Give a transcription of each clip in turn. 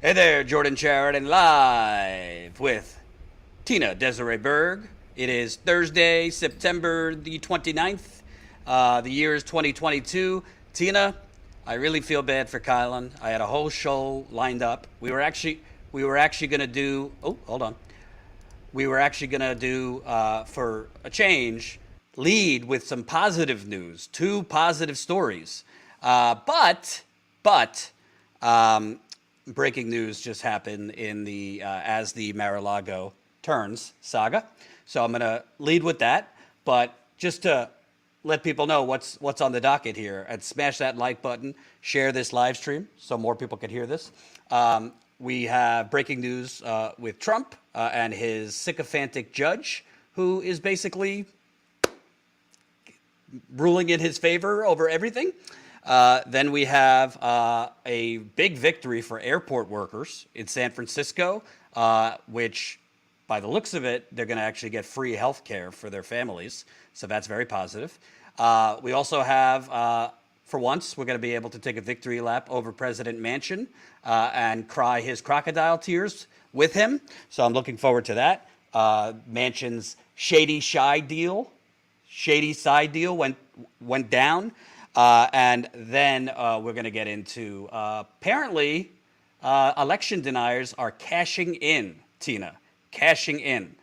Hey there, Jordan Sheridan, live with Tina Desiree Berg. It is Thursday, September the 29th. The year is 2022. Tina, I really feel bad for Kylan. I had a whole show lined up. We were actually going to do. Oh, hold on. We were actually going to do, for a change, lead with some positive news, two positive stories. But breaking news just happened in the as the Mar-a-Lago turns saga. So I'm going to lead with that. But just to let people know what's on the docket here, and smash that like button, share this live stream so more people can hear this. We have breaking news with Trump and his sycophantic judge, who is basically ruling in his favor over everything. Then we have a big victory for airport workers in San Francisco, which, by the looks of it, they're going to actually get free health care for their families. So that's very positive. We also have, for once, we're going to be able to take a victory lap over President Manchin and cry his crocodile tears with him. So I'm looking forward to that. Manchin's shady side deal went down. And then we're going to get into apparently election deniers are cashing in, Tina, cashing in.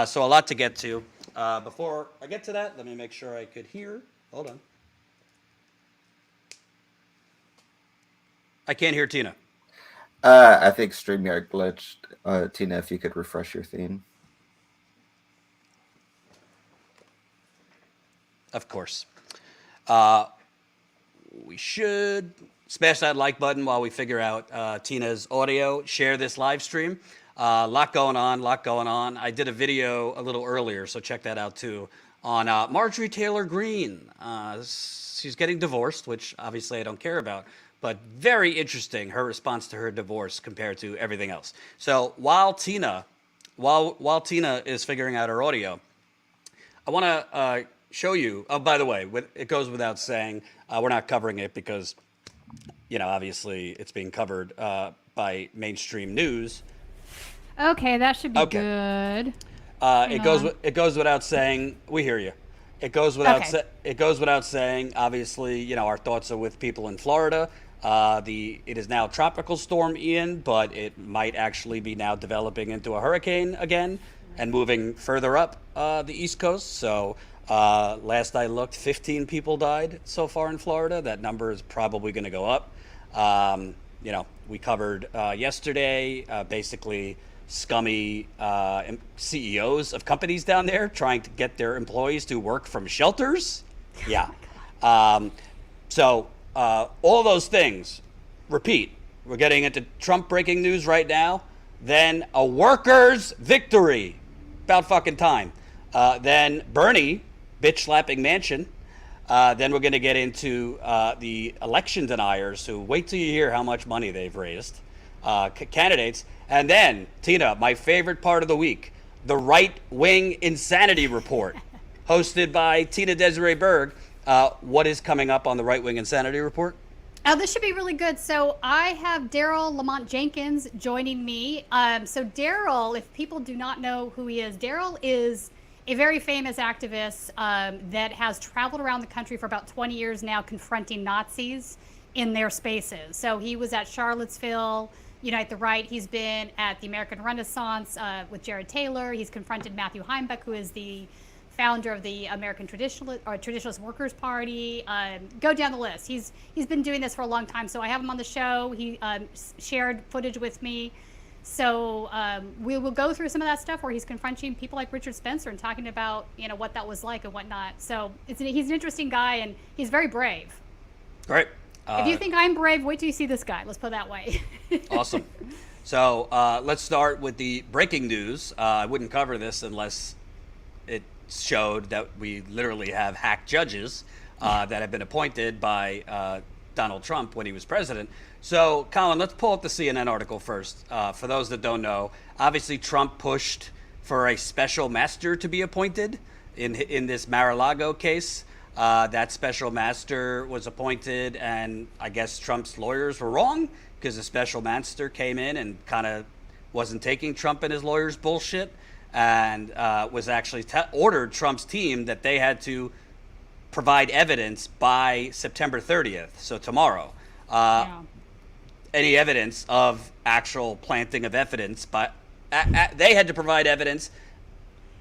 So a lot to get to. Before I get to that, let me make sure I could hear. Hold on. I can't hear Tina. I think StreamYard glitched. Tina, if you could refresh your theme. Of course. We should smash that like button while we figure out Tina's audio. Share this live stream. Lot going on. I did a video a little earlier, so check that out too, on Marjorie Taylor Greene. She's getting divorced, which obviously I don't care about, but very interesting, her response to her divorce compared to everything else. So while Tina is figuring out her audio, I want to show you. Oh, by the way, it goes without saying, we're not covering it because, obviously it's being covered by mainstream news. Okay, that should be good. It goes without saying. We hear you. It goes without saying. Obviously, our thoughts are with people in Florida. It is now Tropical Storm Ian, but it might actually be now developing into a hurricane again and moving further up the East Coast. So last I looked, 15 people died so far in Florida. That number is probably going to go up. We covered yesterday basically scummy CEOs of companies down there trying to get their employees to work from shelters. Yeah. So all those things, repeat, we're getting into Trump breaking news right now. Then a workers' victory. About fucking time. Then Bernie bitch slapping Manchin. Then we're going to get into the election deniers who wait till you hear how much money they've raised. Candidates. And then, Tina, my favorite part of the week, the right-wing insanity report, hosted by Tina Desiree Berg. What is coming up on the right-wing insanity report? Oh, this should be really good. So I have Daryl Lamont Jenkins joining me. So Daryl, if people do not know who he is, Daryl is a very famous activist that has traveled around the country for about 20 years now confronting Nazis in their spaces. So he was at Charlottesville, Unite the Right. He's been at the American Renaissance with Jared Taylor. He's confronted Matthew Heimbach, who is the founder of the American Traditionalist Workers Party. Go down the list. He's been doing this for a long time. So I have him on the show. He shared footage with me. So we will go through some of that stuff where he's confronting people like Richard Spencer and talking about what that was like and whatnot. So he's an interesting guy and he's very brave. Great. If you think I'm brave, wait till you see this guy. Let's put it that way. Awesome. So let's start with the breaking news. I wouldn't cover this unless it showed that we literally have hack judges that have been appointed by Donald Trump when he was president. So, Colin, let's pull up the CNN article first. For those that don't know, obviously Trump pushed for a special master to be appointed in this Mar-a-Lago case. That special master was appointed, and I guess Trump's lawyers were wrong because the special master came in and kind of wasn't taking Trump and his lawyers' bullshit, and was actually ordered Trump's team that they had to provide evidence by September 30th, so tomorrow. Any evidence of actual planting of evidence, but they had to provide evidence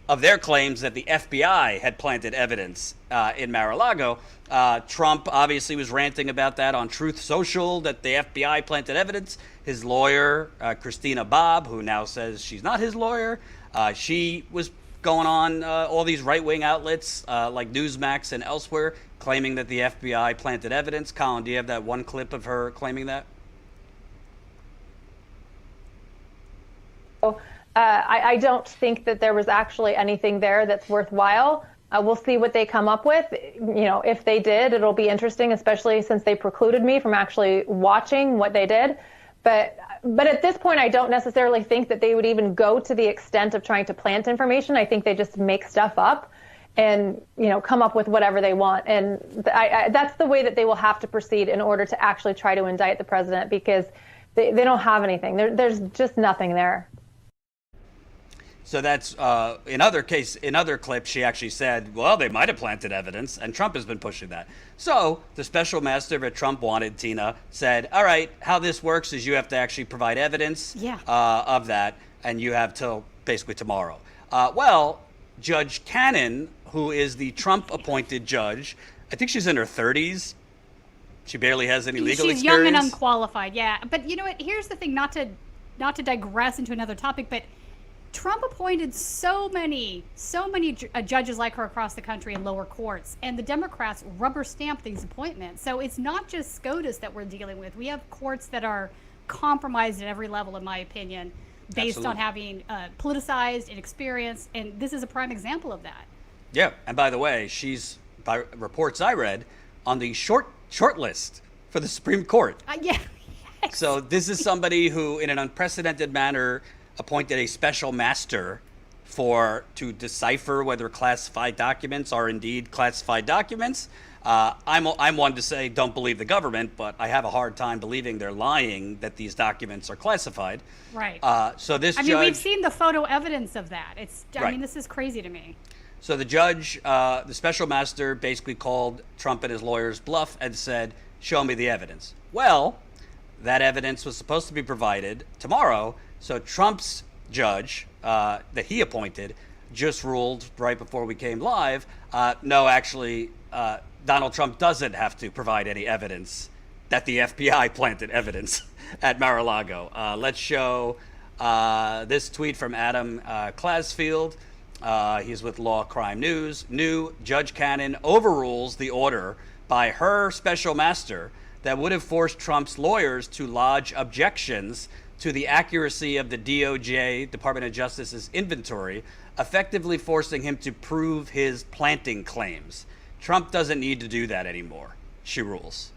of their claims that the FBI had planted evidence in Mar-a-Lago. Trump obviously was ranting about that on Truth Social, that the FBI planted evidence. His lawyer, Christina Bobb, who now says she's not his lawyer, she was going on all these right-wing outlets like Newsmax and elsewhere, claiming that the FBI planted evidence. Colin, do you have that one clip of her claiming that? I don't think that there was actually anything there that's worthwhile. We'll see what they come up with. If they did, it'll be interesting, especially since they precluded me from actually watching what they did. But at this point, I don't necessarily think that they would even go to the extent of trying to plant information. I think they just make stuff up and, come up with whatever they want. And that's the way that they will have to proceed in order to actually try to indict the president, because they don't have anything. There's just nothing there. So that's in other clips, she actually said, well, they might have planted evidence, and Trump has been pushing that. So the special master that Trump wanted, Tina, said, all right, how this works is you have to actually provide evidence of that, and you have till basically tomorrow. Well, Judge Cannon, who is the Trump-appointed judge, I think she's in her 30s. She barely has any legal experience. She's young and unqualified, yeah. But you know what? Here's the thing, not to digress into another topic, but Trump appointed so many judges like her across the country in lower courts, and the Democrats rubber stamped these appointments. So it's not just SCOTUS that we're dealing with. We have courts that are compromised at every level, in my opinion, based on having politicized and experienced, and this is a prime example of that. Yeah, and by the way, she's, by reports I read, on the short list for the Supreme Court. Yeah. Yes. So this is somebody who, in an unprecedented manner, appointed a special master to decipher whether classified documents are indeed classified documents. I'm one to say don't believe the government, but I have a hard time believing they're lying that these documents are classified. Right. So this judge, we've seen the photo evidence of that. I mean, this is crazy to me. So the judge, the special master, basically called Trump and his lawyers bluff and said, show me the evidence. Well, that evidence was supposed to be provided tomorrow. So Trump's judge that he appointed just ruled right before we came live, no, actually, Donald Trump doesn't have to provide any evidence that the FBI planted evidence at Mar-a-Lago. Let's show this tweet from Adam Klasfield. He's with Law Crime News. New Judge Cannon overrules the order by her special master that would have forced Trump's lawyers to lodge objections to the accuracy of the DOJ, Department of Justice's inventory, effectively forcing him to prove his planting claims. Trump doesn't need to do that anymore, she rules.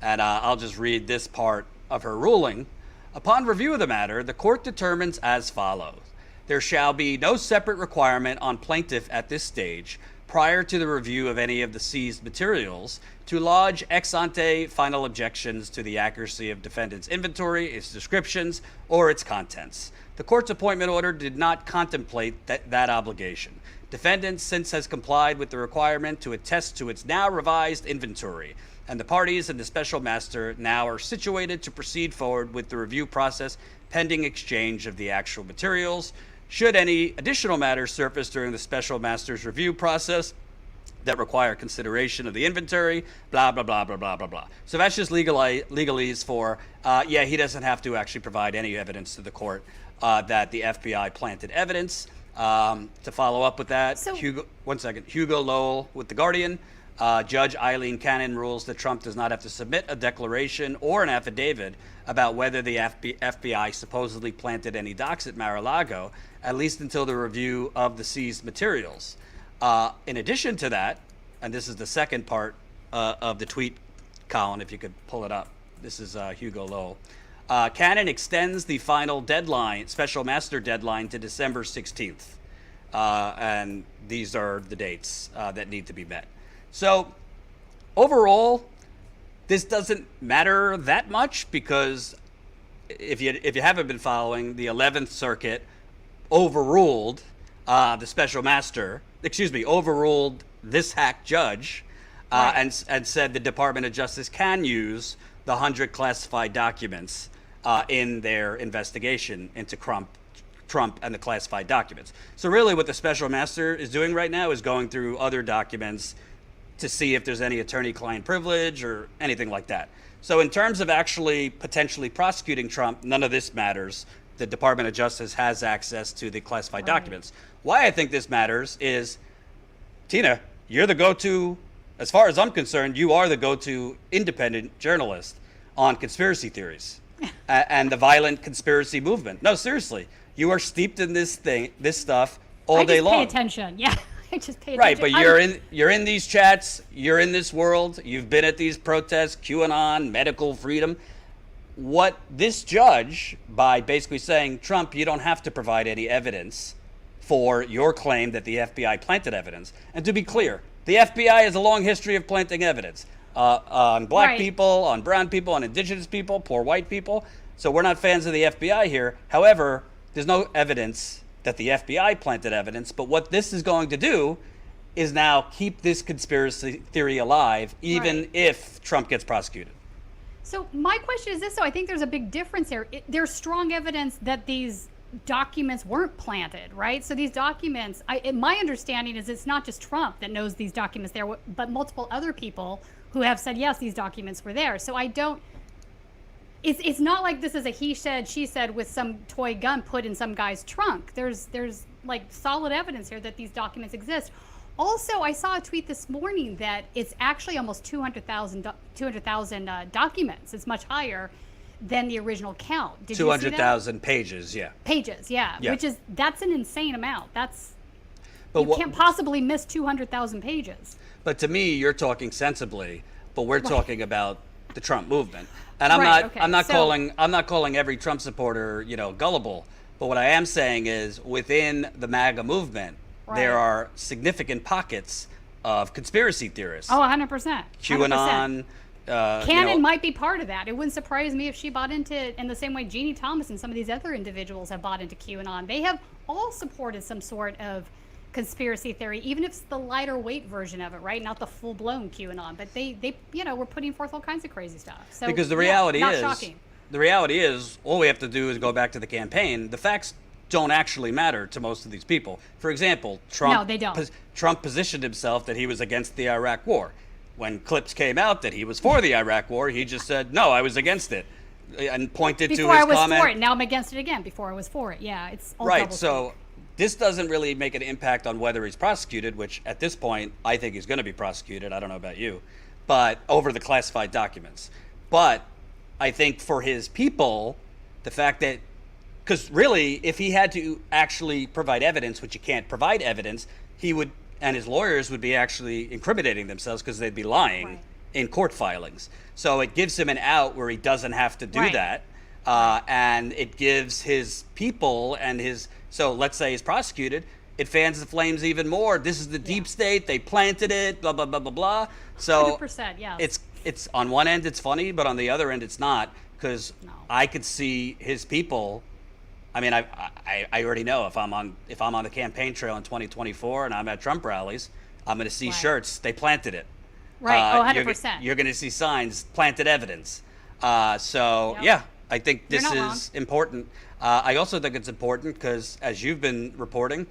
And I'll just read this part of her ruling. Upon review of the matter, the court determines as follows. There shall be no separate requirement on plaintiff at this stage, prior to the review of any of the seized materials, to lodge ex ante final objections to the accuracy of defendant's inventory, its descriptions, or its contents. The court's appointment order did not contemplate that obligation. Defendant since has complied with the requirement to attest to its now revised inventory, and the parties and the special master now are situated to proceed forward with the review process pending exchange of the actual materials. Should any additional matters surface during the special master's review process that require consideration of the inventory, blah, blah, blah, blah, blah, blah, blah. So that's just legalese for, he doesn't have to actually provide any evidence to the court that the FBI planted evidence. To follow up with that, Hugo Lowell with The Guardian. Judge Eileen Cannon rules that Trump does not have to submit a declaration or an affidavit about whether the FBI supposedly planted any docs at Mar-a-Lago, at least until the review of the seized materials. In addition to that, and this is the second part of the tweet, Colin, if you could pull it up. This is Hugo Lowell. Cannon extends the final deadline, special master deadline, to December 16th. And these are the dates that need to be met. So overall, this doesn't matter that much because if you haven't been following, the 11th Circuit overruled overruled this hack judge and said the Department of Justice can use the 100 classified documents in their investigation into Trump and the classified documents. So really what the special master is doing right now is going through other documents to see if there's any attorney-client privilege or anything like that. So in terms of actually potentially prosecuting Trump, none of this matters. The Department of Justice has access to the classified documents. Why I think this matters is, Tina, you're the go-to, as far as I'm concerned, you are the go-to independent journalist on conspiracy theories and the violent conspiracy movement. No, seriously, you are steeped in this stuff all day long. I just pay attention. Yeah, I just pay attention. Right, but you're in these chats, you're in this world, you've been at these protests, QAnon, medical freedom. What this judge, by basically saying, Trump, you don't have to provide any evidence for your claim that the FBI planted evidence. And to be clear, the FBI has a long history of planting evidence on black people, on brown people, on indigenous people, poor white people. So we're not fans of the FBI here. However, there's no evidence that the FBI planted evidence. But what this is going to do is now keep this conspiracy theory alive, even if Trump gets prosecuted. So my question is this, so I think there's a big difference here. There's strong evidence that these documents weren't planted, right? So these documents, my understanding is it's not just Trump that knows these documents there, but multiple other people who have said, yes, these documents were there. So it's not like this is a he said, she said with some toy gun put in some guy's trunk. There's like solid evidence here that these documents exist. Also, I saw a tweet this morning that it's actually almost 200,000 documents. It's much higher than the original count. Did 200,000 pages, yeah. Pages, yeah. That's an insane amount. But you can't possibly miss 200,000 pages. But to me, you're talking sensibly, but we're talking about the Trump movement. And I'm not calling every Trump supporter, gullible. But what I am saying is within the MAGA movement, there are significant pockets of conspiracy theorists. Oh, 100%. QAnon. Cannon might be part of that. It wouldn't surprise me if she bought into it in the same way Ginni Thomas and some of these other individuals have bought into QAnon. They have all supported some sort of conspiracy theory, even if it's the lighter weight version of it, right? Not the full-blown QAnon, but they were putting forth all kinds of crazy stuff. So because the reality shocking. The reality is, all we have to do is go back to the campaign. The facts don't actually matter to most of these people. For example, Trump positioned himself that he was against the Iraq War. When clips came out that he was for the Iraq War, he just said, no, I was against it, and pointed to his comment. Before I was for it, now I'm against it again. Before I was for it. Yeah, it's all right. So this doesn't really make an impact on whether he's prosecuted, which at this point, I think he's going to be prosecuted. I don't know about you, but over the classified documents. But I think for his people, the fact that, because really, if he had to actually provide evidence, which you can't provide evidence, he would, and his lawyers would be actually incriminating themselves because they'd be lying in court filings. So it gives him an out where he doesn't have to do that. And it gives his people and so let's say he's prosecuted, it fans the flames even more. This is the deep state, they planted it, blah, blah, blah, blah, blah. So 100%, yeah. It's on one end it's funny, but on the other end it's not, because I could see his people. I mean, I already know if I'm on the campaign trail in 2024 and I'm at Trump rallies, I'm going to see shirts. They planted it. Right. 100%. You're going to see signs, planted evidence. I think this is important. I also think it's important because, as you've been reporting,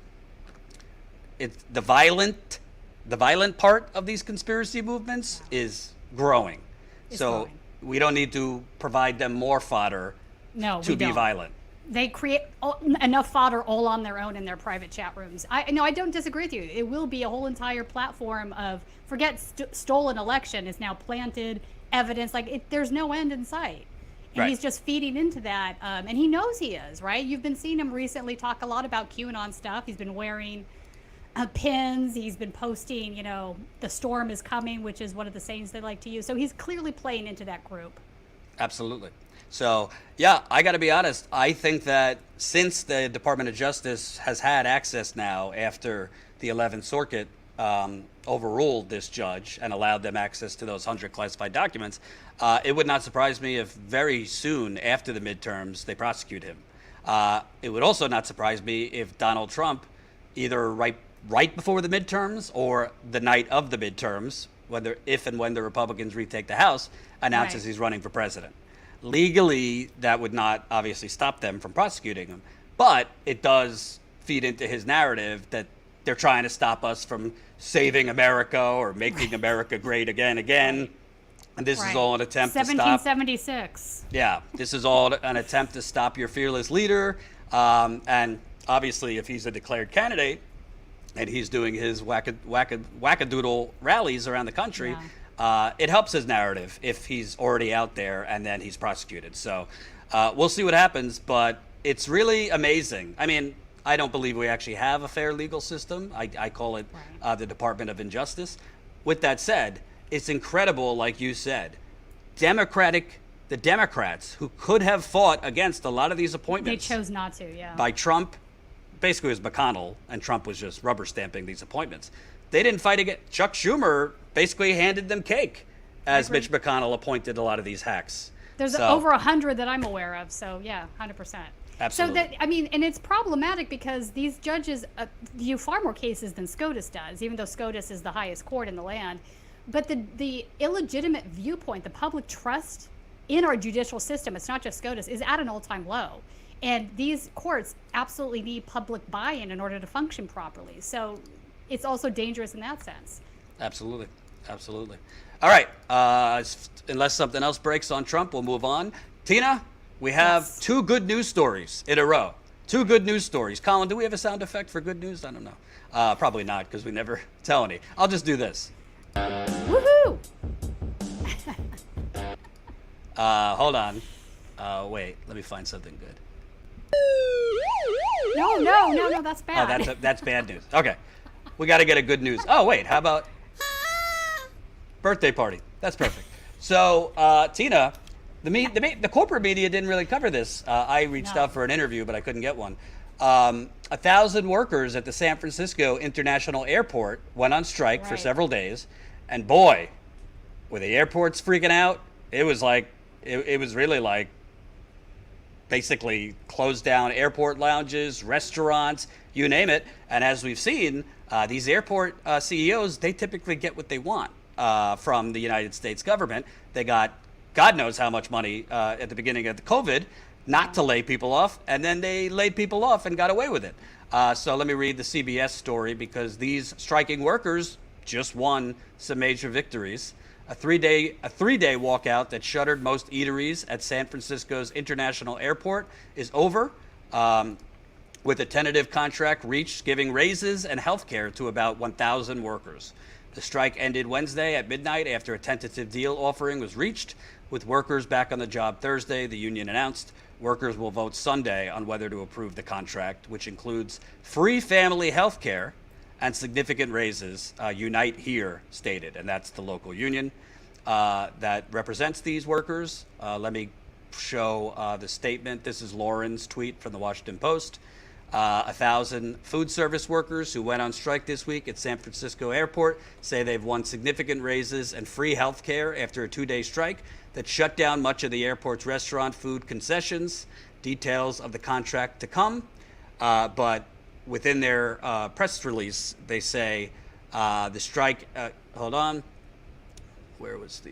it's the violent part of these conspiracy movements is growing. We don't need to provide them more fodder to be violent. They create enough fodder all on their own in their private chat rooms. I don't disagree with you. It will be a whole entire platform of stolen election is now planted evidence. There's no end in sight. And he's just feeding into that. And he knows he is, right? You've been seeing him recently talk a lot about QAnon stuff. He's been wearing pins. He's been posting, the storm is coming, which is one of the sayings they like to use. So he's clearly playing into that group. Absolutely. So, yeah, I got to be honest. I think that since the Department of Justice has had access now after the 11th Circuit overruled this judge and allowed them access to those 100 classified documents, it would not surprise me if very soon after the midterms they prosecute him. It would also not surprise me if Donald Trump, either right before the midterms or the night of the midterms, if and when the Republicans retake the House, announces he's running for president. Legally, that would not obviously stop them from prosecuting him, but it does feed into his narrative that they're trying to stop us from saving America or making America great again. And this is all an attempt to stop. 1776. Yeah, this is all an attempt to stop your fearless leader. And obviously, if he's a declared candidate and he's doing his wackadoodle rallies around the country, it helps his narrative if he's already out there and then he's prosecuted. So we'll see what happens, but it's really amazing. I mean, I don't believe we actually have a fair legal system. I call it the Department of Injustice. With that said, it's incredible, like you said, the Democrats who could have fought against a lot of these appointments. They chose not to, by Trump. Basically, it was McConnell, and Trump was just rubber stamping these appointments. They didn't fight against. Chuck Schumer basically handed them cake as Mitch McConnell appointed a lot of these hacks. There's over 100 that I'm aware of, so 100%. Absolutely. So and it's problematic because these judges view far more cases than SCOTUS does, even though SCOTUS is the highest court in the land. But the illegitimate viewpoint, the public trust in our judicial system, it's not just SCOTUS, is at an all-time low. And these courts absolutely need public buy-in in order to function properly. So it's also dangerous in that sense. Absolutely. All right. Unless something else breaks on Trump, we'll move on. Tina, we have two good news stories in a row. Two good news stories. Colin, do we have a sound effect for good news? I don't know. Probably not, because we never tell any. I'll just do this. Woohoo! Hold on. Wait, let me find something good. No, that's bad. Oh, that's bad news. Okay. We got to get a good news. Oh, wait, how about birthday party? That's perfect. So, Tina, the corporate media didn't really cover this. I reached out for an interview, but I couldn't get one. 1,000 workers at the San Francisco International Airport went on strike for several days. And boy, were the airports freaking out. It was like, it was really like basically closed down airport lounges, restaurants, you name it. And as we've seen, these airport CEOs, they typically get what they want from the United States government. They got God knows how much money at the beginning of the COVID not to lay people off, and then they laid people off and got away with it. So let me read the CBS story, because these striking workers just won some major victories. A three-day walkout that shuttered most eateries at San Francisco's International Airport is over, with a tentative contract reached giving raises and health care to about 1,000 workers. The strike ended Wednesday at midnight after a tentative deal offering was reached. With workers back on the job Thursday, the union announced workers will vote Sunday on whether to approve the contract, which includes free family health care and significant raises, Unite Here stated, and that's the local union that represents these workers. Let me show the statement. This is Lauren's tweet from the Washington Post. 1,000 food service workers who went on strike this week at San Francisco Airport say they've won significant raises and free health care after a 2-day strike that shut down much of the airport's restaurant food concessions. Details of the contract to come, but within their press release, they say the strike, hold on, where was the,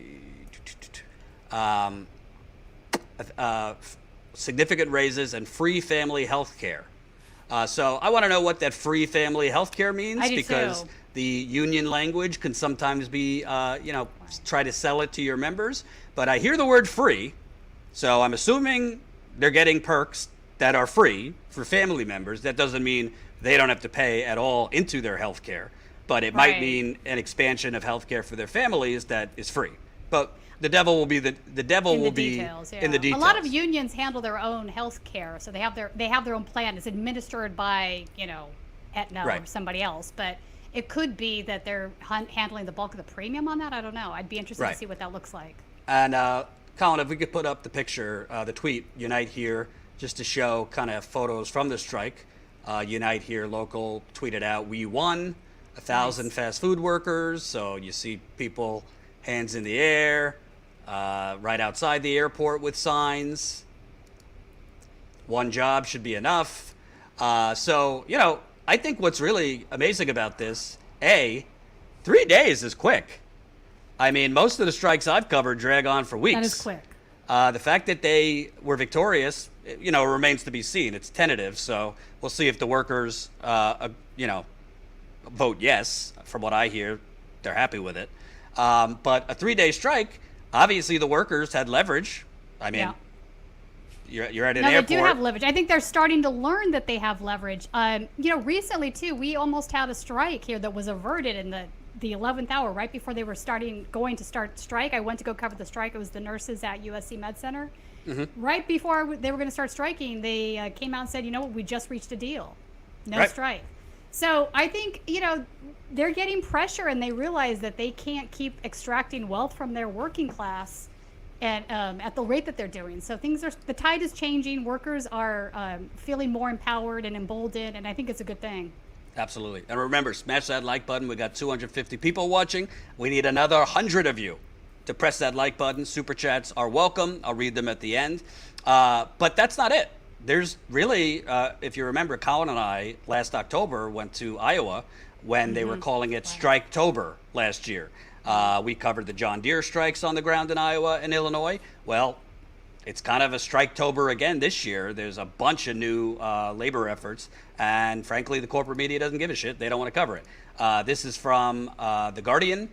significant raises and free family health care. So I want to know what that free family health care means, because the union language can sometimes be, try to sell it to your members. But I hear the word free, so I'm assuming they're getting perks that are free for family members. That doesn't mean they don't have to pay at all into their health care, but it might mean an expansion of health care for their families that is free. But the devil will be in the details. A lot of unions handle their own health care, so they have their own plan. It's administered by Aetna or somebody else, but it could be that they're handling the bulk of the premium on that. I don't know. I'd be interested to see what that looks like. And Colin, if we could put up the picture, the tweet, Unite Here, just to show kind of photos from the strike. Unite Here local tweeted out, "We won." 1,000 fast food workers. So you see people hands in the air, right outside the airport with signs. One job should be enough. So, I think what's really amazing about this, 3 days is quick. I mean, most of the strikes I've covered drag on for weeks. That is quick. The fact that they were victorious, remains to be seen. It's tentative, so we'll see if the workers, vote yes. From what I hear, they're happy with it. But a 3-day strike, obviously the workers had leverage. I mean, you're at an airport. They do have leverage. I think they're starting to learn that they have leverage. Recently too, we almost had a strike here that was averted in the 11th hour, right before they were going to start strike. I went to go cover the strike. It was the nurses at USC Med Center. Mm-hmm. Right before they were going to start striking, they came out and said, we just reached a deal. No strike. So I think, they're getting pressure and they realize that they can't keep extracting wealth from their working class at the rate that they're doing. So the tide is changing. Workers are feeling more empowered and emboldened, and I think it's a good thing. Absolutely. And remember, smash that like button. We got 250 people watching. We need another 100 of you to press that like button. Super chats are welcome. I'll read them at the end. But that's not it. There's really, if you remember, Colin and I last October went to Iowa when they were calling it Striketober last year. We covered the John Deere strikes on the ground in Iowa and Illinois. Well, it's kind of a Striketober again this year. There's a bunch of new labor efforts, and frankly, the corporate media doesn't give a shit. They don't want to cover it. This is from The Guardian.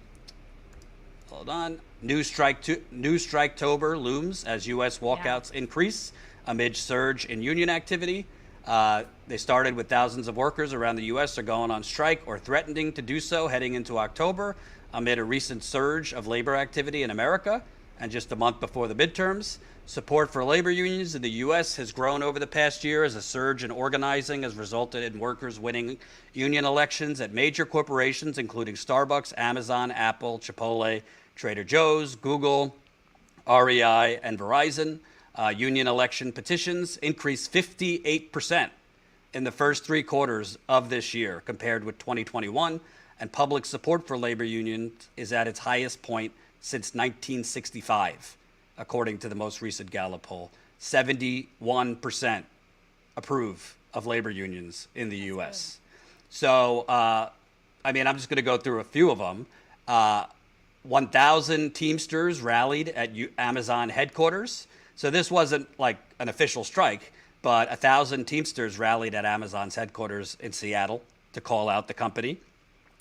Hold on. New Striketober looms as U.S. walkouts increase amid surge in union activity. They started with thousands of workers around the U.S. are going on strike or threatening to do so heading into October amid a recent surge of labor activity in America. And just a month before the midterms, support for labor unions in the U.S. has grown over the past year as a surge in organizing has resulted in workers winning union elections at major corporations, including Starbucks, Amazon, Apple, Chipotle, Trader Joe's, Google, REI, and Verizon. Union election petitions increased 58% in the first 3 quarters of this year compared with 2021, and public support for labor unions is at its highest point since 1965, according to the most recent Gallup poll. 71% approve of labor unions in the U.S. So, I'm just going to go through a few of them. 1,000 Teamsters rallied at Amazon headquarters. So this wasn't like an official strike, but 1,000 Teamsters rallied at Amazon's headquarters in Seattle to call out the company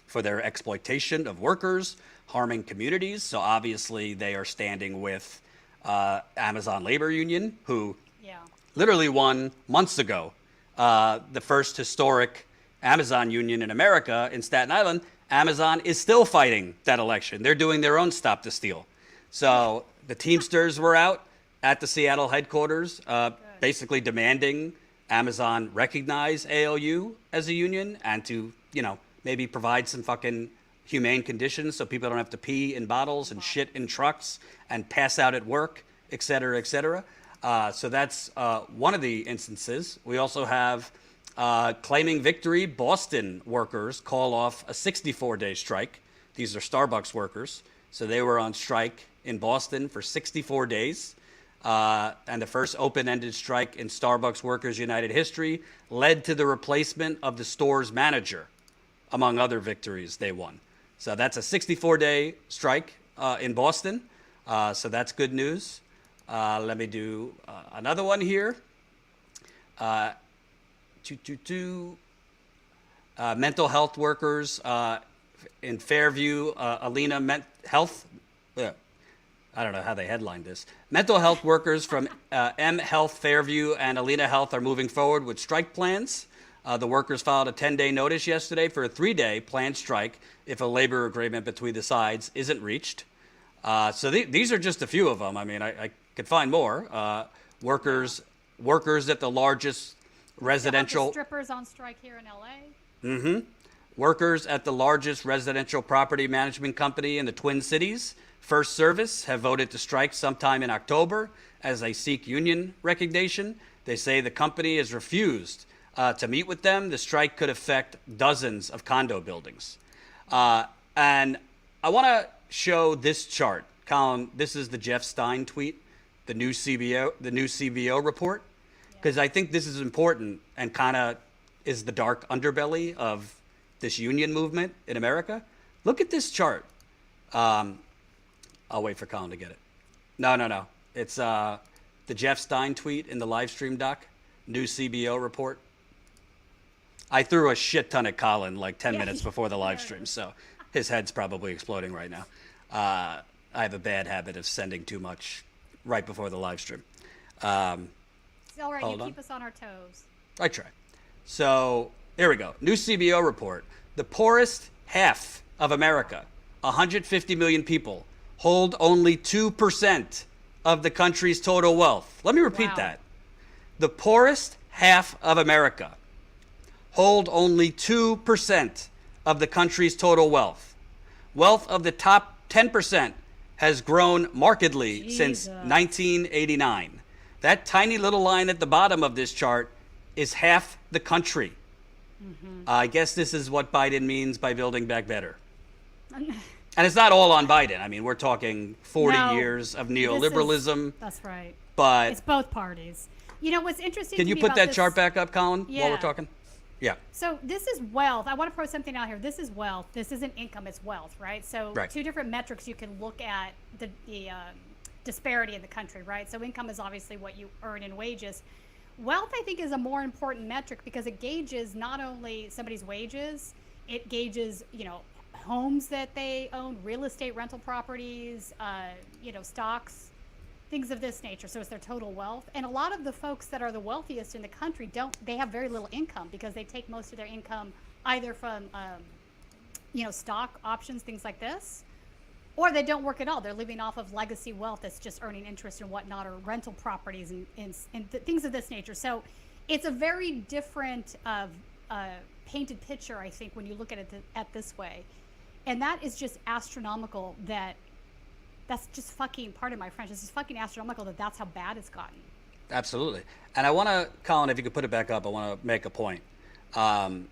for their exploitation of workers, harming communities. So obviously they are standing with Amazon Labor Union, who literally won months ago the first historic Amazon union in America in Staten Island. Amazon is still fighting that election. They're doing their own Stop the Steal. So the Teamsters were out at the Seattle headquarters, basically demanding Amazon recognize ALU as a union and to, maybe provide some fucking humane conditions so people don't have to pee in bottles and shit in trucks and pass out at work, et cetera, et cetera. So that's one of the instances. We also have claiming victory, Boston workers call off a 64-day strike. These are Starbucks workers. So they were on strike in Boston for 64 days. And the first open-ended strike in Starbucks Workers United history led to the replacement of the store's manager, among other victories they won. So that's a 64-day strike in Boston. So that's good news. Let me do another one here. Mental health workers in Fairview, Alina Health. I don't know how they headlined this. Mental health workers from M Health Fairview and Alina Health are moving forward with strike plans. The workers filed a 10-day notice yesterday for a 3-day planned strike if a labor agreement between the sides isn't reached. So these are just a few of them. I could find more. Workers at the largest residential... The strippers on strike here in L.A. Mm-hmm. Workers at the largest residential property management company in the Twin Cities, First Service, have voted to strike sometime in October as they seek union recognition. They say the company has refused to meet with them. The strike could affect dozens of condo buildings. And I want to show this chart, Colin. This is the Jeff Stein tweet, the new CBO report, because I think this is important and kind of is the dark underbelly of this union movement in America. Look at this chart. I'll wait for Colin to get it. No. It's the Jeff Stein tweet in the live stream doc, new CBO report. I threw a shit ton at Colin like 10 minutes before the live stream, so his head's probably exploding right now. I have a bad habit of sending too much right before the live stream. It's all right. You keep us on our toes. I try. So here we go. New CBO report. The poorest half of America, 150 million people, hold only 2% of the country's total wealth. Let me repeat that. The poorest half of America hold only 2% of the country's total wealth. Wealth of the top 10% has grown markedly since 1989. That tiny little line at the bottom of this chart is half the country. I guess this is what Biden means by building back better. And it's not all on Biden. I mean, we're talking 40 years of neoliberalism. That's right. But it's both parties. You know, what's interesting can to you me put about that this, chart back up, Colin, while we're talking? Yeah. So this is wealth. I want to throw something out here. This is wealth. This isn't income. It's wealth, right? So two different metrics you can look at the disparity in the country, right? So income is obviously what you earn in wages. Wealth, I think, is a more important metric because it gauges not only somebody's wages, it gauges, homes that they own, real estate rental properties, stocks, things of this nature. So it's their total wealth. And a lot of the folks that are the wealthiest in the country they have very little income because they take most of their income either from, stock options, things like this, or they don't work at all. They're living off of legacy wealth that's just earning interest and whatnot, or rental properties and things of this nature. So it's a very different painted picture, I think, when you look at it at this way. And that is just astronomical that's just fucking, pardon my French, this is fucking astronomical that's how bad it's gotten. Absolutely. And I want to, Colin, if you could put it back up, I want to make a point. And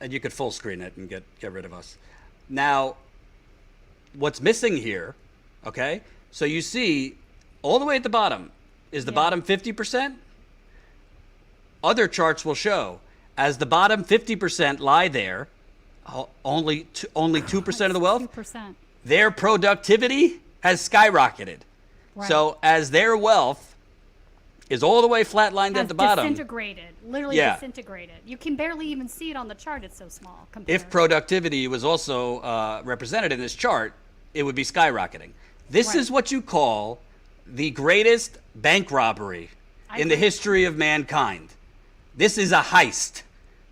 you could full screen it and get rid of us. Now, what's missing here, okay? So you see all the way at the bottom is the bottom 50%. Other charts will show as the bottom 50% lie there, only 2% of the wealth. 2%. Their productivity has skyrocketed. Right. So as their wealth is all the way flatlined at the bottom. Disintegrated, literally disintegrated. You can barely even see it on the chart. It's so small. If productivity was also represented in this chart, it would be skyrocketing. This is what you call the greatest bank robbery in the history of mankind. This is a heist,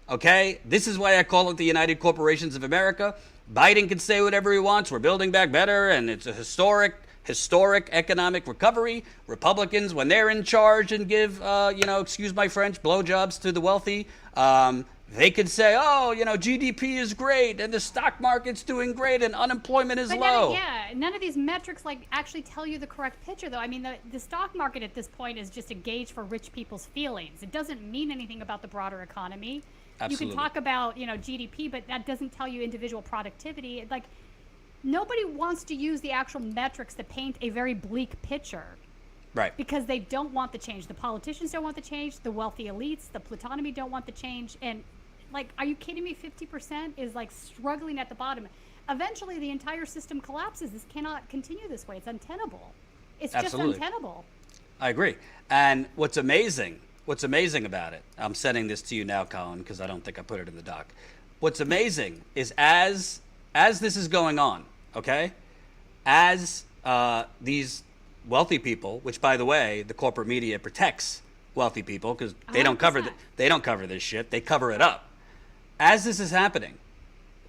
okay? This is why I call it the United Corporations of America. Biden can say whatever he wants. We're building back better, and it's a historic economic recovery. Republicans, when they're in charge and give, excuse my French, blowjobs to the wealthy, they could say, GDP is great, and the stock market's doing great, and unemployment is low. None of these metrics actually tell you the correct picture, though. I mean, the stock market at this point is just a gauge for rich people's feelings. It doesn't mean anything about the broader economy. Absolutely. You can talk about, GDP, but that doesn't tell you individual productivity. Like, nobody wants to use the actual metrics to paint a very bleak picture. Right. Because they don't want the change. The politicians don't want the change. The wealthy elites, the plutocracy don't want the change. And, are you kidding me? 50% is, struggling at the bottom. Eventually, the entire system collapses. This cannot continue this way. It's untenable. It's Absolutely. just untenable. I agree. And what's amazing about it, I'm sending this to you now, Colin, because I don't think I put it in the doc. What's amazing is as this is going on, okay, as these wealthy people, which, by the way, the corporate media protects wealthy people because they don't cover this shit. They cover it up. As this is happening,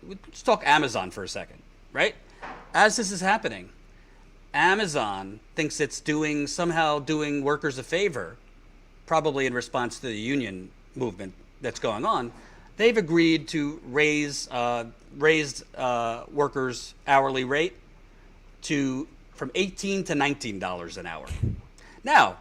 let's talk Amazon for a second, right? As this is happening, Amazon thinks it's somehow doing workers a favor, probably in response to the union movement that's going on. They've agreed to raise workers' hourly rate from $18 to $19 an hour. Now,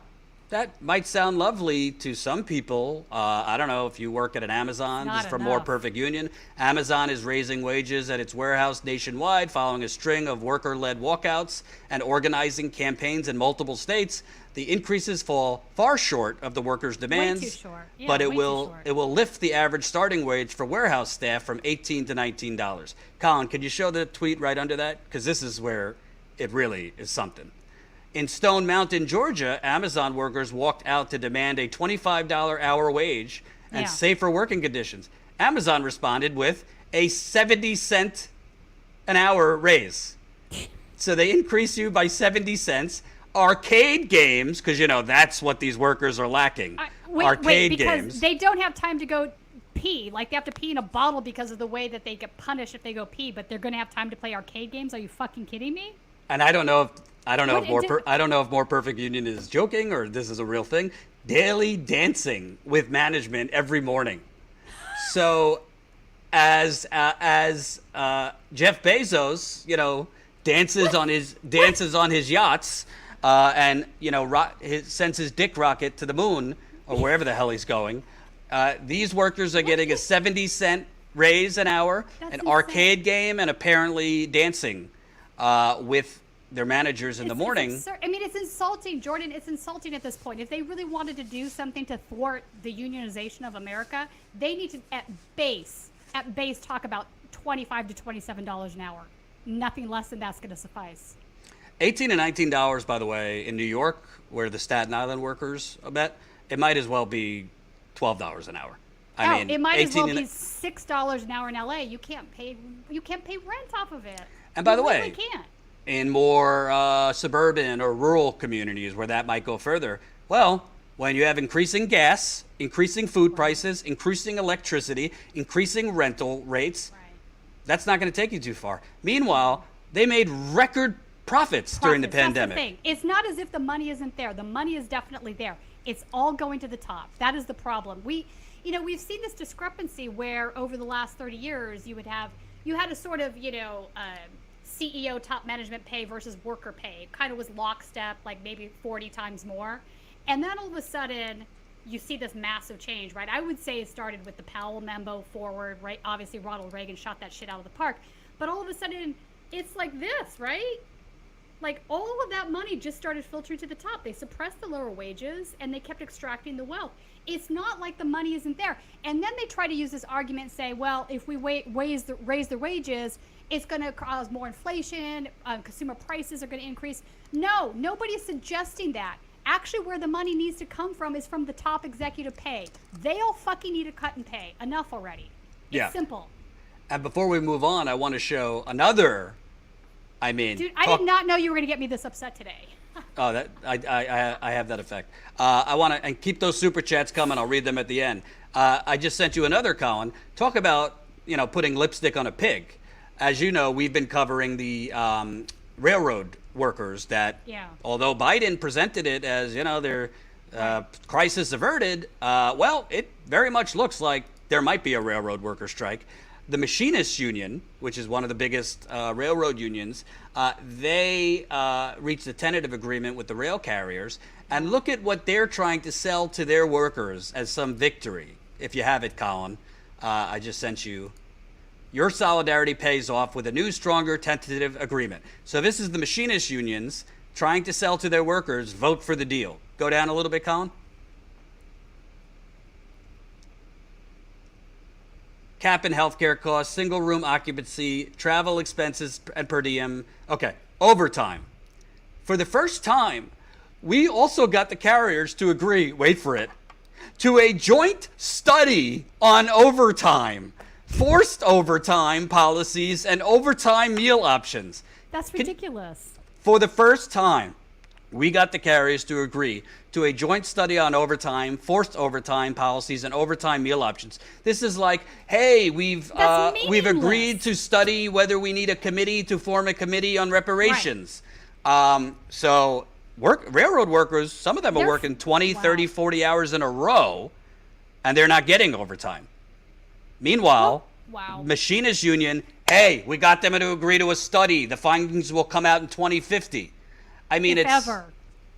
That might sound lovely to some people. I don't know if you work at an Amazon, Not just for more enough. perfect union. Amazon is raising wages at its warehouse nationwide following a string of worker-led walkouts and organizing campaigns in multiple states. The increases fall far short of the workers' demands, too short. Yeah, but way too short. it will lift the average starting wage for warehouse staff from $18 to $19. Colin, could you show the tweet right under that? Because this is where it really is something. In Stone Mountain, Georgia, Amazon workers walked out to demand a $25 hour wage and Yeah. safer working conditions. Amazon responded with a 70-cent an hour raise. So they increase you by 70 cents. Arcade games, because, that's what these workers are lacking. Arcade because games. they don't have time to go pee. Like, they have to pee in a bottle because of the way that they get punished if they go pee, but they're going to have time to play arcade games? Are you fucking kidding me? And I don't know if What I don't know if More Perfect Union is joking or this is a real thing. Daily dancing with management every morning. So, as Jeff Bezos, dances on his yachts, and sends his dick rocket to the moon or wherever the hell he's going. These workers are getting a 70-cent raise an hour, That's an insane. arcade game, and apparently dancing with their managers in the morning. It's insulting, Jordan. It's insulting at this point. If they really wanted to do something to thwart the unionization of America, they need to, at base, talk about $25 to $27 an hour. Nothing less than that's going to suffice. $18 and $19, by the way, in New York, where the Staten Island workers met, it might as well be $12 an hour. It might as well 18 be $6 an hour in LA. You can't pay rent off of it. And by the You way, really can't. in more suburban or rural communities where that might go further, well, when you have increasing gas, increasing food prices, increasing electricity, increasing rental rates, that's not going to take you too far. Meanwhile, they made record profits during the pandemic. That's the thing. It's not as if the money isn't there. The money is definitely there. It's all going to the top. That is the problem. We've seen this discrepancy where over the last 30 years you had a sort of, CEO top management pay versus worker pay. It kind of was lockstep, like maybe 40 times more. And then all of a sudden you see this massive change, right? I would say it started with the Powell memo forward, right? Obviously Ronald Reagan shot that shit out of the park. But all of a sudden it's like this, right? Like, all of that money just started filtering to the top. They suppressed the lower wages and they kept extracting the wealth. It's not like the money isn't there. And then they try to use this argument and say, well, if we raise the wages, it's going to cause more inflation, consumer prices are going to increase. No, nobody's suggesting that. Actually, where the money needs to come from is from the top executive pay. They all fucking need a cut in pay. Enough already. It's simple. And before we move on, I want to show another. Dude, I did not know you were going to get me this upset today. Oh, that I have that effect. I want to and keep those super chats coming. I'll read them at the end. I just sent you another, Colin. Talk about putting lipstick on a pig. As you know, we've been covering the railroad workers that, although Biden presented it as their crisis averted, well, it very much looks like there might be a railroad worker strike. The Machinists Union, which is one of the biggest railroad unions, they reached a tentative agreement with the rail carriers. And look at what they're trying to sell to their workers as some victory. If you have it, Colin, I just sent you. Your solidarity pays off with a new, stronger tentative agreement. So this is the Machinists Unions trying to sell to their workers, vote for the deal. Go down a little bit, Colin. Cap and healthcare costs, single room occupancy, travel expenses, and per diem. Okay, overtime. For the first time, we also got the carriers to agree, wait for it, to a joint study on overtime, forced overtime policies, and overtime meal options. That's ridiculous. For the first time, we got the carriers to agree to a joint study on overtime, forced overtime policies, and overtime meal options. This is like, hey, we've agreed to study whether we need a committee to form a committee on reparations. Right. So railroad workers, some of them are working 20, 30, 40 hours in a row, and they're not getting overtime. Meanwhile, Machinists Union, hey, we got them to agree to a study. The findings will come out in 2050. I mean,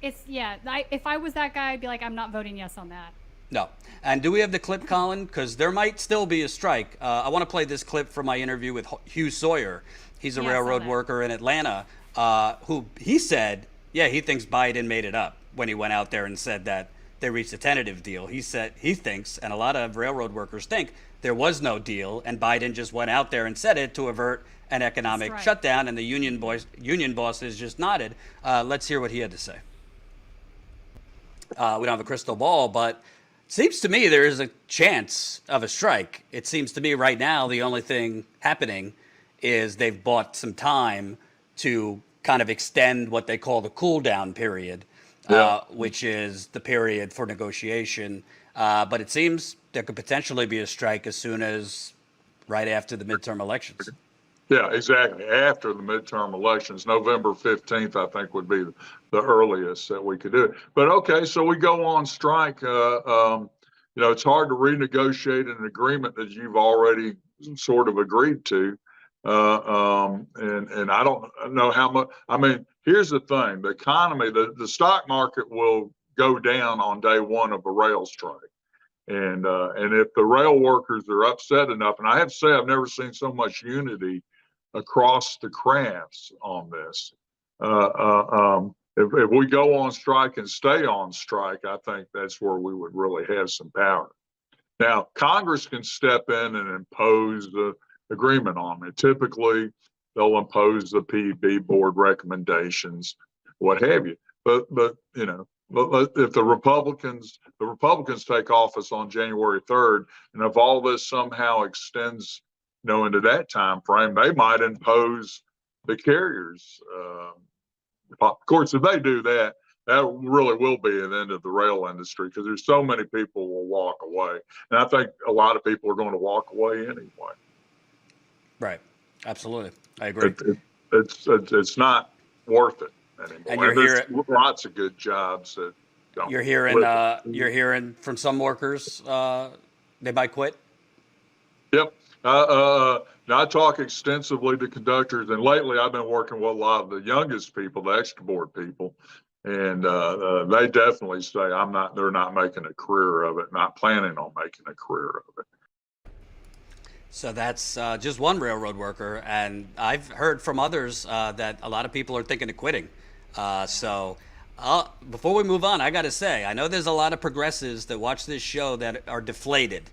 If I was that guy, I'd be like, I'm not voting yes on that. No. And do we have the clip, Colin? Because there might still be a strike. I want to play this clip from my interview with Hugh Sawyer. He's a railroad worker in Atlanta, who he said, he thinks Biden made it up when he went out there and said that they reached a tentative deal. He said he thinks, and a lot of railroad workers think, there was no deal, and Biden just went out there and said it to avert an economic shutdown, and the union bosses just nodded. Let's hear what he had to say. We don't have a crystal ball, but it seems to me there is a chance of a strike. It seems to me right now the only thing happening is they've bought some time to kind of extend what they call the cool down period, which is the period for negotiation. But it seems there could potentially be a strike as soon as right after the midterm elections. Yeah, exactly. After the midterm elections, November 15th, I think, would be the earliest that we could do it. But okay, so we go on strike. It's hard to renegotiate an agreement that you've already sort of agreed to. And I don't know how much. I mean, here's the thing: the economy, the stock market will go down on day one of a rail strike. And if the rail workers are upset enough, and I have to say, I've never seen so much unity across the crafts on this. If we go on strike and stay on strike, I think that's where we would really have some power. Now, Congress can step in and impose the agreement on me. Typically, they'll impose the PEB board recommendations, what have you. But if the Republicans take office on January 3rd, and if all this somehow extends, into that time frame, they might impose the carriers. Of course, if they do that, that really will be an end of the rail industry, because there's so many people will walk away, and I think a lot of people are going to walk away anyway. Right. Absolutely. I agree. It's not worth it anymore. And you're there's lots of good jobs that don't. You're hearing from some workers they might quit. Yep. Now I talk extensively to conductors, and lately I've been working with a lot of the youngest people, the extra board people, and they definitely say they're not making a career of it, not planning on making a career of it. So that's just one railroad worker, and I've heard from others that a lot of people are thinking of quitting. So before we move on, I got to say, I know there's a lot of progressives that watch this show that are deflated.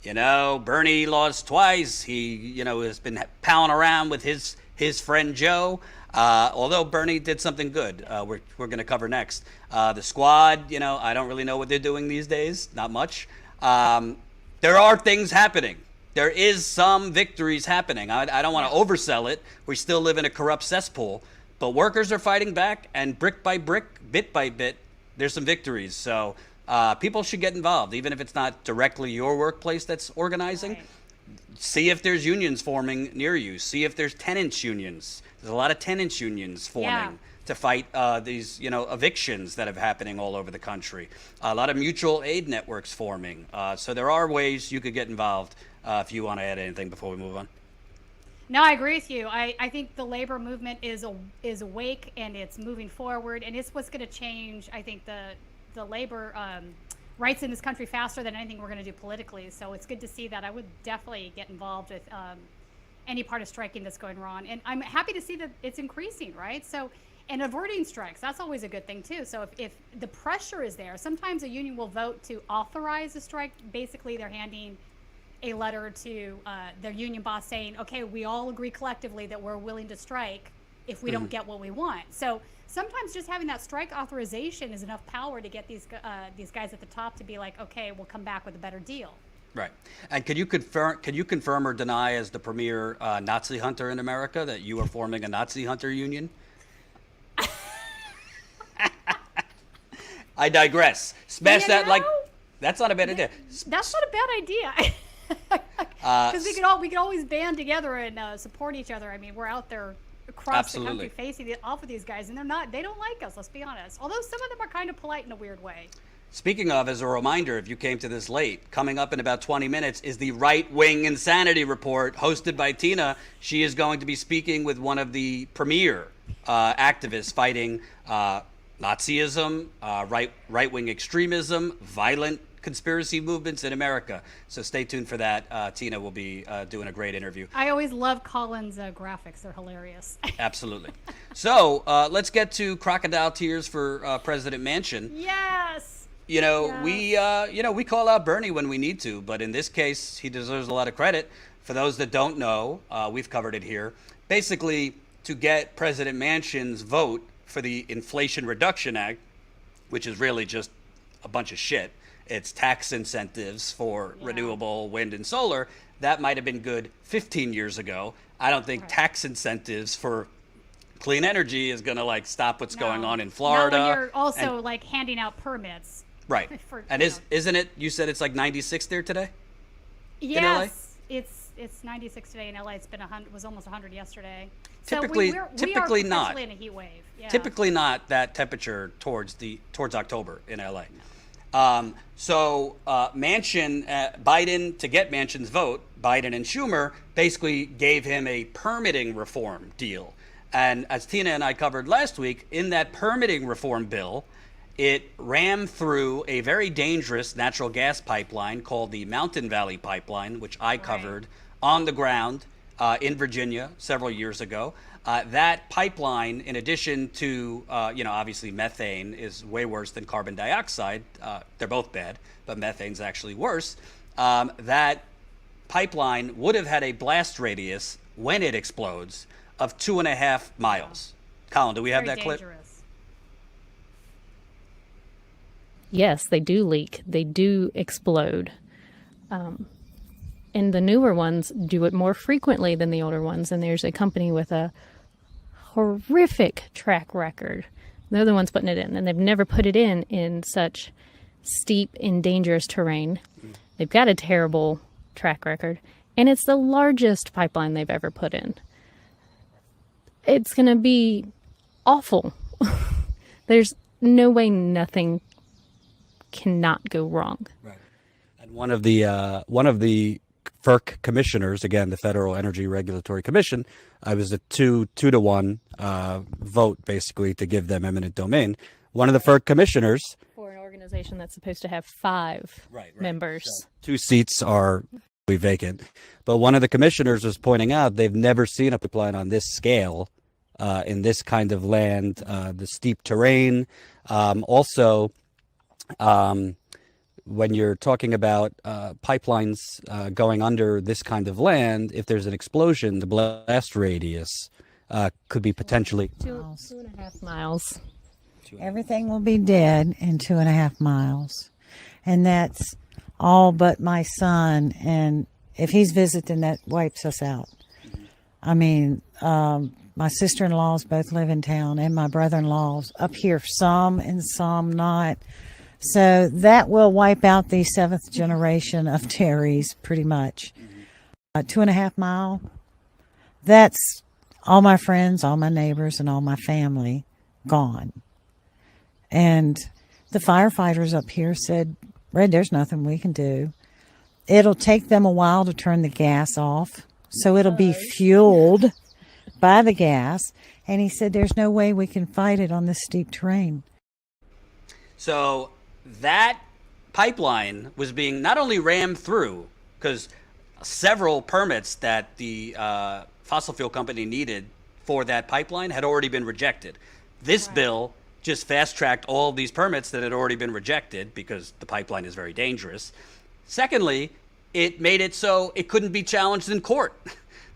Bernie lost twice. He, has been palling around with his friend Joe. Although Bernie did something good, we're going to cover next. The squad, I don't really know what they're doing these days. Not much. There are things happening. There is some victories happening. I don't want to oversell it. We still live in a corrupt cesspool, but workers are fighting back, and brick by brick, bit by bit, there's some victories. So people should get involved, even if it's not directly your workplace that's organizing. Right. See if there's unions forming near you. See if there's tenants unions. There's a lot of tenants unions forming to fight these, evictions that are happening all over the country. A lot of mutual aid networks forming. So there are ways you could get involved if you want to add anything before we move on. No, I agree with you. I think the labor movement is awake, and it's moving forward, and it's what's going to change, I think, the labor rights in this country faster than anything we're going to do politically. So it's good to see that. I would definitely get involved with any part of striking that's going wrong. And I'm happy to see that it's increasing, right? So, and averting strikes, that's always a good thing too. So if the pressure is there, sometimes a union will vote to authorize a strike. Basically, they're handing a letter to their union boss saying, okay, we all agree collectively that we're willing to strike if we don't get what we want. So sometimes just having that strike authorization is enough power to get these guys at the top to be like, okay, we'll come back with a better deal. Right. And can you confirm or deny, as the premier Nazi hunter in America, that you are forming a Nazi hunter union? I digress. Smash that like. That's not a bad idea. That's not a bad idea. Because we could always band together and support each other. I mean, we're out there across the country facing off of these guys, and they don't like us, let's be honest. Although some of them are kind of polite in a weird way. Speaking of, as a reminder, if you came to this late, coming up in about 20 minutes is the Right-Wing Insanity Report, hosted by Tina. She is going to be speaking with one of the premier activists fighting Nazism, right-wing extremism, violent conspiracy movements in America. So stay tuned for that. Tina will be doing a great interview. I always love Colin's graphics. They're hilarious. Absolutely. So let's get to crocodile tears for President Manchin. Yes. We call out Bernie when we need to, but in this case, he deserves a lot of credit. For those that don't know, we've covered it here. Basically, to get President Manchin's vote for the Inflation Reduction Act, which is really just a bunch of shit. It's tax incentives for renewable wind and solar. That might have been good 15 years ago. I don't think tax incentives for clean energy is going to stop what's going on in Florida. Not when you're also handing out permits. Right. Isn't it? You said it's 96 there today. Yes, it's 96 today in LA. It's been 100. Was almost 100 yesterday. Typically, so typically we are not in a heat wave. Yeah. Typically not that temperature towards October in LA. So Manchin, Biden, to get Manchin's vote, Biden and Schumer basically gave him a permitting reform deal. And as Tina and I covered last week, in that permitting reform bill, it rammed through a very dangerous natural gas pipeline called the Mountain Valley Pipeline, which I covered on the ground in Virginia several years ago. That pipeline, in addition to, obviously methane is way worse than carbon dioxide. They're both bad, but methane's actually worse. That pipeline would have had a blast radius when it explodes of 2.5 miles. Colin, do we have that clip? Yes, they do leak. They do explode. And the newer ones do it more frequently than the older ones. And there's a company with a horrific track record. They're the ones putting it in, and they've never put it in such steep and dangerous terrain. They've got a terrible track record, and it's the largest pipeline they've ever put in. It's going to be awful. There's no way nothing cannot go wrong. Right. And one of the FERC commissioners, again, the Federal Energy Regulatory Commission, I was a 2-to-1 vote basically to give them eminent domain. One of the FERC commissioners, for an organization that's supposed to have 5 members, so 2 seats are vacant. But one of the commissioners was pointing out they've never seen a pipeline on this scale, in this kind of land, the steep terrain. When you're talking about pipelines going under this kind of land, if there's an explosion, the blast radius could be potentially 2.5 miles. Everything will be dead in 2.5 miles. And that's all but my son. And if he's visiting, that wipes us out. I mean, my sister-in-laws both live in town, and my brother-in-laws up here, some and some not. So that will wipe out the 7th generation of Terrys, pretty much. 2.5 mile, that's all my friends, all my neighbors, and all my family gone. And the firefighters up here said, Red, there's nothing we can do. It'll take them a while to turn the gas off, so it'll be fueled by the gas. And he said, there's no way we can fight it on this steep terrain. So that pipeline was being not only rammed through, because several permits that the fossil fuel company needed for that pipeline had already been rejected. This bill just fast-tracked all of these permits that had already been rejected because the pipeline is very dangerous. Secondly, it made it so it couldn't be challenged in court.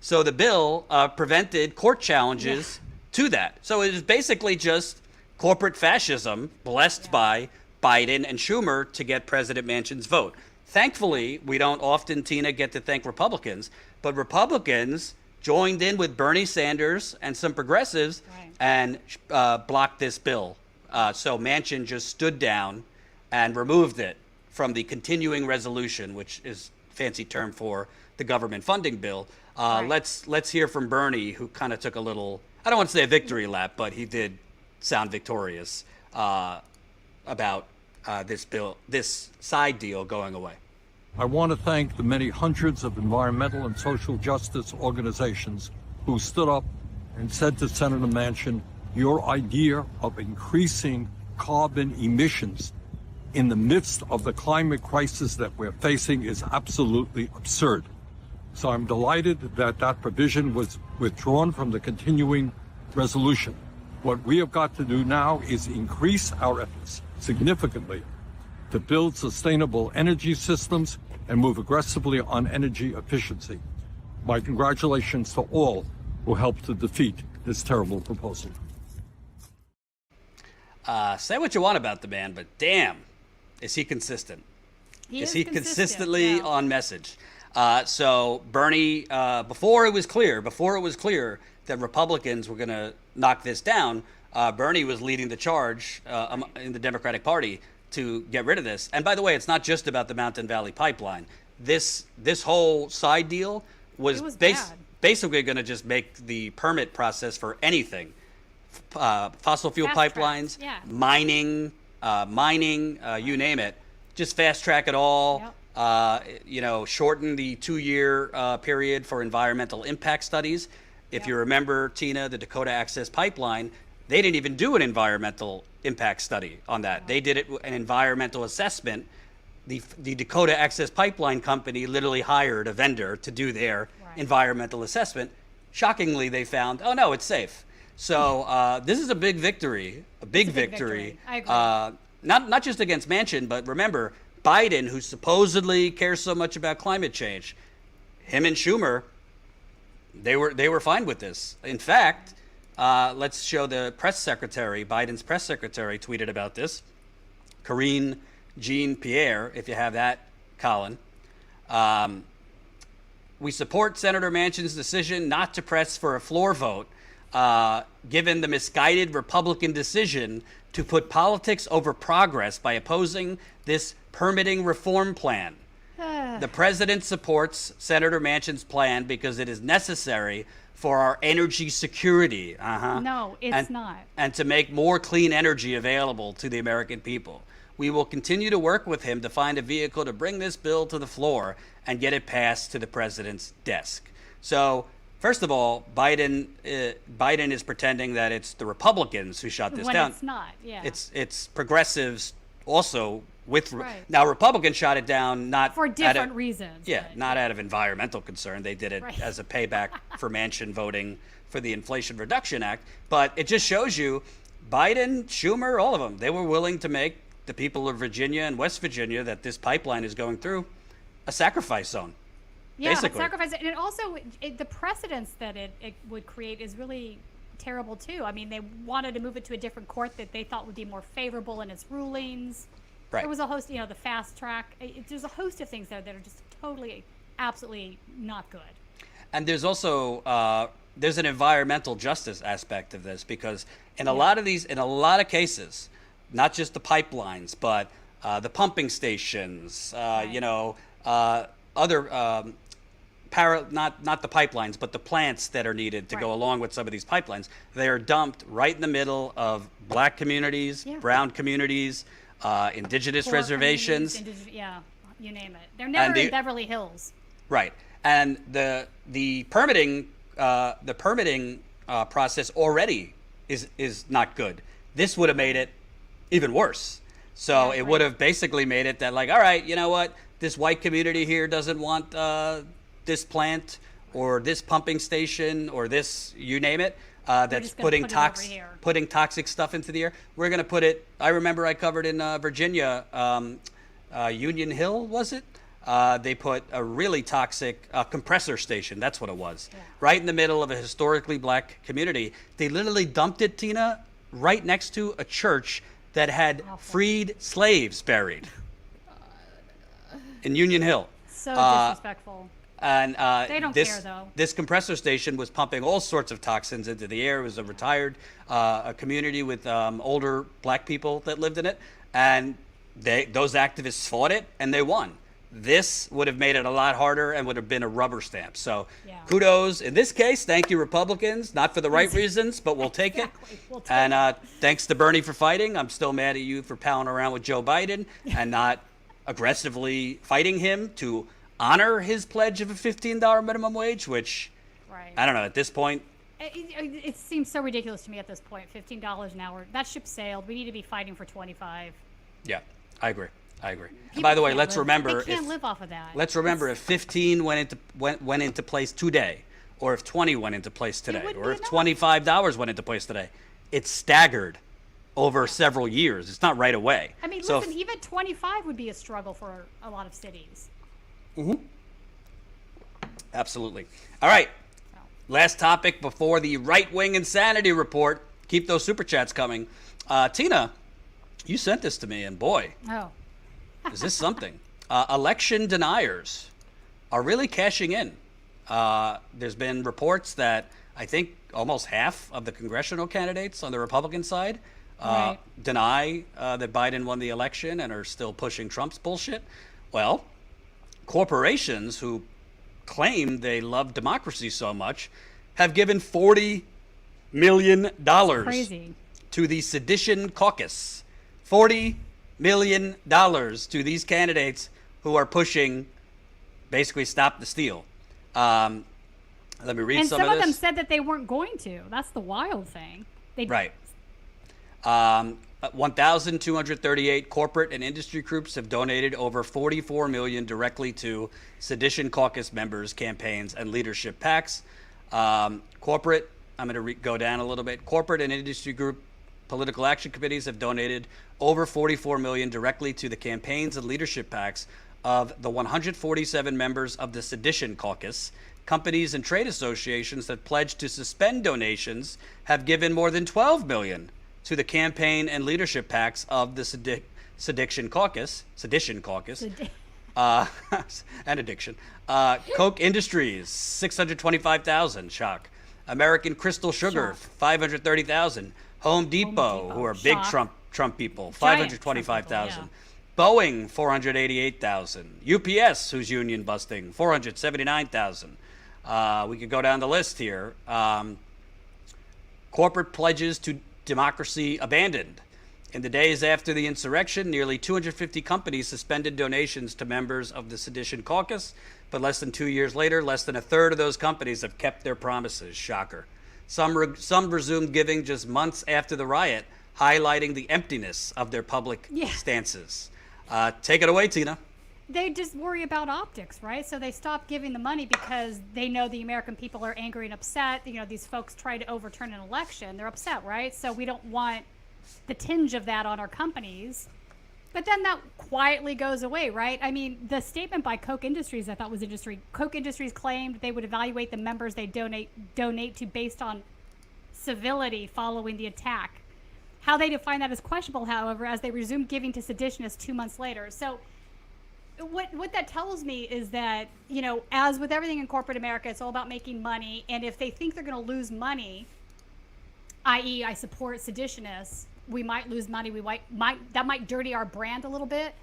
So the bill prevented court challenges to that. So it is basically just corporate fascism blessed by Biden and Schumer to get President Manchin's vote. Thankfully, we don't often, Tina, get to thank Republicans, but Republicans joined in with Bernie Sanders and some progressives and blocked this bill. So Manchin just stood down and removed it from the continuing resolution, which is a fancy term for the government funding bill. Let's hear from Bernie, who kind of took a little, I don't want to say a victory lap, but he did sound victorious about this side deal going away. I want to thank the many hundreds of environmental and social justice organizations who stood up and said to Senator Manchin, your idea of increasing carbon emissions in the midst of the climate crisis that we're facing is absolutely absurd. So I'm delighted that that provision was withdrawn from the continuing resolution. What we have got to do now is increase our efforts significantly to build sustainable energy systems and move aggressively on energy efficiency. My congratulations to all who helped to defeat this terrible proposal. Say what you want about the man, but damn, is he consistent? Is he consistently on message? So Bernie, before it was clear that Republicans were going to knock this down, Bernie was leading the charge in the Democratic Party to get rid of this. And by the way, it's not just about the Mountain Valley Pipeline. This whole side deal was basically going to just make the permit process for anything, fossil fuel pipelines, mining, you name it, just fast track it all. Yep. Shorten the 2-year period for environmental impact studies. If you remember, Tina, the Dakota Access Pipeline, they didn't even do an environmental impact study on that. They did an environmental assessment. The Dakota Access Pipeline Company literally hired a vendor to do their environmental assessment. Shockingly, they found, oh no, it's safe. So this is a big victory, a big victory. I agree. Not just against Manchin, but remember, Biden, who supposedly cares so much about climate change, him and Schumer, they were fine with this. In fact, let's show the press secretary, Biden's press secretary tweeted about this. Karine Jean-Pierre, if you have that, Colin. We support Senator Manchin's decision not to press for a floor vote, given the misguided Republican decision to put politics over progress by opposing this permitting reform plan. The president supports Senator Manchin's plan because it is necessary for our energy security. No, it's not. And to make more clean energy available to the American people. We will continue to work with him to find a vehicle to bring this bill to the floor and get it passed to the president's desk. So, first of all, Biden is pretending that it's the Republicans who shot this down. When it's not, yeah. It's progressives also with now Republicans shot it down not for different reasons. Yeah, not out of environmental concern. They did it as a payback for Manchin voting for the Inflation Reduction Act. But it just shows you Biden, Schumer, all of them, they were willing to make the people of Virginia and West Virginia that this pipeline is going through a sacrifice zone. Yeah, basically. Sacrifice. And it also, the precedence that it would create is really terrible too. I mean, they wanted to move it to a different court that they thought would be more favorable in its rulings. Right. There was a host, the fast track. There's a host of things there that are just totally, absolutely not good. And there's also there's an environmental justice aspect of this because in a lot of cases, not just the pipelines, but the pumping stations, other not the pipelines, but the plants that are needed to go along with some of these pipelines. They are dumped right in the middle of black communities, brown communities, indigenous reservations. You name it. They're never in Beverly Hills. Right, and the permitting process already is not good. This would have made it even worse. So it would have basically made it that all right, you know what? This white community here doesn't want this plant or this pumping station or this, you name it, that's putting toxic stuff into the air. We're going to put it, I remember I covered in Virginia, Union Hill, was it? They put a really toxic compressor station, that's what it was, right in the middle of a historically black community. They literally dumped it, Tina, right next to a church that had freed slaves buried in Union Hill. So disrespectful. And they don't care, though. This compressor station was pumping all sorts of toxins into the air. It was a retired a community with older black people that lived in it. And those activists fought it, and they won. This would have made it a lot harder and would have been a rubber stamp. So kudos. In this case, thank you, Republicans. Not for the right reasons, but we'll take it. We'll take it. Thanks to Bernie for fighting. I'm still mad at you for palling around with Joe Biden and not aggressively fighting him to honor his pledge of a $15 minimum wage, which, I don't know, at this point, It seems so ridiculous to me at this point. $15 an hour. That ship sailed. We need to be fighting for 25. Yeah, I agree. And by the way, let's remember they can't live off of that. Let's remember if 15 went into place today, or if 20 went into place today, or if $25 went into place today, it's staggered over several years. It's not right away. I mean, listen, even 25 would be a struggle for a lot of cities. Mm-hmm. Absolutely. All right. Last topic before the right-wing insanity report. Keep those super chats coming. Tina, you sent this to me, and boy, is this something. Election deniers are really cashing in. There's been reports that I think almost half of the congressional candidates on the Republican side deny that Biden won the election and are still pushing Trump's bullshit. Well, corporations who claim they love democracy so much have given $40 million to the Sedition Caucus. $40 million to these candidates who are pushing basically stop the steal. Let me read some of this. And some of them said that they weren't going to. That's the wild thing. Right. 1,238 corporate and industry groups have donated over $44 million directly to Sedition Caucus members, campaigns, and leadership PACs. Corporate, I'm going to go down a little bit. Corporate and industry group political action committees have donated over $44 million directly to the campaigns and leadership PACs of the 147 members of the Sedition Caucus. Companies and trade associations that pledged to suspend donations have given more than $12 million to the campaign and leadership PACs of the Sedition Caucus, and addiction. Coke Industries, $625,000, shock. American Crystal Sugar, $530,000. Home Depot, who are big Trump people, $525,000. Boeing, $488,000. UPS, who's union busting, $479,000. We could go down the list here. Corporate pledges to democracy abandoned. In the days after the insurrection, nearly 250 companies suspended donations to members of the Sedition Caucus, but less than 2 years later, less than a third of those companies have kept their promises. Shocker. Some resumed giving just months after the riot, highlighting the emptiness of their public stances. Take it away, Tina. They just worry about optics, right? So they stop giving the money because they know the American people are angry and upset. You know, these folks try to overturn an election. They're upset, right? So we don't want the tinge of that on our companies. But then that quietly goes away, right? I mean, the statement by Coke Industries I thought was interesting. Coke Industries claimed they would evaluate the members they donate to based on civility following the attack. How they define that is questionable, however, as they resumed giving to seditionists 2 months later. So what that tells me is that, you know, as with everything in corporate America, it's all about making money. And if they think they're going to lose money, i.e. I support seditionists, we might lose money. That might dirty our brand a little bit.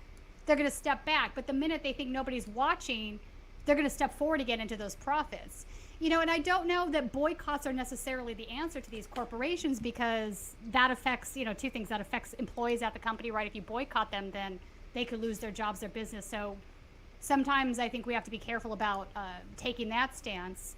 They're going to step back. But the minute they think nobody's watching, they're going to step forward again into those profits. You know, and I don't know that boycotts are necessarily the answer to these corporations, because that affects, you know, two things. That affects employees at the company, right? If you boycott them, then they could lose their jobs, their business. So sometimes I think we have to be careful about taking that stance.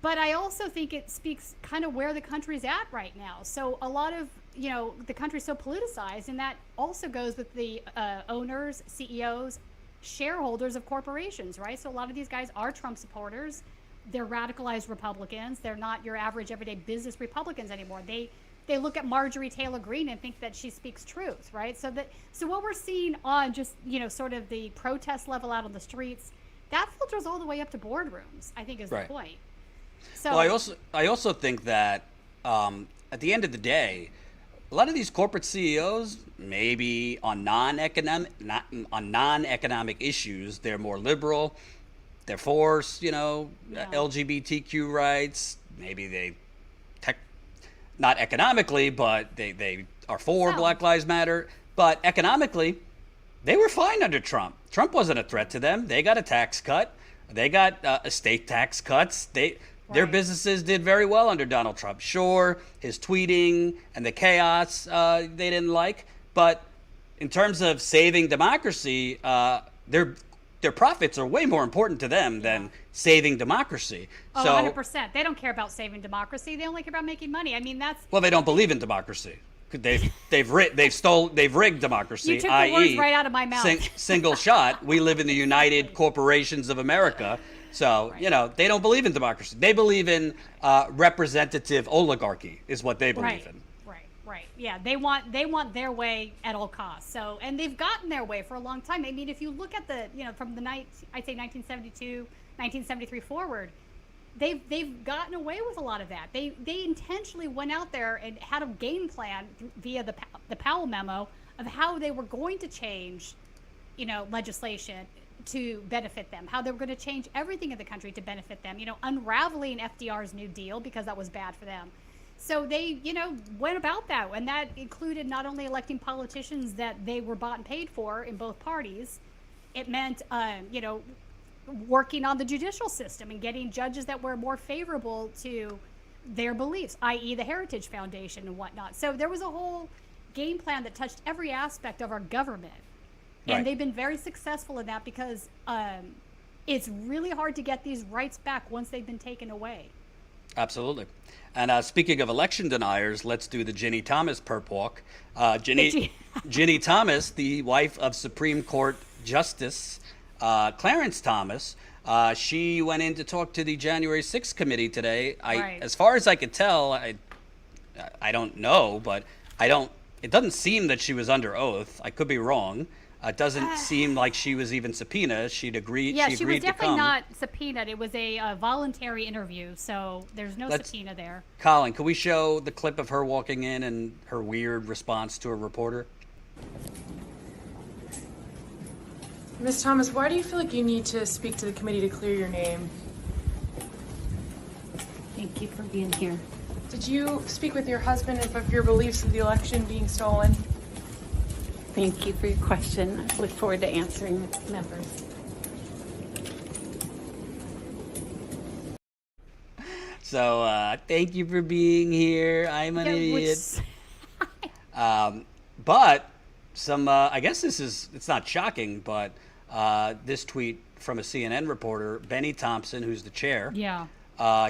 But I also think it speaks kind of where the country's at right now. So a lot of, you know, the country's so politicized, and that also goes with the owners, CEOs, shareholders of corporations, right? So a lot of these guys are Trump supporters. They're radicalized Republicans. They're not your average everyday business Republicans anymore. They look at Marjorie Taylor Greene and think that she speaks truth, right? So what we're seeing on just, you know, sort of the protest level out on the streets, that filters all the way up to boardrooms, I think is the point. So well, I also think that at the end of the day, a lot of these corporate CEOs, maybe on non-economic issues, they're more liberal. They're for, you know, LGBTQ rights. Maybe they not economically, but they are for Black Lives Matter. But economically, they were fine under Trump. Trump wasn't a threat to them. They got a tax cut. They got estate tax cuts. Their businesses did very well under Donald Trump. Sure, his tweeting and the chaos they didn't like. But in terms of saving democracy, they're their profits are way more important to them than saving democracy. Oh, So 100%. They don't care about saving democracy. They only care about making money. I mean, that's well, they don't believe in democracy. They've rigged democracy. You took the words right out of my mouth. Single shot. We live in the United Corporations of America. So, they don't believe in democracy. They believe in representative oligarchy is what they believe in. Right. Yeah, they want their way at all costs. So, and they've gotten their way for a long time. I mean, if you look at the, from the night, I'd say 1972, 1973 forward, they've gotten away with a lot of that. They intentionally went out there and had a game plan via the Powell memo of how they were going to change, legislation to benefit them, how they were going to change everything in the country to benefit them, unraveling FDR's New Deal because that was bad for them. So they, went about that, and that included not only electing politicians that they were bought and paid for in both parties. It meant, working on the judicial system and getting judges that were more favorable to their beliefs, i.e. the Heritage Foundation and whatnot. So there was a whole game plan that touched every aspect of our government. And Right. they've been very successful in that because it's really hard to get these rights back once they've been taken away. Absolutely. And speaking of election deniers, let's do the Ginni Thomas perp walk. Ginni Thomas, the wife of Supreme Court Justice Clarence Thomas, she went in to talk to the January 6th committee today. As far as I could tell, I don't know, but it doesn't seem that she was under oath. I could be wrong. It doesn't seem like she was even subpoenaed. She'd agreed. Yeah, she she agreed was to definitely come. not subpoenaed. It was a voluntary interview, so there's no Let's- subpoena there. Colin, can we show the clip of her walking in and her weird response to a reporter? Ms. Thomas, why do you feel like you need to speak to the committee to clear your name? Thank you for being here. Did you speak with your husband of your beliefs of the election being stolen? Thank you for your question. I look forward to answering with members. So, thank you for being here. I'm an idiot. But some, I guess it's not shocking, but this tweet from a CNN reporter, Benny Thompson, who's the chair. Yeah.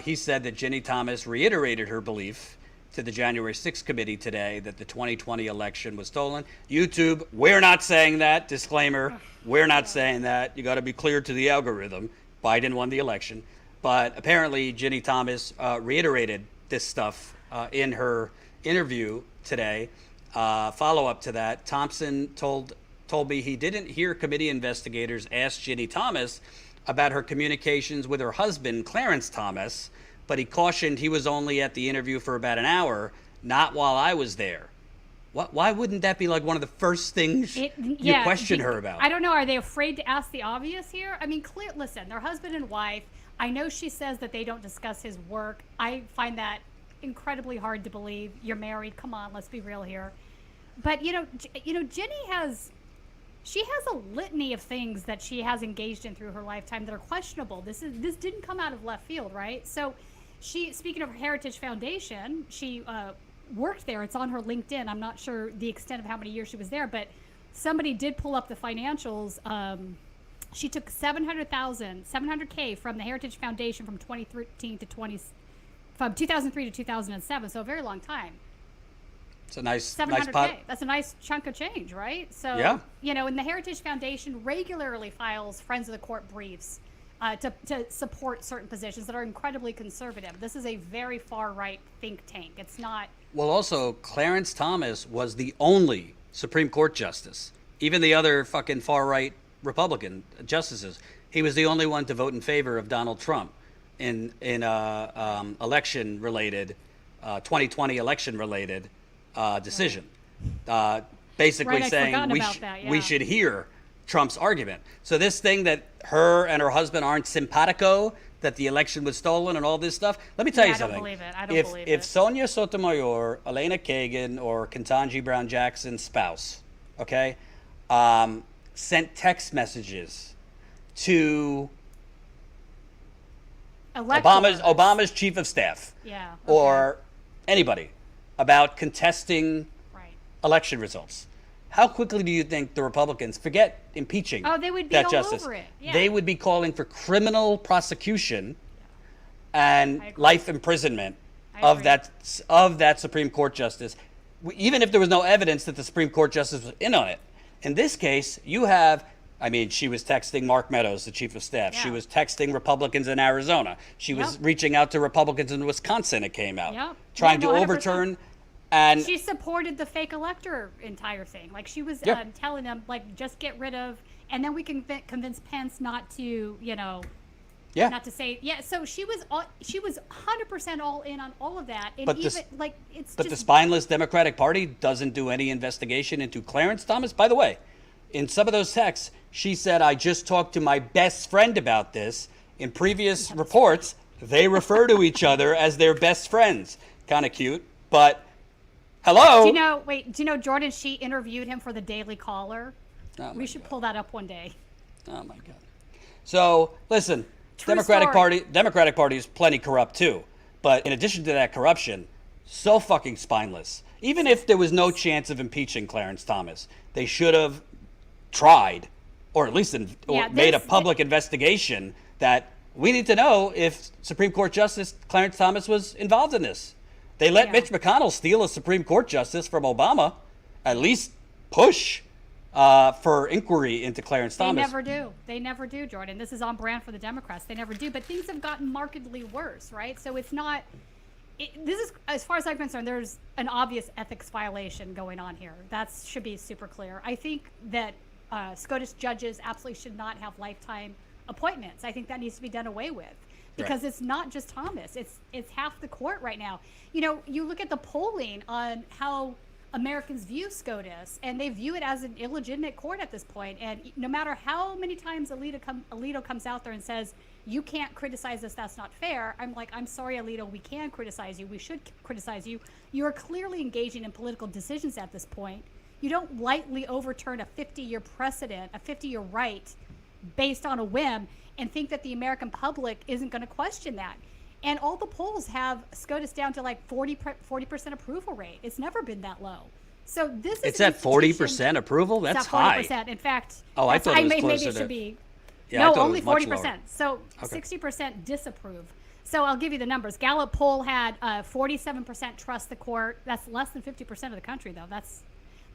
He said that Ginni Thomas reiterated her belief to the January 6th committee today that the 2020 election was stolen. YouTube, we're not saying that. Disclaimer, we're not saying that. You got to be clear to the algorithm. Biden won the election. But apparently Ginni Thomas reiterated this stuff in her interview today. Follow-up to that, Thompson told me he didn't hear committee investigators ask Ginni Thomas about her communications with her husband, Clarence Thomas, but he cautioned he was only at the interview for about an hour, not while I was there. Why wouldn't that be like one of the first things you question her about? I don't know. Are they afraid to ask the obvious here? I mean, listen, they're husband and wife. I know she says that they don't discuss his work. I find that incredibly hard to believe. You're married. Come on, let's be real here. But Ginni has a litany of things that she has engaged in through her lifetime that are questionable. This didn't come out of left field, right? So speaking of her Heritage Foundation, she worked there. It's on her LinkedIn. I'm not sure the extent of how many years she was there, but somebody did pull up the financials. She took $700K from the Heritage Foundation from 2003 to 2007. So a very long time. It's a nice $700K. pot. That's a nice chunk of change, right? So, Yeah. And the Heritage Foundation regularly files Friends of the Court briefs to support certain positions that are incredibly conservative. This is a very far-right think tank. It's not... Well, also, Clarence Thomas was the only Supreme Court justice. Even the other fucking far-right Republican justices, he was the only one to vote in favor of Donald Trump in election-related, 2020 election-related decision. Basically Right, saying we should hear Trump's argument. So this thing that her and her husband aren't simpatico, that the election was stolen and all this stuff. Let me tell you something. I don't believe it. If Sonia Sotomayor, Elena Kagan, or Ketanji Brown Jackson's spouse, okay, sent text messages to Obama's chief of staff, or anybody about contesting election results, how quickly do you think the Republicans forget impeaching Oh, they would be that all justice? over it. Yeah. They would be calling for criminal prosecution and life imprisonment of that Supreme Court justice, even if there was no evidence that the Supreme Court justice was in on it. In this case, you have, I mean, she was texting Mark Meadows, the chief of staff. Yeah. She was texting Republicans in Arizona. She was reaching out to Republicans in Wisconsin, it came out, Yep. trying Yeah, to 100%. overturn. And She supported the fake elector entire thing. Like, she was telling them, like, just get rid of, and then we can convince Pence not to, you know, not to say, so she was 100% all in on all of that. And But even, the spineless Democratic Party doesn't do any investigation into Clarence Thomas. By the way, in some of those texts, she said, I just talked to my best friend about this. In previous reports, they refer to each other as their best friends. Kind of cute, but hello. Do you know, Jordan, she interviewed him for the Daily Caller. We should pull that up one day. Oh my God. So listen, True Democratic story. Party is plenty corrupt too. But in addition to that corruption, so fucking spineless. Even if there was no chance of impeaching Clarence Thomas, they should have tried, or at least made a public investigation that we need to know if Supreme Court Justice Clarence Thomas was involved in this. They let Mitch McConnell steal a Supreme Court justice from Obama. At least push for inquiry into Clarence Thomas. They never do, Jordan. This is on brand for the Democrats. They never do. But things have gotten markedly worse, right? So it's not. This is, as far as I'm concerned, there's an obvious ethics violation going on here. That should be super clear. I think that SCOTUS judges absolutely should not have lifetime appointments. I think that needs to be done away with, because it's not just Thomas. It's half the court right now. You know, you look at the polling on how Americans view SCOTUS, and they view it as an illegitimate court at this point. And no matter how many times Alito comes out there and says, you can't criticize us, that's not fair, I'm like, I'm sorry, Alito, we can criticize you. We should criticize you. You are clearly engaging in political decisions at this point. You don't lightly overturn a 50-year precedent, a 50-year right, based on a whim, and think that the American public isn't going to question that. And all the polls have SCOTUS down to like 40% approval rate. It's never been that low. So this is. It's at 40% approval? That's high. 40%. In fact, I thought it was closer maybe it to, should be. Yeah, no, I thought only it was 40%. much lower. So 60% disapprove. So I'll give you the numbers. Gallup poll had 47% trust the court. That's less than 50% of the country, though.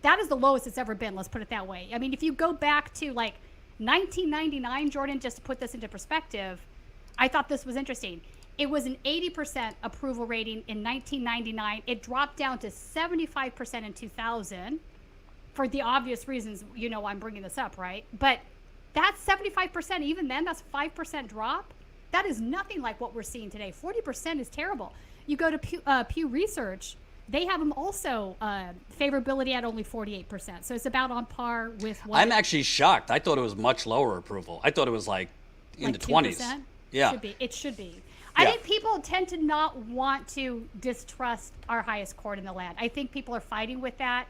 That is the lowest it's ever been. Let's put it that way. I mean, if you go back to like 1999, Jordan, just to put this into perspective, I thought this was interesting. It was an 80% approval rating in 1999. It dropped down to 75% in 2000 for the obvious reasons, you know, I'm bringing this up, right? But that's 75%. Even then, that's a 5% drop. That is nothing like what we're seeing today. 40% is terrible. You go to Pew Research, they have them also favorability at only 48%. So it's about on par with what. I'm actually shocked. I thought it was much lower approval. I thought it was like in the 20s. Yeah. It should be. I think people tend to not want to distrust our highest court in the land. I think people are fighting with that.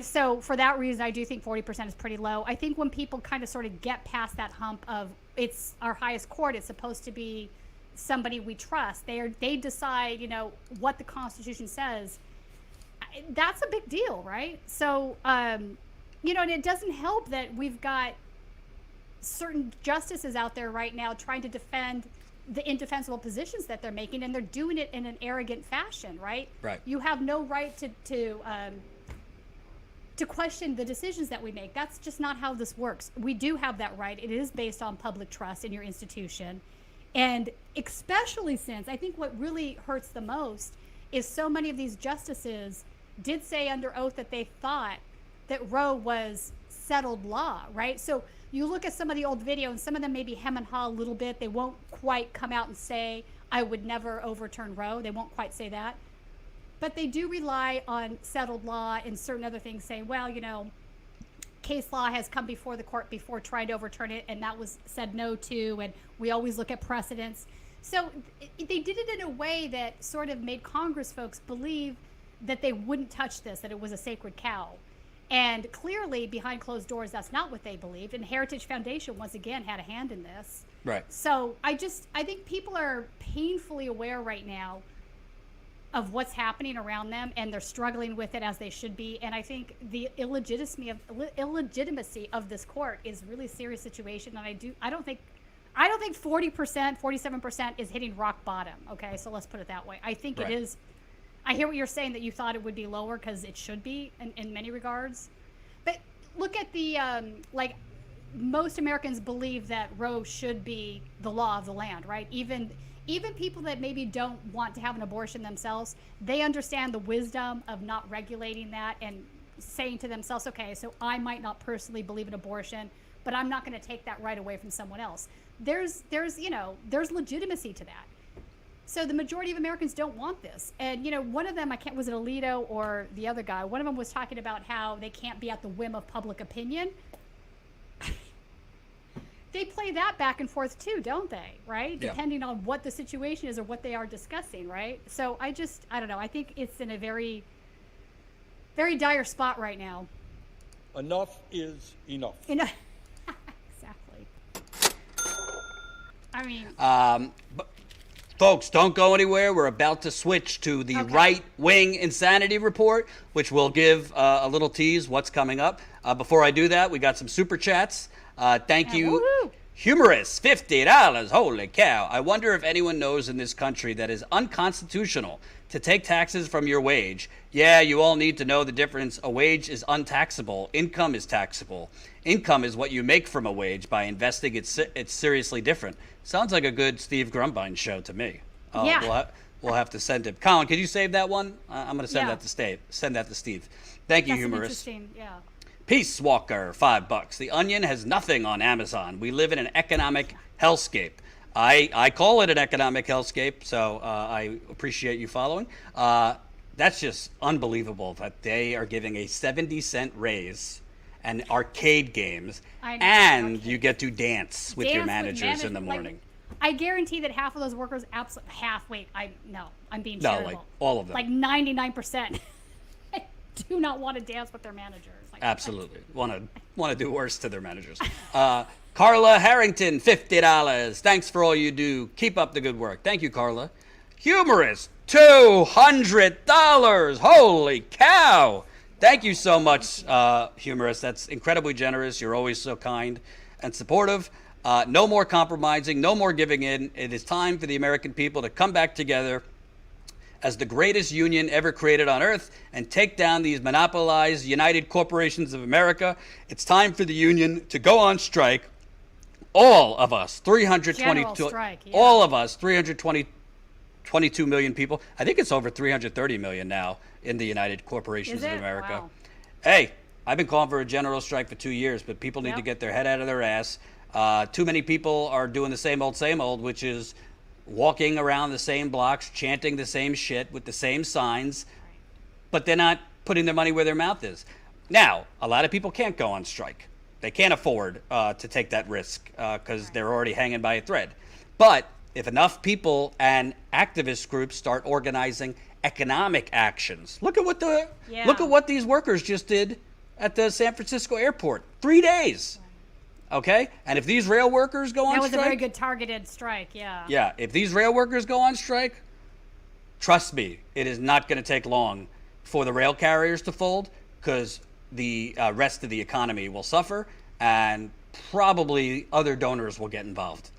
So for that reason, I do think 40% is pretty low. I think when people kind of sort of get past that hump of it's our highest court, it's supposed to be somebody we trust. They decide, you know, what the Constitution says. That's a big deal, right? So, you know, and it doesn't help that we've got certain justices out there right now trying to defend the indefensible positions that they're making, and they're doing it in an arrogant fashion, right? Right. You have no right to question the decisions that we make. That's just not how this works. We do have that right. It is based on public trust in your institution. And especially since I think what really hurts the most is so many of these justices did say under oath that they thought that Roe was settled law, right? So you look at some of the old video, and some of them maybe hem and haw a little bit. They won't quite come out and say, I would never overturn Roe. They won't quite say that. But they do rely on settled law and certain other things, saying, well, you know, case law has come before the court before trying to overturn it, and that was said no to, and we always look at precedents. So they did it in a way that sort of made Congress folks believe that they wouldn't touch this, that it was a sacred cow. And clearly, behind closed doors, that's not what they believed. And Heritage Foundation, once again, had a hand in this. Right. So I think people are painfully aware right now of what's happening around them, and they're struggling with it as they should be. And I think the illegitimacy of this court is a really serious situation. And I don't think 40%, 47% is hitting rock bottom. Okay, so let's put it that way. I think it is. I hear what you're saying, that you thought it would be lower, because it should be in many regards. But look at the like, most Americans believe that Roe should be the law of the land, right? Even people that maybe don't want to have an abortion themselves, they understand the wisdom of not regulating that and saying to themselves, okay, so I might not personally believe in abortion, but I'm not going to take that right away from someone else. There's legitimacy to that. So the majority of Americans don't want this. And, one of them, was it Alito or the other guy? One of them was talking about how they can't be at the whim of public opinion. They play that back and forth too, don't they? Right? Yeah. Depending on what the situation is or what they are discussing, right? So I don't know. I think it's in a very, very dire spot right now. Enough is enough. Exactly. I mean... But folks, don't go anywhere. We're about to switch to the right-wing insanity report, which will give a little tease what's coming up. Before I do that, we got some super chats. Thank you. Woo-hoo. Humorous, $50. Holy cow. I wonder if anyone knows in this country that is unconstitutional to take taxes from your wage. Yeah, you all need to know the difference. A wage is untaxable. Income is taxable. Income is what you make from a wage. By investing, it's seriously different. Sounds like a good Steve Grumbine show to me. Yeah. We'll have to send it. Colin, could you save that one? I'm going to send that to Steve. Send that to Steve. Thank you, Humorous. Interesting, yeah. Peace Walker, $5. The Onion has nothing on Amazon. We live in an economic hellscape. I call it an economic hellscape, so I appreciate you following. That's just unbelievable that they are giving a 70-cent raise and arcade games, and you get to dance with your managers in the morning. I guarantee that half of those workers, I'm being charitable. No, like all of them. Like 99% do not want to dance with their managers. Absolutely. Want to do worse to their managers. Carla Harrington, $50. Thanks for all you do. Keep up the good work. Thank you, Carla. Humorous, $200. Holy cow. Thank you so much, Humorous. That's incredibly generous. You're always so kind and supportive. No more compromising. No more giving in. It is time for the American people to come back together as the greatest union ever created on earth and take down these monopolized United Corporations of America. It's time for the union to go on strike. All of us, 322 million people. I think it's over 330 million now in the United Corporations of America. Wow. Hey, I've been calling for a general strike for 2 years, but people need to get their head out of their ass. Too many people are doing the same old, which is walking around the same blocks, chanting the same shit with the same signs, but they're not putting their money where their mouth is. Now, a lot of people can't go on strike. They can't afford to take that risk because they're already hanging by a thread. But if enough people and activist groups start organizing economic actions, look at what these workers just did at the San Francisco airport. 3 days. Okay? And if these rail workers go on strike... That was a very good targeted strike, yeah. Yeah, if these rail workers go on strike, trust me, it is not going to take long for the rail carriers to fold, because the rest of the economy will suffer, and probably other donors will get involved.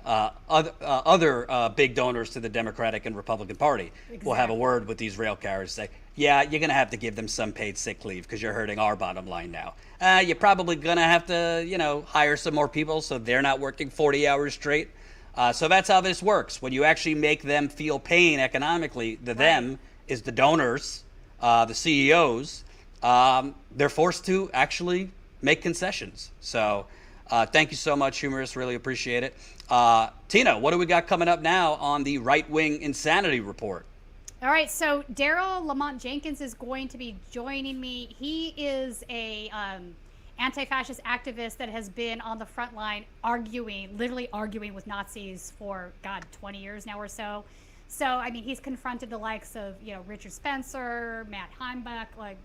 Other big donors to the Democratic and Republican Party will have a word with these rail carriers, say, yeah, you're going to have to give them some paid sick leave because you're hurting our bottom line now. You're probably going to have to, hire some more people so they're not working 40 hours straight. So that's how this works. When you actually make them feel pain economically, them is the donors, the CEOs. They're forced to actually make concessions. So thank you so much, Humorous. Really appreciate it. Tina, what do we got coming up now on the right-wing insanity report? All right, so Daryl Lamont Jenkins is going to be joining me. He is a anti-fascist activist that has been on the front line literally arguing with Nazis for, 20 years now or so. So, I mean, he's confronted the likes of, Richard Spencer, Matt Heimbach,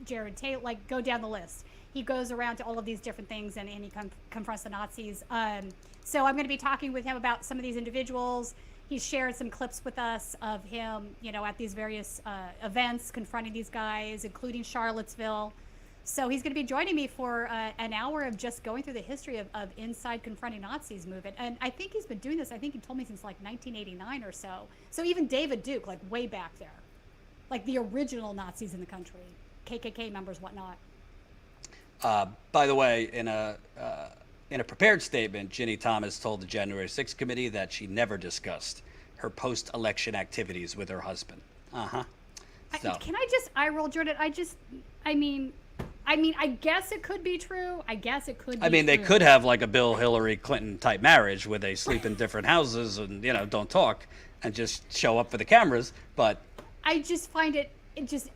Jared Taylor, go down the list. He goes around to all of these different things and he confronts the Nazis. So I'm going to be talking with him about some of these individuals. He's shared some clips with us of him, at these various events confronting these guys, including Charlottesville. So he's going to be joining me for an hour of just going through the history of Inside Confronting Nazis movement. And I think he's been doing this, I think he told me since like 1989 or so. So even David Duke, like way back there, like the original Nazis in the country, KKK members, whatnot. By the way, in a prepared statement, Ginni Thomas told the January 6th committee that she never discussed her post-election activities with her husband. So. Can I just eye roll, Jordan? I guess it could be true. They could have like a Bill Hillary Clinton type marriage where they sleep in different houses and, don't talk and just show up for the cameras. But I just find it's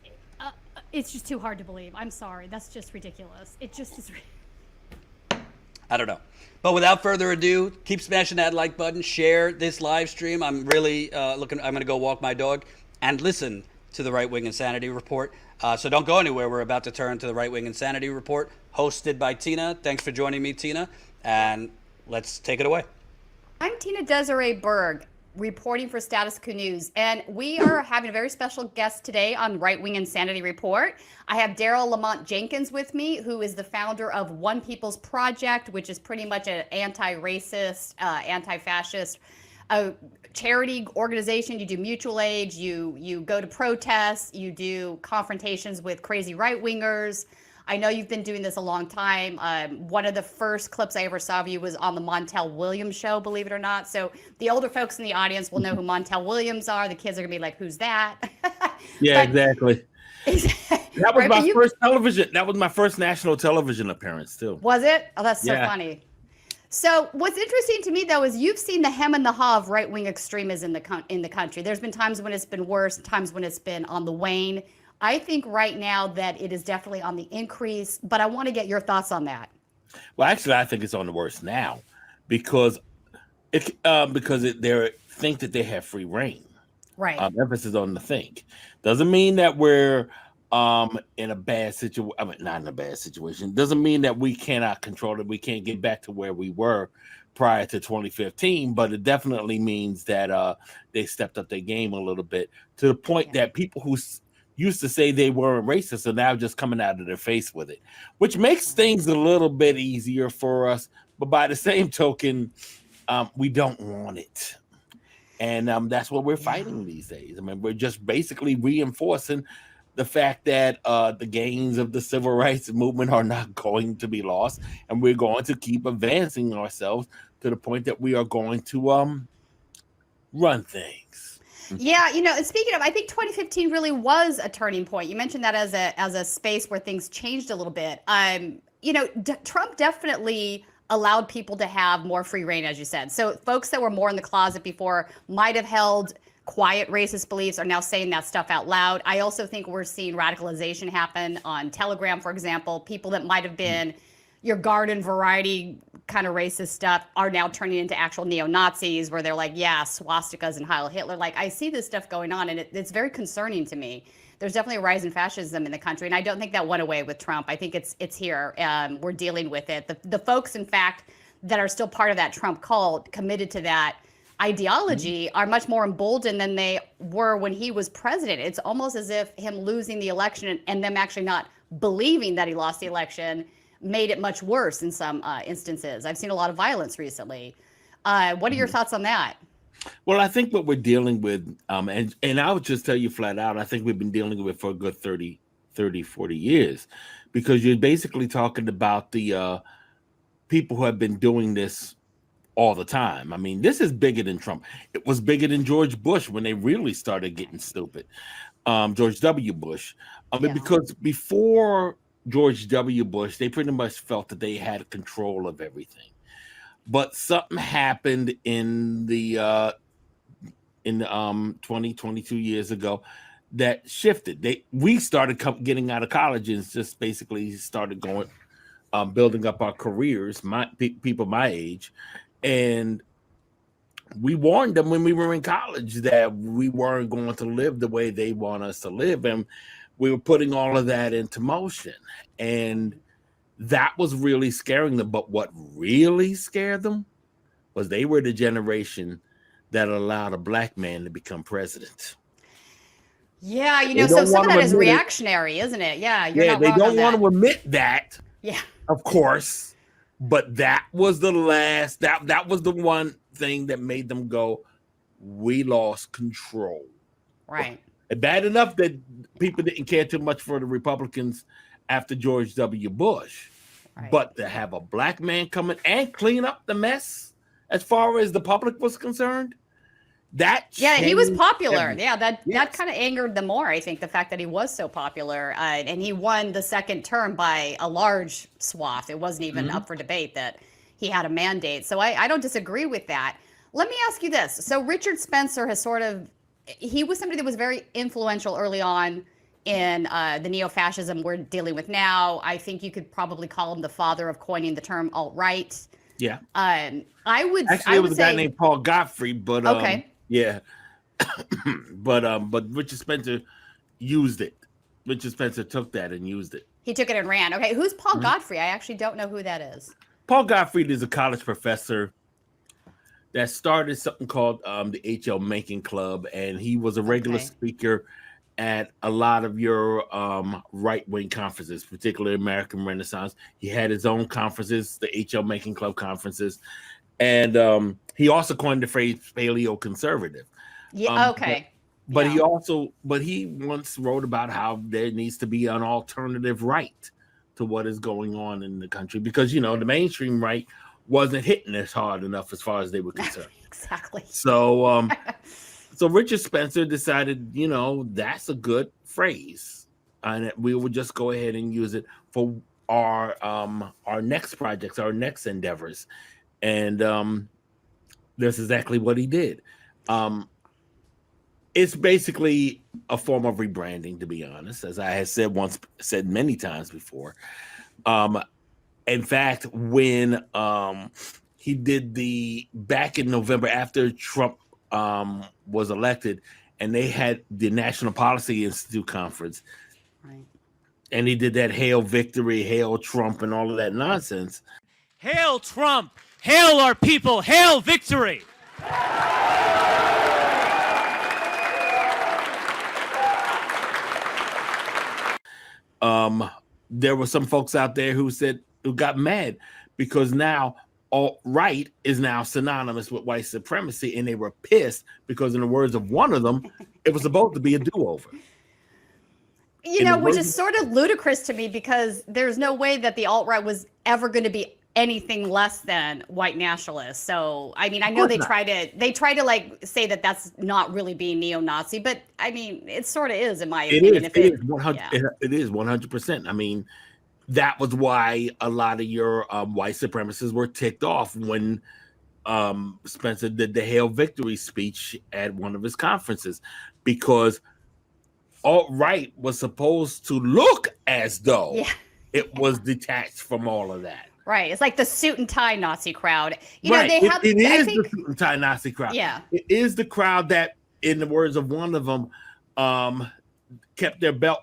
just too hard to believe. I'm sorry. That's just ridiculous. It just is. I don't know. But without further ado, keep smashing that like button, share this live stream. I'm really I'm going to go walk my dog and listen to the Right Wing Insanity Report. So don't go anywhere. We're about to turn to the Right Wing Insanity Report, hosted by Tina. Thanks for joining me, Tina. And let's take it away. I'm Tina Desiree Berg, reporting for Status Coup News. And we are having a very special guest today on Right Wing Insanity Report. I have Daryl Lamont Jenkins with me, who is the founder of One People's Project, which is pretty much an anti-racist, anti-fascist charity organization. You do mutual aid, you go to protests, you do confrontations with crazy right-wingers. I know you've been doing this a long time. One of the first clips I ever saw of you was on the Montel Williams show, believe it or not. So the older folks in the audience will know who Montel Williams are. The kids are gonna be like, who's that? Yeah, exactly. That was my first television. That was my first national television appearance too. Was it? Oh, that's so funny. So what's interesting to me, though, is you've seen the hem and the haw of right-wing extremism in the country. There's been times when it's been worse, times when it's been on the wane. I think right now that it is definitely on the increase, but I want to get your thoughts on that. Well, actually, I think it's on the worst now because they think that they have free reign. Right. Emphasis on the think. Doesn't mean that we're in a bad situation. I mean, not in a bad situation. Doesn't mean that we cannot control it. We can't get back to where we were prior to 2015, but it definitely means that they stepped up their game a little bit to the point that people who used to say they weren't racist are now just coming out of their face with it, which makes things a little bit easier for us. But by the same token, we don't want it. And that's what we're fighting these days. I mean, we're just basically reinforcing the fact that the gains of the civil rights movement are not going to be lost, and we're going to keep advancing ourselves to the point that we are going to run things. Yeah, and speaking of, I think 2015 really was a turning point. You mentioned that as a space where things changed a little bit. Trump definitely allowed people to have more free reign, as you said. So folks that were more in the closet before might have held quiet racist beliefs are now saying that stuff out loud. I also think we're seeing radicalization happen on Telegram, for example. People that might have been your garden variety kind of racist stuff are now turning into actual neo-Nazis where they're like, yeah, swastikas and Heil Hitler. Like, I see this stuff going on, and it's very concerning to me. There's definitely a rise in fascism in the country, and I don't think that went away with Trump. I think it's here. We're dealing with it. The folks, in fact, that are still part of that Trump cult, committed to that ideology, are much more emboldened than they were when he was president. It's almost as if him losing the election and them actually not believing that he lost the election made it much worse in some instances. I've seen a lot of violence recently. What are your thoughts on that? Well, I think what we're dealing with, and I would just tell you flat out, I think we've been dealing with it for a good 30, 40 years, because you're basically talking about the people who have been doing this all the time. I mean, this is bigger than Trump. It was bigger than George Bush when they really started getting stupid. George W. Bush. Because before George W. Bush, they pretty much felt that they had control of everything. But something happened in the 22 years ago that shifted. We started getting out of college and just basically started going, building up our careers, people my age. And we warned them when we were in college that we weren't going to live the way they want us to live. And we were putting all of that into motion. And that was really scaring them. But what really scared them was they were the generation that allowed a black man to become president. Yeah, you They know, so don't some of wanna that is admit it. reactionary, isn't it? Yeah, you're Yeah, not they wrong on don't want that. to admit that, Yeah. of course, but that was the last, that was the one thing that made them go, we lost control. Right. Bad enough that people didn't care too much for the Republicans after George W. Bush. Right. But to have a black man come in and clean up the mess as far as the public was concerned, he was changed popular. everything. Yeah, that Yes. kind of angered them more. I think the fact that he was so popular, and he won the second term by a large swath. It wasn't even up for debate that he had a mandate. So I don't disagree with that. Let me ask you this. So Richard Spencer has he was somebody that was very influential early on in the neo-fascism we're dealing with now. I think you could probably call him the father of coining the term alt-right. Yeah. I would Actually, it was a guy named Paul Godfrey, but okay. Yeah. but Richard Spencer used it. Richard Spencer took that and used it. He took it and ran. Okay, who's Paul Godfrey? I actually don't know who that is. Paul Godfrey is a college professor that started something called the H.L. Mencken Club, and he was a regular speaker at a lot of your right-wing conferences, particularly American Renaissance. He had his own conferences, the H.L. Mencken Club conferences, and he also coined the phrase paleo-conservative. Yeah, okay. But he once wrote about how there needs to be an alternative right to what is going on in the country, because, you know, the mainstream right wasn't hitting us hard enough as far as they were concerned. Exactly. So so Richard Spencer decided, you know, that's a good phrase, and we would just go ahead and use it for our next projects, our next endeavors. And that's exactly what he did. It's basically a form of rebranding, to be honest, as I had said many times before. In fact, when he did back in November after Trump was elected, and they had the National Policy Institute conference, right, and he did that "Hail Victory, Hail Trump," and all of that nonsense. Hail Trump! Hail our people! Hail victory! There were some folks out there who got mad because now alt-right is now synonymous with white supremacy, and they were pissed because, in the words of one of them, it was supposed to be a do-over. You know, which is sort of ludicrous to me, because there's no way that the alt-right was ever going to be anything less than white nationalists. So, I mean, I know they try to like say that that's not really being neo-Nazi, but I mean, it sort of is, in my opinion. It is 100%. I mean, that was why a lot of your white supremacists were ticked off when Spencer did the Hail Victory speech at one of his conferences, because alt-right was supposed to look as though it was detached from all of that. Right. It's like the suit and tie Nazi crowd. You know, right. they have. It is the suit and tie Nazi crowd. Yeah. It is the crowd that, in the words of one of them, kept their belt,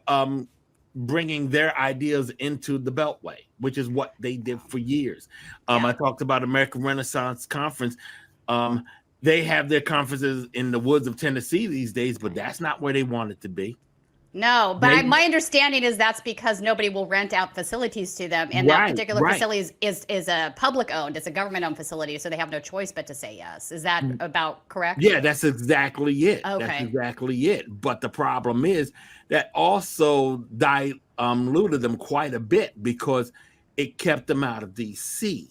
bringing their ideas into the Beltway, which is what they did for years. I talked about American Renaissance Conference. They have their conferences in the woods of Tennessee these days, but that's not where they want it to be. No, but my understanding is that's because nobody will rent out facilities to them, and that particular facility is a public owned. It's a government owned facility, so they have no choice but to say yes. Is that about correct? Yeah, that's exactly it. Okay. That's exactly it. But the problem is that also diluted them quite a bit, because it kept them out of DC.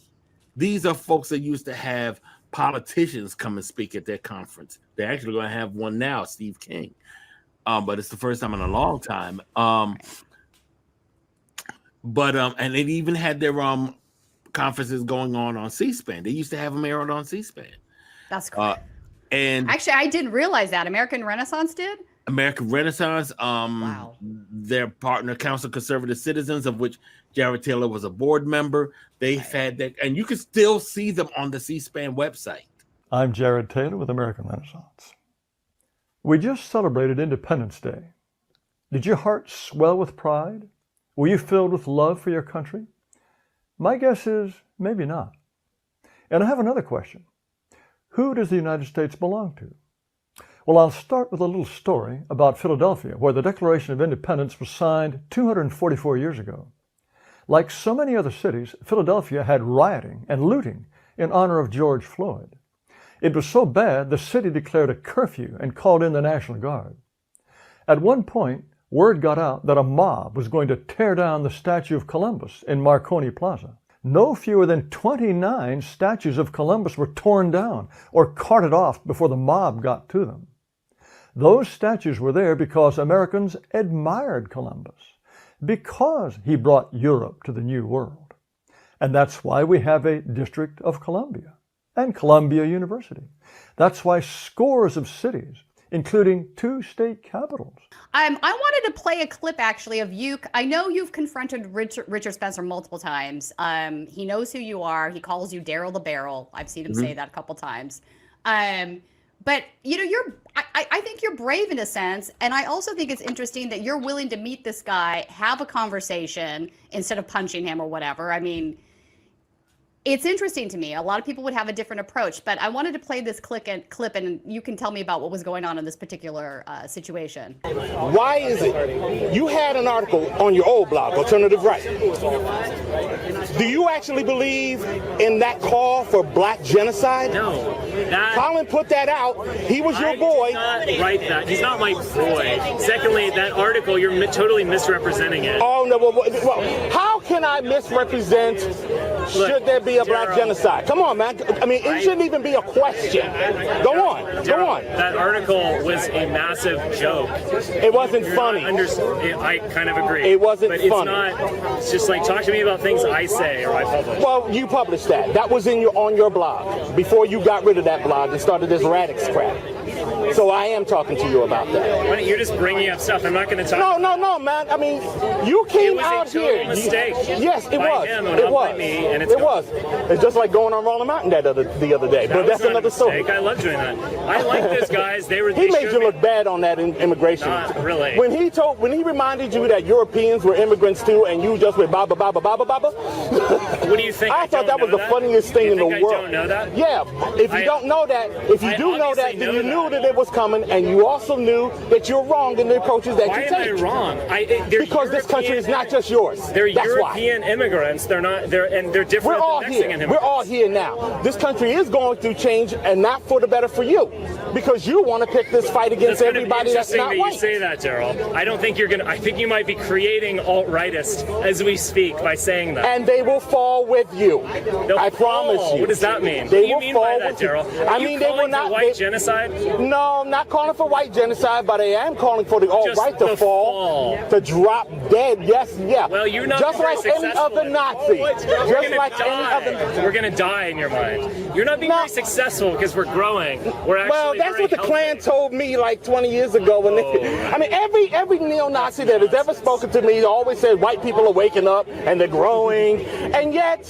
These are folks that used to have politicians come and speak at their conference. They're actually going to have one now, Steve King. But it's the first time in a long time. And they even had their conferences going on C-SPAN. They used to have them aired on C-SPAN. That's cool. And actually, I didn't realize that American Renaissance did. American Renaissance, wow. Their partner, Council of Conservative Citizens, of which Jared Taylor was a board member. They've had that, and you can still see them on the C-SPAN website. I'm Jared Taylor with American Renaissance. We just celebrated Independence Day. Did your heart swell with pride? Were you filled with love for your country? My guess is maybe not. And I have another question. Who does the United States belong to? Well, I'll start with a little story about Philadelphia, where the Declaration of Independence was signed 244 years ago. Like so many other cities, Philadelphia had rioting and looting in honor of George Floyd. It was so bad, the city declared a curfew and called in the National Guard. At one point, word got out that a mob was going to tear down the statue of Columbus in Marconi Plaza. No fewer than 29 statues of Columbus were torn down or carted off before the mob got to them. Those statues were there because Americans admired Columbus, because he brought Europe to the New World. And that's why we have a District of Columbia and Columbia University. That's why scores of cities, including 2 state capitals. I wanted to play a clip actually of you. I know you've confronted Richard Spencer multiple times. He knows who you are. He calls you Daryl the Barrel. I've seen him say that a couple times. But you know, I think you're brave in a sense, and I also think it's interesting that you're willing to meet this guy, have a conversation instead of punching him or whatever. I mean, it's interesting to me. A lot of people would have a different approach, but I wanted to play this clip, and you can tell me about what was going on in this particular situation. Why is it you had an article on your old blog, Alternative Right? Do you actually believe in that call for black genocide? No. Colin put that out. He was your boy. I did not write that. He's not my boy. Secondly, that article, you're totally misrepresenting it. Oh, no. Well, how can I misrepresent? Should there be a black genocide? Come on, man. I mean, it shouldn't even be a question. Go on. Go on. That article was a massive joke. It wasn't funny. I kind of agree. It wasn't funny. funny. It's just like, talk to me about things I say or I publish. Well, you published that. That was on your blog before you got rid of that blog and started this Radix crap. So I am talking to you about that. Why don't you just bringing up stuff? I'm not going to talk. No, man. I mean, you came out here. It was a total mistake. Yes, it was. It was. Me, and it was. It's just like going on Roller Mountain the other day. But that's another story. I love doing that. I like those guys. They made you look bad on that immigration. Not really. When he reminded you that Europeans were immigrants too, and you just went baba baba baba baba. What do you think? I thought that was the funniest thing in the world. I don't know that? Yeah. If you don't know that, if you do know that, then you knew that it was coming, and you also knew that you're wrong in the approaches that you take. Why am I wrong? Because this country is not just yours. They're That's European why. immigrants. They're not. They're different. We're all here. We're all here now. This country is going through change, and not for the better for you, because you want to pick this fight against everybody that's not white. You say that, Daryl. I don't think you're gonna. I think you might be creating alt-rightists as we speak by saying that. And they will fall with you. I promise you. What does that mean? They what do you will mean fall by that, with you. Daryl? I mean, they will not. White genocide? No, I'm not calling for white genocide, but I am calling for the alt-right to fall, to drop dead. Yes, yeah. Well, you're not just like any other Nazi. Just like any other. We're gonna die in your mind. You're not being very successful because we're growing. We're actually well, that's what the Klan told me like 20 years ago. When I mean, every neo-Nazi that has ever spoken to me always said white people are waking up and they're growing, and yet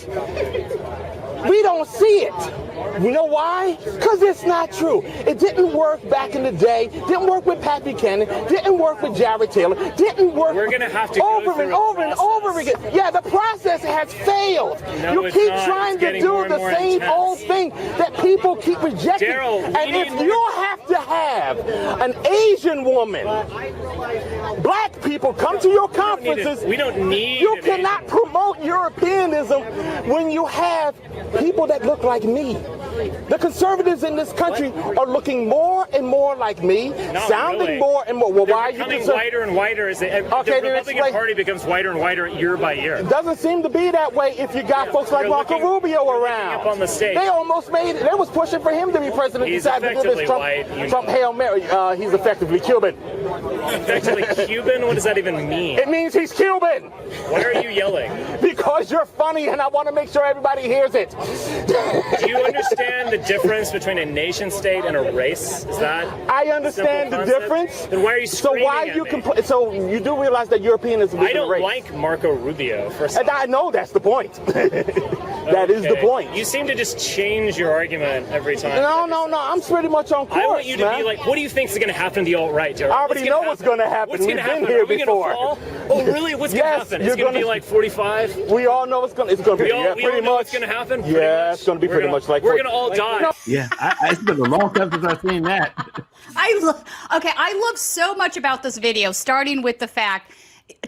we don't see it. You know why? Because it's not true. It didn't work back in the day. Didn't work with Pat Buchanan. Didn't work with Jared Taylor. Didn't work. We're gonna have to over and over and over again. Yeah, the process has failed. No, you keep trying to do the same old thing that people keep rejecting. Daryl, and if you have to have an Asian woman, black people come to your conferences, we don't need. You cannot promote Europeanism when you have people that look like me. The conservatives in this country are looking more and more like me, sounding more and more. Well, why are you becoming whiter and whiter as the Republican Party becomes whiter and whiter year by year? It doesn't seem to be that way if you got folks like Marco Rubio around. Up on the stage. They almost made it. They was pushing for him to be president. He's decided to give this Trump Hail Mary. He's effectively Cuban. Effectively Cuban? What does that even mean? It means he's Cuban. Why are you yelling? Because you're funny and I want to make sure everybody hears it. Do you understand the difference between a nation state and a race? Is that I understand the difference. Then why are you screaming So you do realize that Europeanism is I don't a race. like Marco Rubio. And I know that's the point. That is the point. You seem to just change your argument every time. No. I'm pretty much on course. I want you to be like, what do you think is going to happen to the alt-right, Jared? I already know what's going to happen. We've been here before. Oh, really? What's going to happen? It's going to be like 45? We all know it's going to be pretty much. What's going to happen? Yeah, it's going to be pretty much like we're going to all die. Yeah, it's been a long time since I've seen that. I love so much about this video, starting with the fact,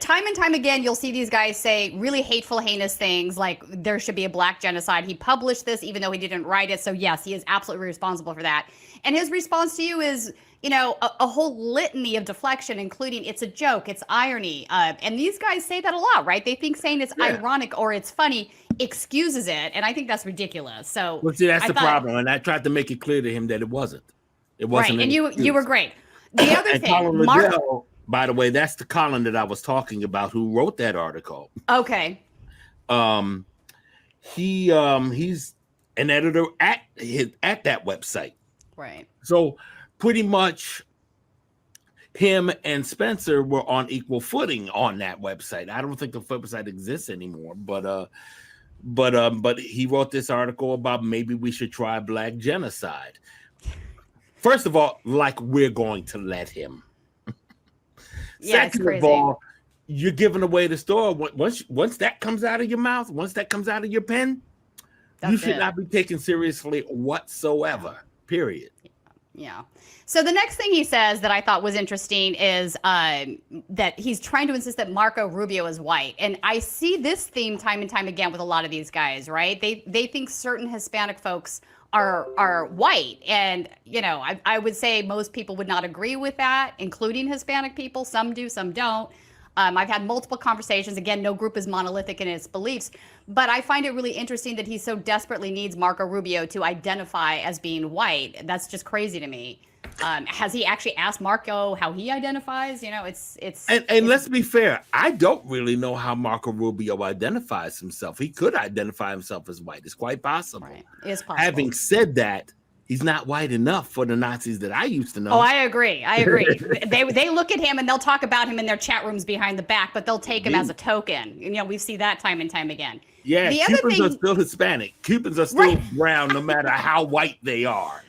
time and time again, you'll see these guys say really hateful, heinous things like there should be a black genocide. He published this even though he didn't write it. So yes, he is absolutely responsible for that. And his response to you is, you know, a whole litany of deflection, including it's a joke, it's irony. And these guys say that a lot, right? They think saying it's ironic or it's funny excuses it. And I think that's ridiculous. So well, see, that's the problem. And I tried to make it clear to him that it wasn't. It wasn't. Right. And you were great. The other thing, Mark, by the way, that's the Colin that I was talking about who wrote that article. Okay. He's an editor at that website. Right. So pretty much him and Spencer were on equal footing on that website. I don't think the website exists anymore, but he wrote this article about maybe we should try black genocide. First of all, like we're going to let him. Yeah, Second of all, you're giving away the story. Once that comes out of your mouth, once that comes out of your pen, you should not be taken seriously whatsoever. Period. Yeah. So the next thing he says that I thought was interesting is that he's trying to insist that Marco Rubio is white. And I see this theme time and time again with a lot of these guys, right? They think certain Hispanic folks are white. And, you know, I would say most people would not agree with that, including Hispanic people. Some do, some don't. I've had multiple conversations. Again, no group is monolithic in its beliefs. But I find it really interesting that he so desperately needs Marco Rubio to identify as being white. That's just crazy to me. Has he actually asked Marco how he identifies? You know, it's let's be fair. I don't really know how Marco Rubio identifies himself. He could identify himself as white. It's quite possible. Right. It's possible. Having said that, he's not white enough for the Nazis that I used to know. Oh, I agree. They look at him and they'll talk about him in their chat rooms behind the back, but they'll take him as a token. You know, we see that time and time again. Yeah, Cubans are still Hispanic. Cubans are still brown, no matter how white they are.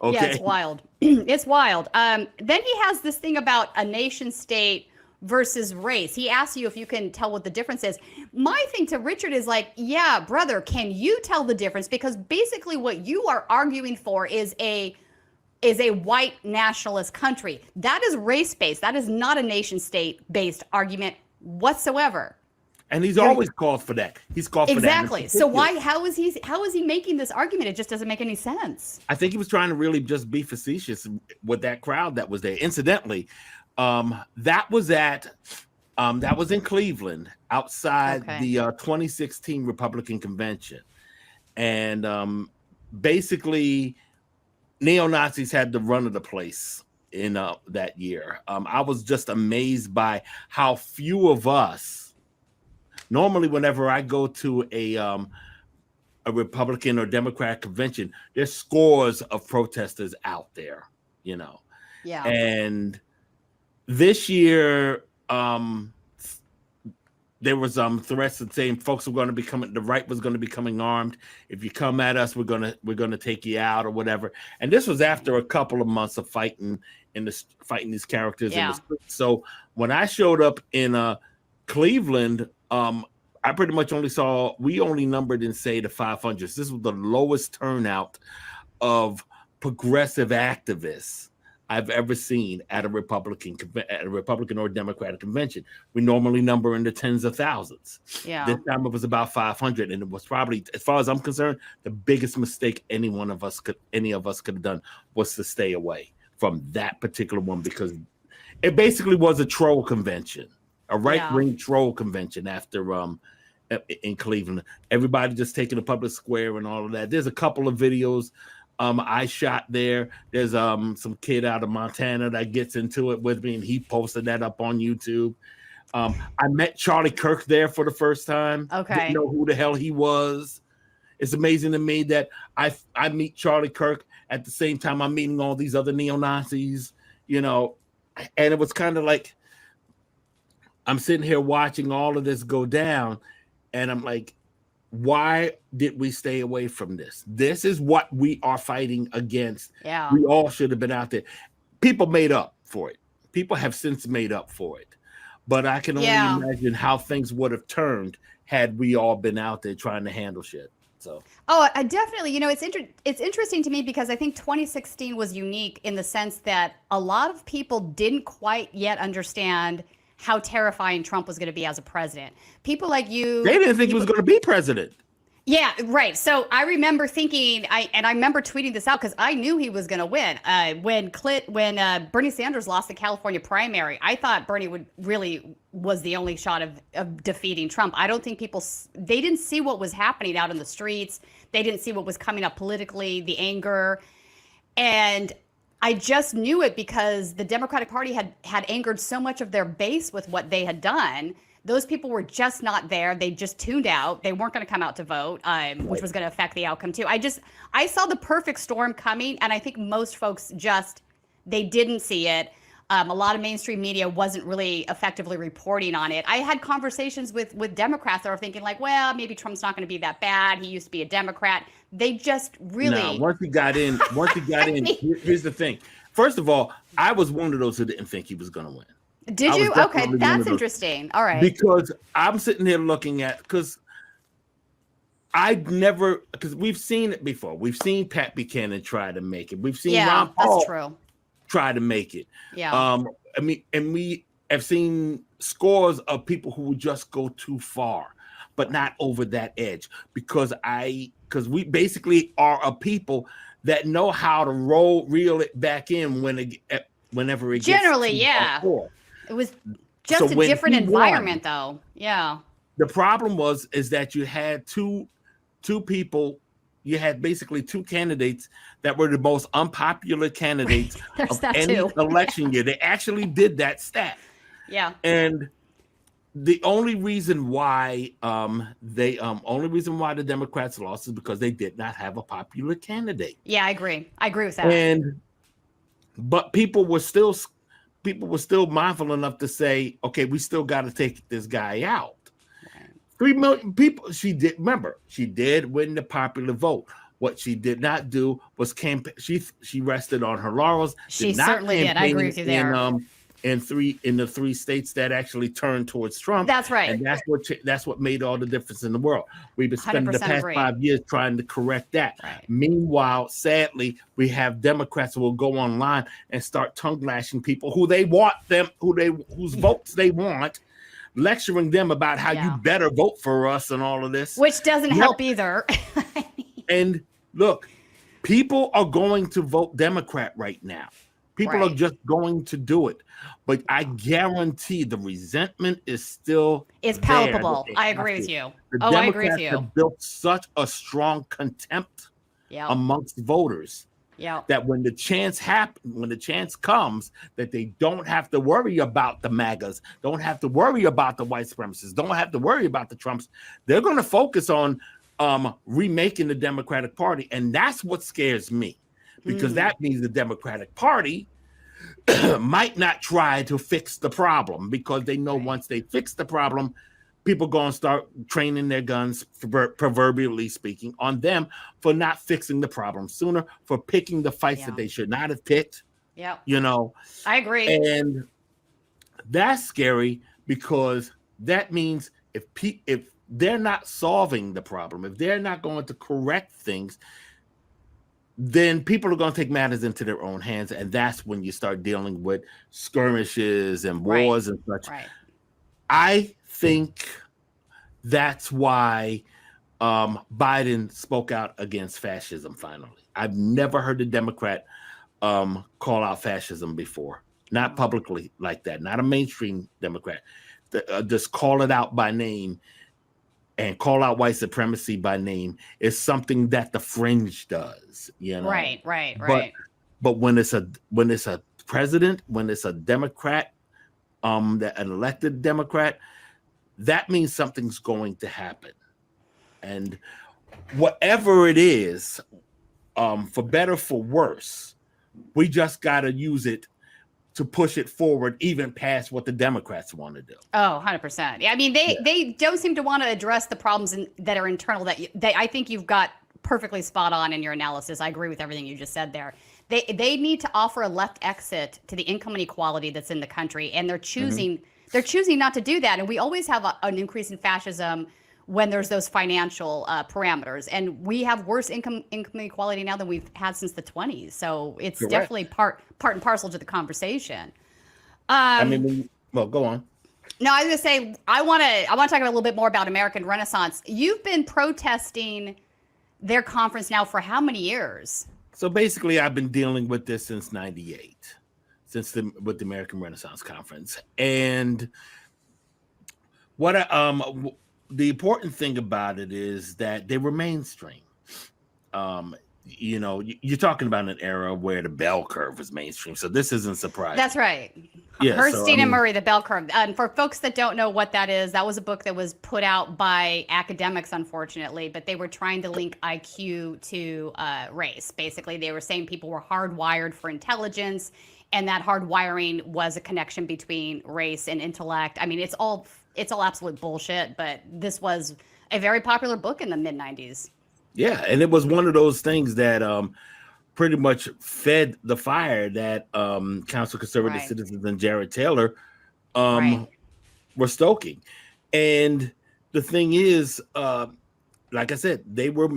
Okay. Yeah, it's wild. It's wild. Then he has this thing about a nation state versus race. He asks you if you can tell what the difference is. My thing to Richard is like, yeah, brother, can you tell the difference? Because basically what you are arguing for is a white nationalist country. That is race-based. That is not a nation state-based argument whatsoever. And he's always called for that. He's called for that. Exactly. So how is he making this argument? It just doesn't make any sense. I think he was trying to really just be facetious with that crowd that was there. Incidentally, that was in Cleveland outside the 2016 Republican convention. And basically neo-Nazis had the run of the place in that year. I was just amazed by how few of us. Normally, whenever I go to a Republican or Democrat convention, there's scores of protesters out there, you know. Yeah. And this year, there was threats of saying folks were going to be coming, the right was going to be coming armed. If you come at us, we're gonna take you out or whatever. And this was after a couple of months of fighting these characters in the street. So when I showed up in Cleveland, I pretty much we only numbered in say the 500s. This was the lowest turnout of progressive activists I've ever seen at a Republican or Democratic convention. We normally number in the tens of thousands. Yeah. This time it was about 500, and it was probably, as far as I'm concerned, the biggest mistake any of us could have done was to stay away from that particular one, because it basically was a troll convention. A right-wing troll convention after in Cleveland. Everybody just taking the public square and all of that. There's a couple of videos I shot there. There's some kid out of Montana that gets into it with me, and he posted that up on YouTube. I met Charlie Kirk there for the first time. Okay. Didn't know who the hell he was. It's amazing to me that I meet Charlie Kirk at the same time I'm meeting all these other neo-Nazis, you know, and it was kind of like, I'm sitting here watching all of this go down, and I'm like, why did we stay away from this? This is what we are fighting against. Yeah. We all should have been out there. People made up for it. People have since made up for it. But I can only imagine how things would have turned had we all been out there trying to handle shit. So. Oh, I definitely. It's interesting to me because I think 2016 was unique in the sense that a lot of people didn't quite yet understand how terrifying Trump was going to be as a president. People like you, they didn't think he was going to be president. Yeah, right. So I remember thinking, I remember tweeting this out because I knew he was going to win. When Bernie Sanders lost the California primary, I thought Bernie was the only shot of defeating Trump. I don't think they didn't see what was happening out in the streets. They didn't see what was coming up politically, the anger. And I just knew it because the Democratic Party had angered so much of their base with what they had done. Those people were just not there. They just tuned out. They weren't going to come out to vote, which was going to affect the outcome too. I saw the perfect storm coming, and I think most folks they didn't see it. A lot of mainstream media wasn't really effectively reporting on it. I had conversations with Democrats that were thinking like, well, maybe Trump's not going to be that bad. He used to be a Democrat. They just really. No, once he got in, here's the thing. First of all, I was one of those who didn't think he was going to win. Did you? Okay, that's interesting. All right. Because I'm sitting here looking at, because we've seen it before. We've seen Pat Buchanan try to make it. We've seen Ron Paul try to make it. Yeah. And we have seen scores of people who would just go too far, but not over that edge. Because we basically are a people that know how to reel it back in whenever it gets generally, too yeah. far. It was just a different environment, though. Yeah. The problem is that you had two people. You had basically two candidates that were the most unpopular candidates of any election year. They actually did that stat. Yeah. And the only reason why the Democrats lost is because they did not have a popular candidate. Yeah, I agree. I agree with that. But people were still mindful enough to say, okay, we still got to take this guy out. 3 million people. She did win the popular vote. What she did not do was campaign. She rested on her laurels. She certainly did. I agree with you there. In the 3 states that actually turned towards Trump. That's right. And that's what made all the difference in the world. We've been spending the past 5 years trying to correct that. Right. Meanwhile, sadly, we have Democrats who will go online and start tongue lashing people whose votes they want, lecturing them about how you better vote for us and all of this. Which doesn't help either. And look, people are going to vote Democrat right now. People are just going to do it. But I guarantee the resentment is still palpable. I agree with you. I agree with you. Have built such a strong contempt amongst voters that when the chance comes, that they don't have to worry about the MAGAs, don't have to worry about the white supremacists, don't have to worry about the Trumps. They're going to focus on remaking the Democratic Party. And that's what scares me. Because that means the Democratic Party might not try to fix the problem, because they know once they fix the problem, people going to start training their guns, proverbially speaking, on them for not fixing the problem sooner, for picking the fights that they should not have picked. Yeah. I agree. And that's scary, because that means if they're not solving the problem, if they're not going to correct things, then people are going to take matters into their own hands. And that's when you start dealing with skirmishes and wars and such. Right. I think that's why Biden spoke out against fascism finally. I've never heard a Democrat call out fascism before. Not publicly like that. Not a mainstream Democrat. Just call it out by name and call out white supremacy by name is something that the fringe does, Right. But when it's a president, when it's a Democrat, an elected Democrat, that means something's going to happen. And whatever it is, for better, for worse, we just got to use it to push it forward, even past what the Democrats want to do. Oh, 100%. Yeah, I mean, they don't seem to want to address the problems that are internal that I think you've got perfectly spot on in your analysis. I agree with everything you just said there. They need to offer a left exit to the income inequality that's in the country, and they're choosing not to do that. And we always have an increase in fascism when there's those financial parameters. And we have worse income inequality now than we've had since the 20s. So it's Correct. definitely part and parcel to the conversation. Well, go on. No, I was going to say, I want to talk a little bit more about American Renaissance. You've been protesting their conference now for how many years? So basically, I've been dealing with this since '98, with the American Renaissance Conference. And what the important thing about it is that they were mainstream. You're talking about an era where the bell curve was mainstream, so this isn't surprising. That's right. Yeah, Herstein and Murray, The Bell Curve. For folks that don't know what that is, that was a book that was put out by academics, unfortunately, but they were trying to link IQ to race. Basically, they were saying people were hardwired for intelligence, and that hardwiring was a connection between race and intellect. I mean, it's all absolute bullshit, but this was a very popular book in the mid-90s. Yeah, and it was one of those things that pretty much fed the fire that Council Conservative Citizens and Jared Taylor were stoking. And the thing is, like I said, they were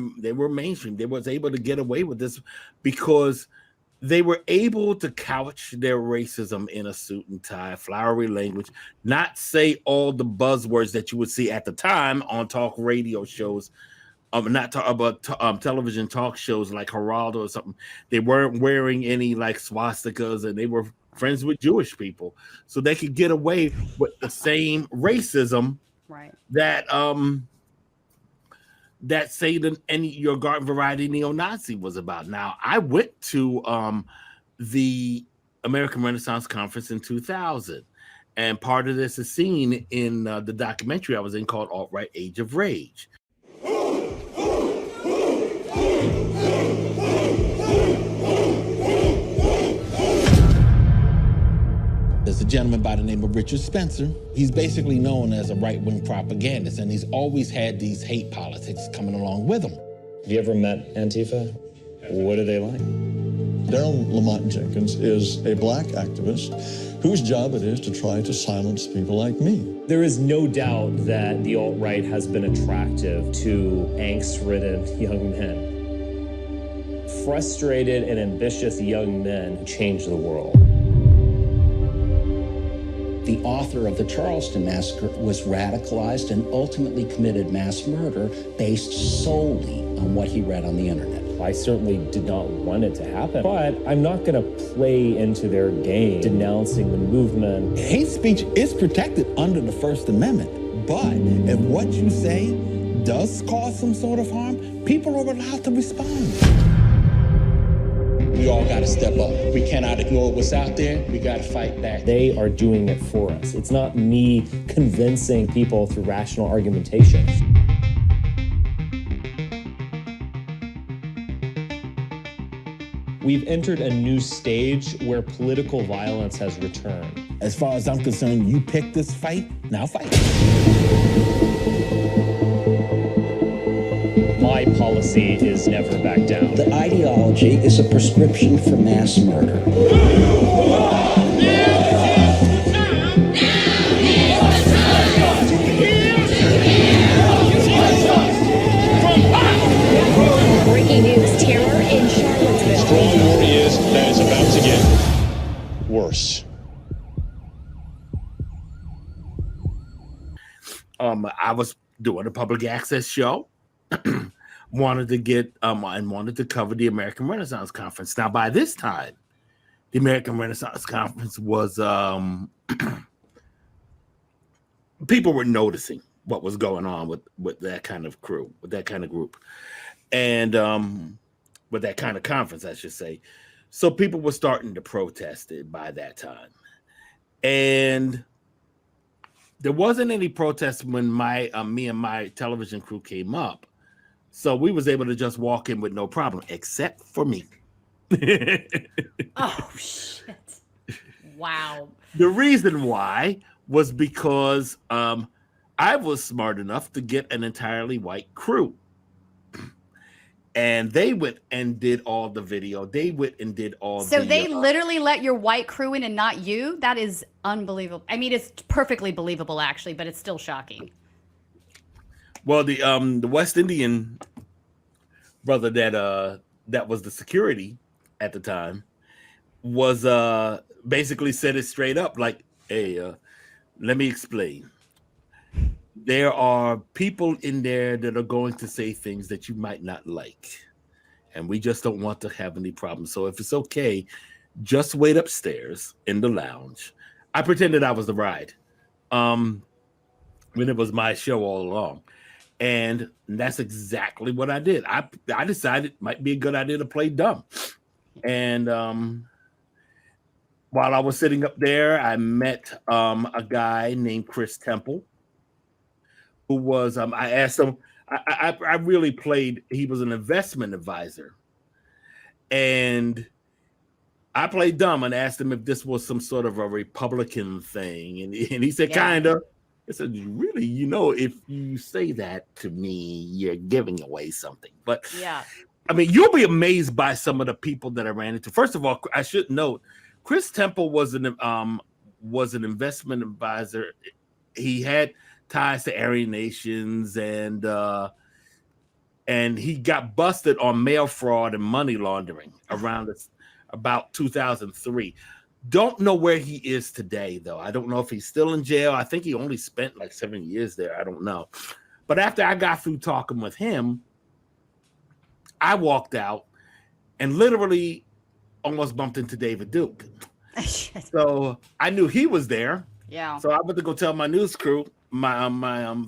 mainstream. They was able to get away with this because they were able to couch their racism in a suit and tie, flowery language, not say all the buzzwords that you would see at the time on talk radio shows. Not talk about television talk shows like Geraldo or something. They weren't wearing any like swastikas, and they were friends with Jewish people, so they could get away with the same racism that say your garden variety neo-Nazi was about. Now, I went to the American Renaissance Conference in 2000, and part of this is seen in the documentary I was in called Alt-Right Age of Rage. There's a gentleman by the name of Richard Spencer. He's basically known as a right-wing propagandist, and he's always had these hate politics coming along with him. Have you ever met Antifa? What are they like? Daryl Lamont Jenkins is a black activist whose job it is to try to silence people like me. There is no doubt that the alt-right has been attractive to angst-ridden young men. Frustrated and ambitious young men who change the world. The author of the Charleston Massacre was radicalized and ultimately committed mass murder based solely on what he read on the internet. I certainly did not want it to happen, but I'm not going to play into their game denouncing the movement. Hate speech is protected under the First Amendment, but if what you say does cause some sort of harm, people are allowed to respond. We all got to step up. We cannot ignore what's out there. We got to fight back. They are doing it for us. It's not me convincing people through rational argumentation. We've entered a new stage where political violence has returned. As far as I'm concerned, you picked this fight, now fight. My policy is never back down. The ideology is a prescription for mass murder. Breaking news, terror in Charlottesville. Strong word is that it's about to get worse. I was doing a public access show. Wanted to get and wanted to cover the American Renaissance Conference. Now, by this time, the American Renaissance Conference was people were noticing what was going on with that kind of crew, with that kind of group, and with that kind of conference, I should say. So people were starting to protest it by that time, and there wasn't any protest when me and my television crew came up. So we was able to just walk in with no problem, except for me. Oh, shit. Wow. The reason why was because I was smart enough to get an entirely white crew. And they went and did all the video. They went and did all So they literally let your white crew in and not you? That is unbelievable. I mean, it's perfectly believable, actually, but it's still shocking. Well, the West Indian brother that was the security at the time was basically said it straight up, like, hey, let me explain. There are people in there that are going to say things that you might not like, and we just don't want to have any problems. So if it's okay, just wait upstairs in the lounge. I pretended I was the bride when it was my show all along. And that's exactly what I did. I decided it might be a good idea to play dumb. And while I was sitting up there, I met a guy named Chris Temple, who was, I asked him, I really played, he was an investment advisor. And I played dumb and asked him if this was some sort of a Republican thing. And he said, kind of. I said, really, if you say that to me, you're giving away something. But yeah, I mean, you'll be amazed by some of the people that I ran into. First of all, I should note, Chris Temple was an investment advisor. He had ties to Aryan Nations, and he got busted on mail fraud and money laundering around about 2003. Don't know where he is today, though. I don't know if he's still in jail. I think he only spent like 7 years there. I don't know. But after I got through talking with him, I walked out and literally almost bumped into David Duke. So I knew he was there. Yeah. So I went to go tell my news crew, my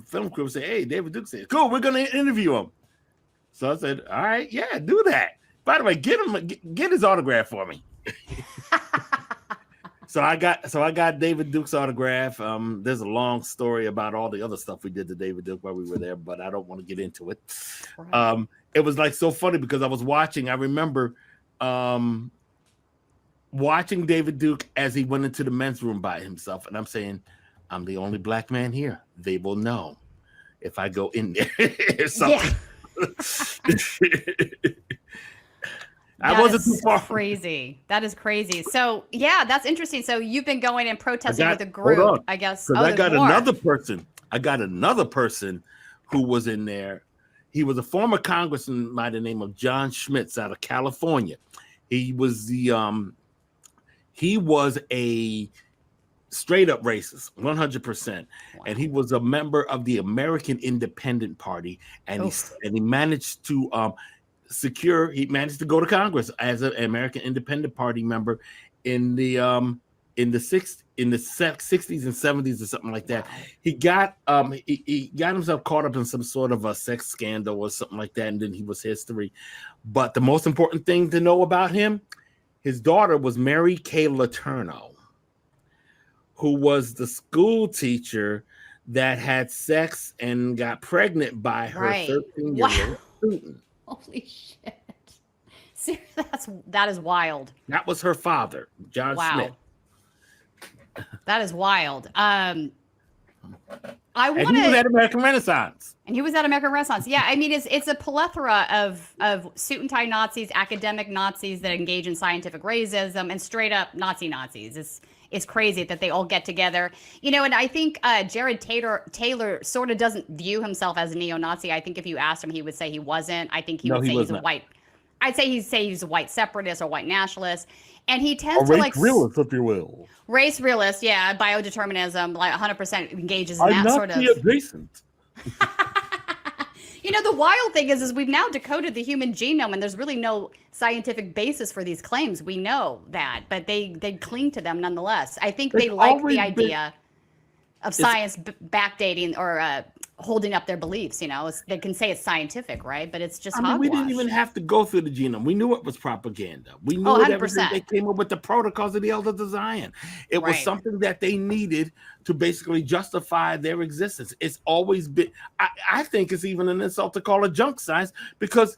film crew, say, hey, David Duke said, cool, we're going to interview him. So I said, all right, yeah, do that. By the way, get his autograph for me. So I got David Duke's autograph. There's a long story about all the other stuff we did to David Duke while we were there, but I don't want to get into it. Right. It was like so funny because I was watching. I remember watching David Duke as he went into the men's room by himself, and I'm saying, I'm the only black man here. They will know if I go in there. Something. Yeah. I wasn't too far. Crazy. That is crazy. So yeah, that's interesting. So you've been going and protesting with a group, I guess. I got another person. I got another person who was in there. He was a former congressman by the name of John Schmitz out of California. He was a straight up racist, 100%. Wow. And he was a member of the American Independent Party, and he managed to he managed to go to Congress as an American Independent Party member in the 60s and 70s or something like that. He got himself caught up in some sort of a sex scandal or something like that, and then he was history. But the most important thing to know about him, his daughter was Mary Kay Letourneau, who was the school teacher that had sex and got pregnant by her 13-year-old student. Holy shit. That is wild. That was her father, John Smith. That is wild. And he was at American Renaissance. And he was at American Renaissance. Yeah, I mean, it's a plethora of suit and tie Nazis, academic Nazis that engage in scientific racism, and straight up Nazis. It's crazy that they all get together, and I think Jared Taylor sort of doesn't view himself as a neo-Nazi. I think if you asked him, he would say he wasn't. I think he would say he's a white. I'd say he's a white separatist or white nationalist, and he tends to like realist, if you will. Race realist, yeah, biodeterminism, like 100% engages in that sort of. I'm not adjacent. The wild thing is we've now decoded the human genome, and there's really no scientific basis for these claims. We know that, but they cling to them nonetheless. I think they like the idea of science backdating or holding up their beliefs. They can say it's scientific, right? But it's just hogwash. We didn't even have to go through the genome. We knew it was propaganda. We knew everything. They came up with the protocols of the Elders of Zion. It was something that they needed to basically justify their existence. It's always been. I think it's even an insult to call it junk science because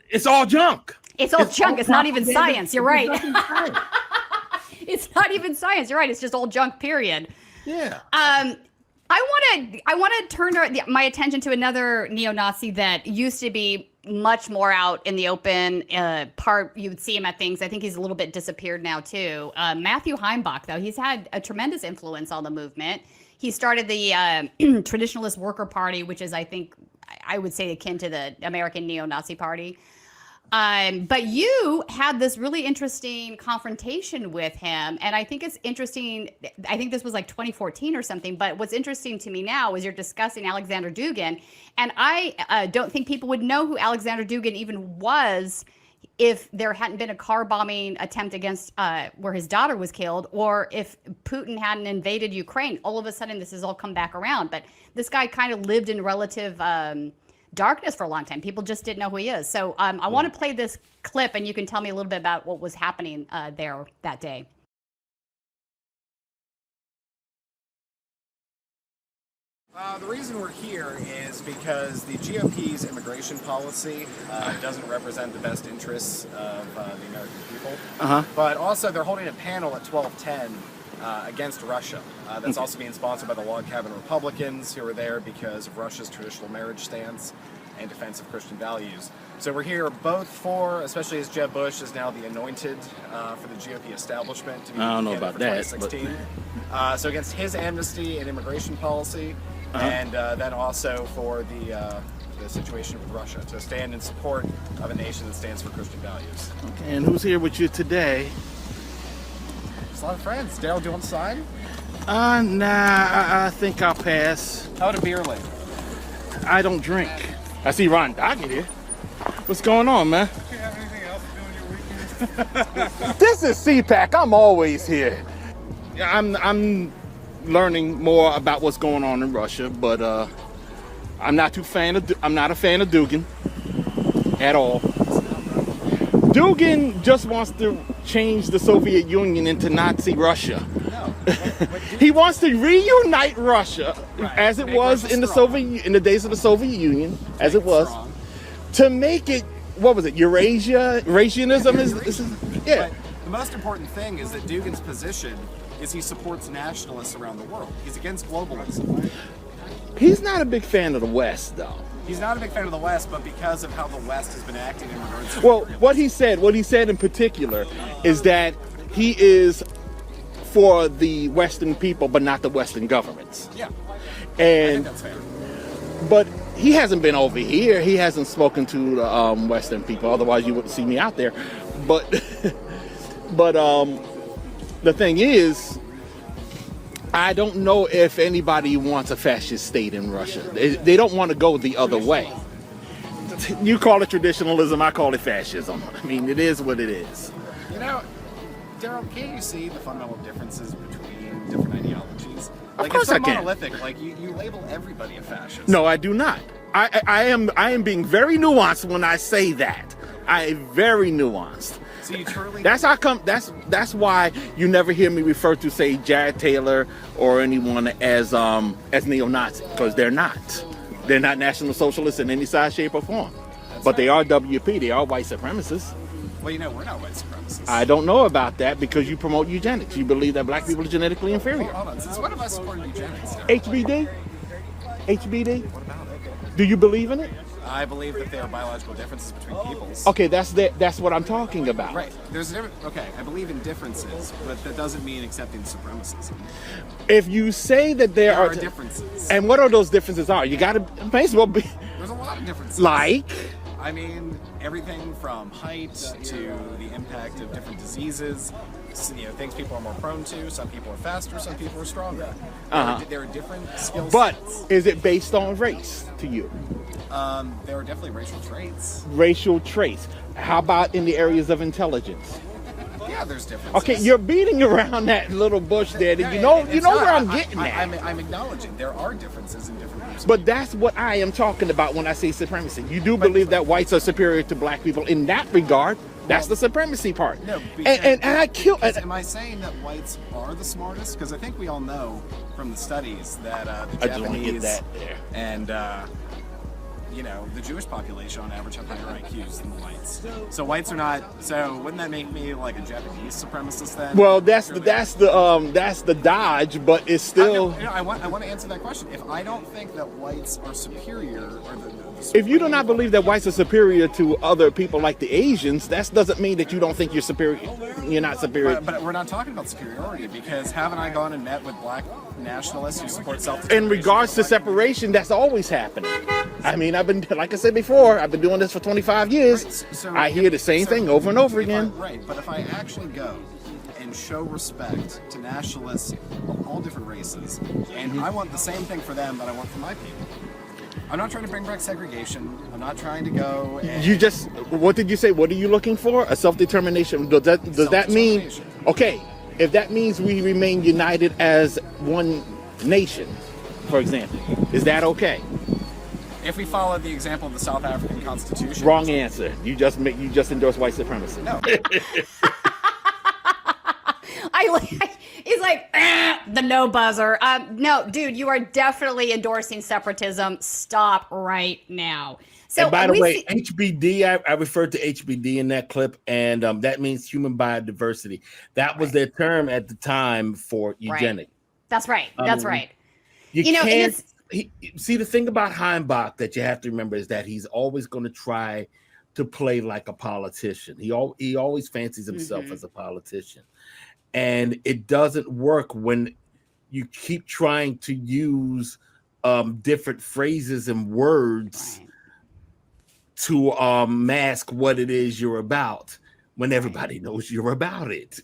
it's all junk. It's all junk. It's not even science. You're right. It's not even science. You're right. It's just all junk. Period. Yeah. I want to turn my attention to another neo-Nazi that used to be much more out in the open. You would see him at things. I think he's a little bit disappeared now too. Matthew Heimbach, though, he's had a tremendous influence on the movement. He started the Traditionalist Worker Party, which is, I think, I would say akin to the American neo-Nazi party. But you had this really interesting confrontation with him. And I think it's interesting. I think this was like 2014 or something. But what's interesting to me now is you're discussing Alexander Dugin. And I don't think people would know who Alexander Dugin even was if there hadn't been a car bombing attempt against where his daughter was killed, or if Putin hadn't invaded Ukraine. All of a sudden, this has all come back around. But this guy kind of lived in relative darkness for a long time. People just didn't know who he is. So I want to play this clip, and you can tell me a little bit about what was happening there that day. The reason we're here is because the GOP's immigration policy doesn't represent the best interests of the American people. But also, they're holding a panel at 12:10 against Russia. That's also being sponsored by the Log Cabin Republicans, who are there because of Russia's traditional marriage stance and defense of Christian values. So we're here both for, especially as Jeb Bush is now the anointed for the GOP establishment to be I don't know candidate about for that, 2016. So against his amnesty and immigration policy, and then also for the situation with Russia, to stand in support of a nation that stands for Christian values. Okay, and who's here with you today? There's a lot of friends. Daryl, do you want to sign? Nah, I think I'll pass. How about a beer later? I don't drink. I see Ron Doggett here. What's going on, man? Do you have anything else to do in your weekend? This is CPAC. I'm always here. Yeah, I'm learning more about what's going on in Russia, but I'm not a fan of Dugin at all. Dugin just wants to change the Soviet Union into Nazi Russia. No. He wants to reunite Russia as it was in the days of the Soviet Union, as it was, to make it, what was it, Eurasianism is yeah. But the most important thing is that Dugin's position is he supports nationalists around the world. He's against globalism. He's not a big fan of the West, though. He's not a big fan of the West, but because of how the West has been acting in regards to... Well, what he said in particular is that he is for the Western people, but not the Western governments. Yeah, and I think that's fair. But he hasn't been over here. He hasn't spoken to the Western people. Otherwise, you wouldn't see me out there. But, the thing is, I don't know if anybody wants a fascist state in Russia. They don't want to go the other way. You call it traditionalism, I call it fascism. I mean, it is what it is. You know, Daryl, can't you see the fundamental differences between different ideologies? Of course I can. Monolithic. Like you label everybody a fascist. No, I do not. I am being very nuanced when I say that. I am very nuanced. So you truly... That's how come. That's why you never hear me refer to, say, Jared Taylor or anyone as neo-Nazi, because they're not. They're not National Socialists in any size, shape, or form. But they are WP. They are white supremacists. Well, you know, we're not white supremacists. I don't know about that because you promote eugenics. You believe that black people are genetically inferior. Hold on. Since when have I supported eugenics? HBD? HBD? What about it? Do you believe in it? I believe that there are biological differences between peoples. Okay, that's what I'm talking about. Right. There's a difference. Okay, I believe in differences, but that doesn't mean accepting supremacism. If you say that there are differences, and what are those differences? You got to basically be. There's a lot of differences. Like. I mean, everything from height to the impact of different diseases, you know, things people are more prone to. Some people are faster, some people are stronger. There are different skills. But is it based on race to you? There are definitely racial traits. Racial traits. How about in the areas of intelligence? Yeah, there's differences. Okay, you're beating around that little bush there. You know where I'm getting at. I'm acknowledging there are differences in different groups. But that's what I am talking about when I say supremacy. You do believe that whites are superior to black people in that regard. That's the supremacy part. No, and I kill. Am I saying that whites are the smartest? Because I think we all know from the studies that the Japanese and you know, the Jewish population on average have higher IQs than the whites. So whites are not. So wouldn't that make me like a Japanese supremacist then? Well, that's the dodge, but it's still. I want to answer that question. If I don't think that whites are superior, or if you do not believe that whites are superior to other people like the Asians, that doesn't mean that you don't think you're superior. You're not superior. But we're not talking about superiority, because haven't I gone and met with black nationalists who support self. In regards to separation, that's always happening. I mean, like I said before, I've been doing this for 25 years. Right, so I hear the same thing over and over again. Right, but if I actually go and show respect to nationalists of all different races, and I want the same thing for them that I want for my people. I'm not trying to bring back segregation. I'm not trying to go and... You just, what did you say? What are you looking for? A self-determination. Does that mean, okay, if that means we remain united as one nation, for example, is that okay? If we follow the example of the South African Constitution... Wrong answer. You just endorse white supremacy. No. He's like, the no buzzer. No, dude, you are definitely endorsing separatism. Stop right now. So, and by the way, HBD, I referred to HBD in that clip, and that means human biodiversity. That was their term at the time for eugenics. Right. That's right. That's right. You know, can't see the thing about Heimbach that you have to remember is that he's always going to try to play like a politician. He always fancies himself as a politician. And it doesn't work when you keep trying to use different phrases and words to mask what it is you're about when everybody knows you're about it.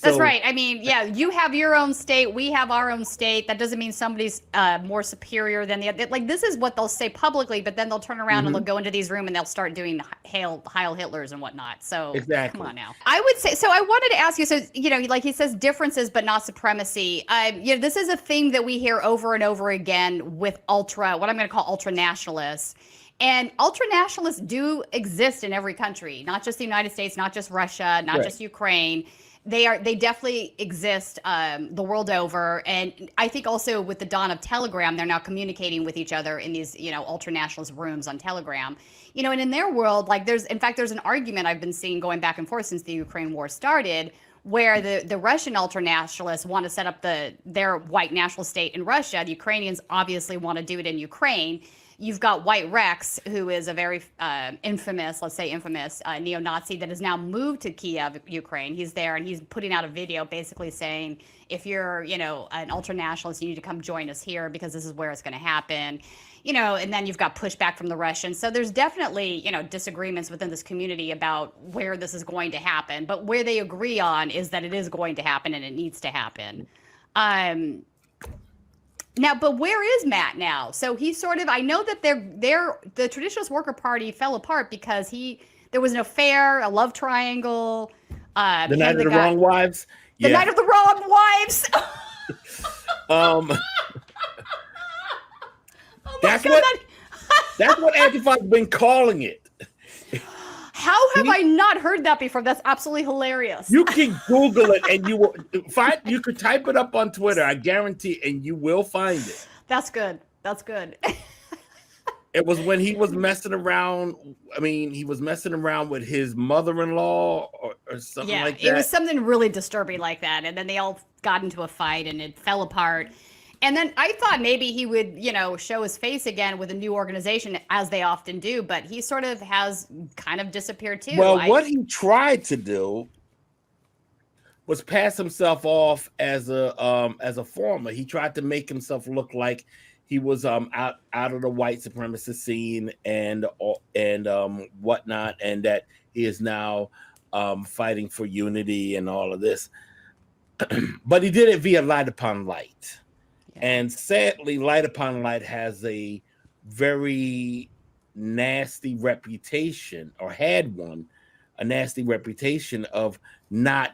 That's right. I mean, yeah, you have your own state. We have our own state. That doesn't mean somebody's more superior than the other. Like, this is what they'll say publicly, but then they'll turn around and they'll go into these rooms and they'll start doing Heil Hitlers and whatnot. So exactly. Come on now. I would say, so I wanted to ask you, so, you know, like he says, differences, but not supremacy. You know, this is a theme that we hear over and over again with what I'm going to call ultra nationalists. And ultra nationalists do exist in every country, not just the United States, not just Russia, not just Ukraine. They definitely exist the world over. And I think also with the dawn of Telegram, they're now communicating with each other in these, you know, ultra-nationalist rooms on Telegram. You know, and in their world, like there's an argument I've been seeing going back and forth since the Ukraine war started, where the Russian ultra-nationalists want to set up their white national state in Russia. The Ukrainians obviously want to do it in Ukraine. You've got White Rex, who is a very infamous neo-Nazi that has now moved to Kiev, Ukraine. He's there and he's putting out a video basically saying, if you're, you know, an ultra-nationalist, you need to come join us here because this is where it's going to happen. You know, and then you've got pushback from the Russians. So there's definitely, you know, disagreements within this community about where this is going to happen. But where they agree on is that it is going to happen and it needs to happen. Now, but where is Matt now? So he sort of, I know that the Traditionalist Worker Party fell apart because there was an affair, a love triangle. The Night of the Wrong Wives. The Night of the Wrong Wives. That's what Antifa's been calling it. How have I not heard that before? That's absolutely hilarious. You can Google it and you will find. You could type it up on Twitter. I guarantee, and you will find it. That's good. That's good. It was when he was messing around. I mean, he was messing around with his mother-in-law or something like that. It was something really disturbing like that, and then they all got into a fight, and it fell apart. And then I thought maybe he would, you know, show his face again with a new organization, as they often do, but he sort of has kind of disappeared too. Well, what he tried to do was pass himself off as a former. He tried to make himself look like he was out of the white supremacist scene and whatnot, and that he is now fighting for unity and all of this. But he did it via Light Upon Light. And sadly, Light Upon Light has a very nasty reputation, or had a nasty reputation of not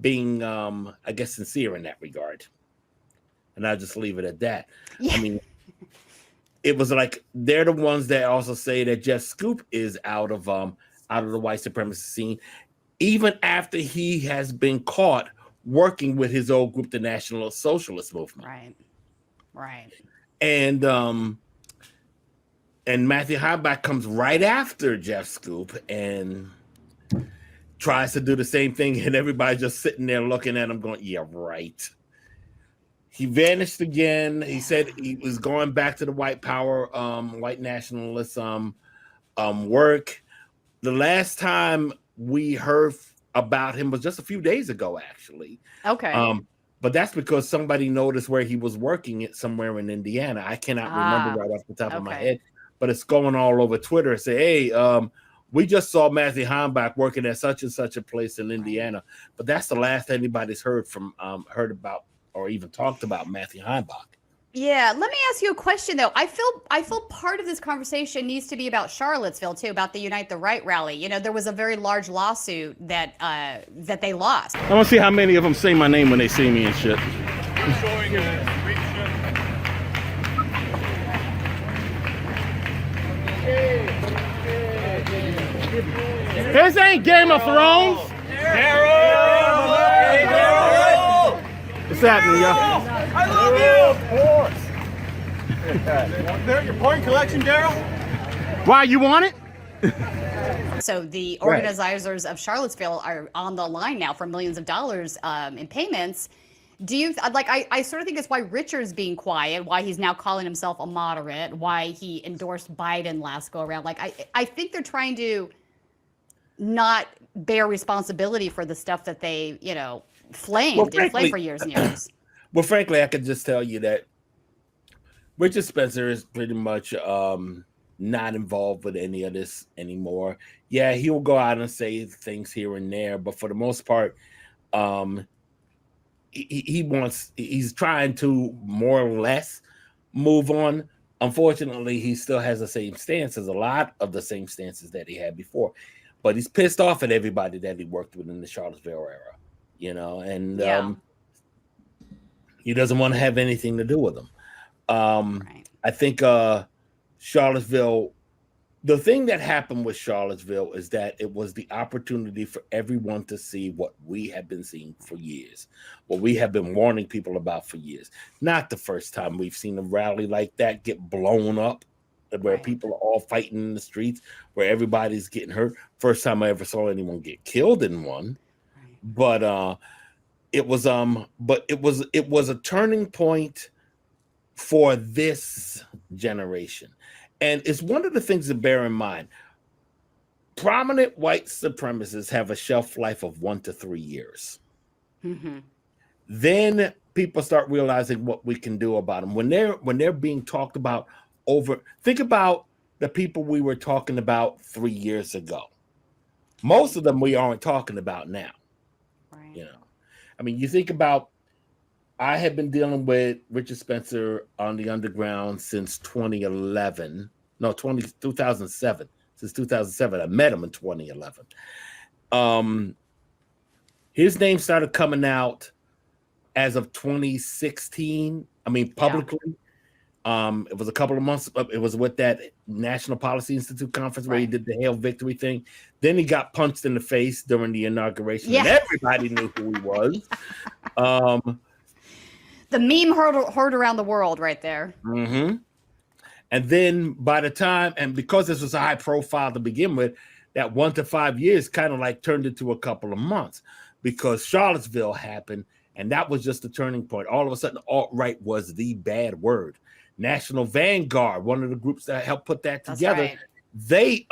being, I guess, sincere in that regard. And I'll just leave it at that. Yeah. I mean, it was like they're the ones that also say that Jeff Scoop is out of the white supremacist scene, even after he has been caught working with his old group, the National Socialist Movement. Right. And Matthew Heimbach comes right after Jeff Scoop and tries to do the same thing, and everybody's just sitting there looking at him going, yeah, right. He vanished again. He said he was going back to the white power, white nationalism work. The last time we heard about him was just a few days ago, actually. Okay. but that's because somebody noticed where he was working it somewhere in Indiana. I cannot remember right off the top of my head, but it's going all over Twitter. Say, hey, we just saw Matthew Heimbach working at such and such a place in Indiana, but that's the last anybody's heard about or even talked about Matthew Heimbach. Yeah, let me ask you a question though. I feel part of this conversation needs to be about Charlottesville too, about the Unite the Right rally. You know, there was a very large lawsuit that they lost. I want to see how many of them say my name when they see me and shit. This ain't Game of Thrones. What's happening, y'all? I love you! Of course. Your point collection, Daryl? Why, you want it? So the organizers of Charlottesville are on the line now for millions of dollars in payments. Do you I sort of think it's why Richard's being quiet, why he's now calling himself a moderate, why he endorsed Biden last go around. Like I think they're trying to not bear responsibility for the stuff that they, inflamed for years and years. Well, frankly, I could just tell you that Richard Spencer is pretty much not involved with any of this anymore. Yeah, he'll go out and say things here and there, but for the most part, he's trying to more or less move on. Unfortunately, he still has the same stances, a lot of the same stances that he had before, but he's pissed off at everybody that he worked with in the Charlottesville era, and he doesn't want to have anything to do with them. I think Charlottesville, the thing that happened with Charlottesville is that it was the opportunity for everyone to see what we have been seeing for years, what we have been warning people about for years. Not the first time we've seen a rally like that get blown up, where people are all fighting in the streets, where everybody's getting hurt. First time I ever saw anyone get killed in one. But it was a turning point for this generation. And it's one of the things to bear in mind. Prominent white supremacists have a shelf life of 1 to 3 years. Mm-hmm. Then people start realizing what we can do about them. When they're being talked about think about the people we were talking about 3 years ago. Most of them we aren't talking about now. Right. I mean, you think about, I have been dealing with Richard Spencer on the underground since 2007. Since 2007. I met him in 2011. His name started coming out as of 2016. I mean, publicly. Yeah. It was a couple of months. It was with that National Policy Institute conference where he did the Hail Victory thing. Then he got punched in the face during the inauguration. Yeah. And everybody knew who he was. The meme heard around the world right there. Mm-hmm. And then by the time, and because this was a high profile to begin with, that 1 to 5 years kind of like turned into a couple of months because Charlottesville happened. And that was just the turning point. All of a sudden, alt-right was the bad word. National Vanguard, one of the groups that helped put that together, they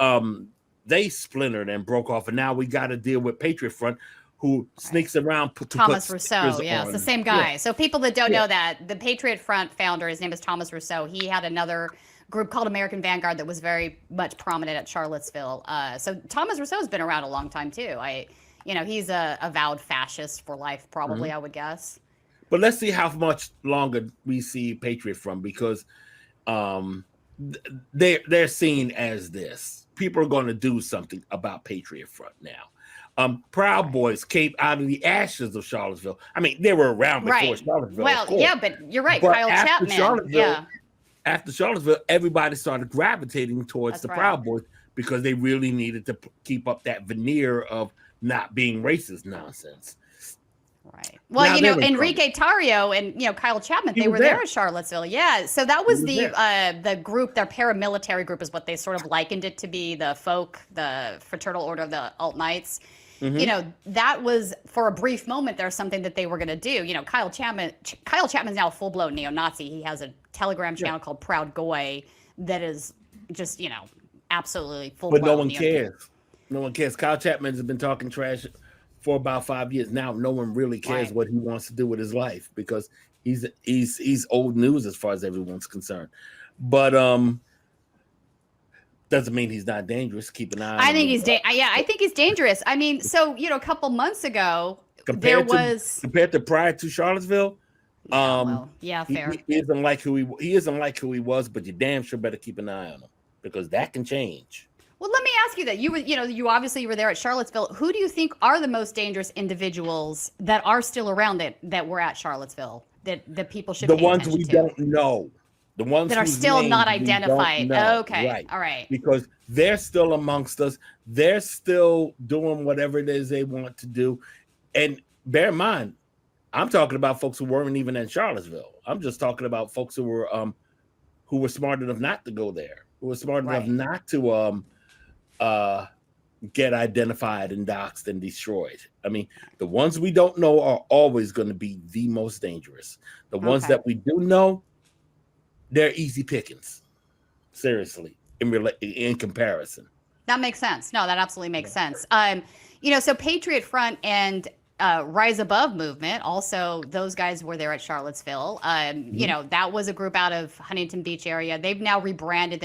splintered and broke off. And now we got to deal with Patriot Front, who sneaks around. Thomas Rousseau, it's the same guy. Yeah. So people that don't know that, the Patriot Front founder, his name is Thomas Rousseau. He had another group called American Vanguard that was very much prominent at Charlottesville. So Thomas Rousseau has been around a long time too. He's a avowed fascist for life, probably, I would guess. But let's see how much longer we see Patriot Front, because they're seen as this. People are going to do something about Patriot Front now. Proud Boys came out of the ashes of Charlottesville. I mean, they were around before Charlottesville. Well, yeah, but you're right. But Kyle Chapman. After Charlottesville, everybody started gravitating towards the Proud Boys because they really needed to keep up that veneer of not being racist nonsense. Right. Well, Enrique Tarrio and Kyle Chapman, they were there at Charlottesville. Yeah. So that was the group, their paramilitary group is what they sort of likened it to be, the Fraternal Order of the Alt Knights. Mm-hmm. That was for a brief moment there's something that they were going to do. Kyle Chapman's now a full-blown neo-Nazi. He has a Telegram channel called Proud Goy that is just, absolutely full-blown. But no one cares. No one cares. Kyle Chapman has been talking trash for about 5 years. Now no one really cares what he wants to do with his life because he's old news as far as everyone's concerned. But doesn't mean he's not dangerous. Keep an eye on him. I think he's dangerous. I mean, so a couple months ago compared to prior to Charlottesville. Fair. He isn't like who he was, but you damn sure better keep an eye on him because that can change. Well, let me ask you that. You obviously were there at Charlottesville. Who do you think are the most dangerous individuals that are still around that were at Charlottesville that people should pay attention to? The ones we don't know. The ones that are still not identified. Okay. Right. All right. Because they're still amongst us. They're still doing whatever it is they want to do. And bear in mind, I'm talking about folks who weren't even in Charlottesville. I'm just talking about folks who were smart enough not to go there, who were smart enough not to get identified and doxxed and destroyed. I mean, the ones we don't know are always going to be the most dangerous. The ones that we do know, they're easy pickings. Seriously, in comparison. That makes sense. No, that absolutely makes sense. So Patriot Front and Rise Above movement, also those guys were there at Charlottesville. That was a group out of Huntington Beach area. They've now rebranded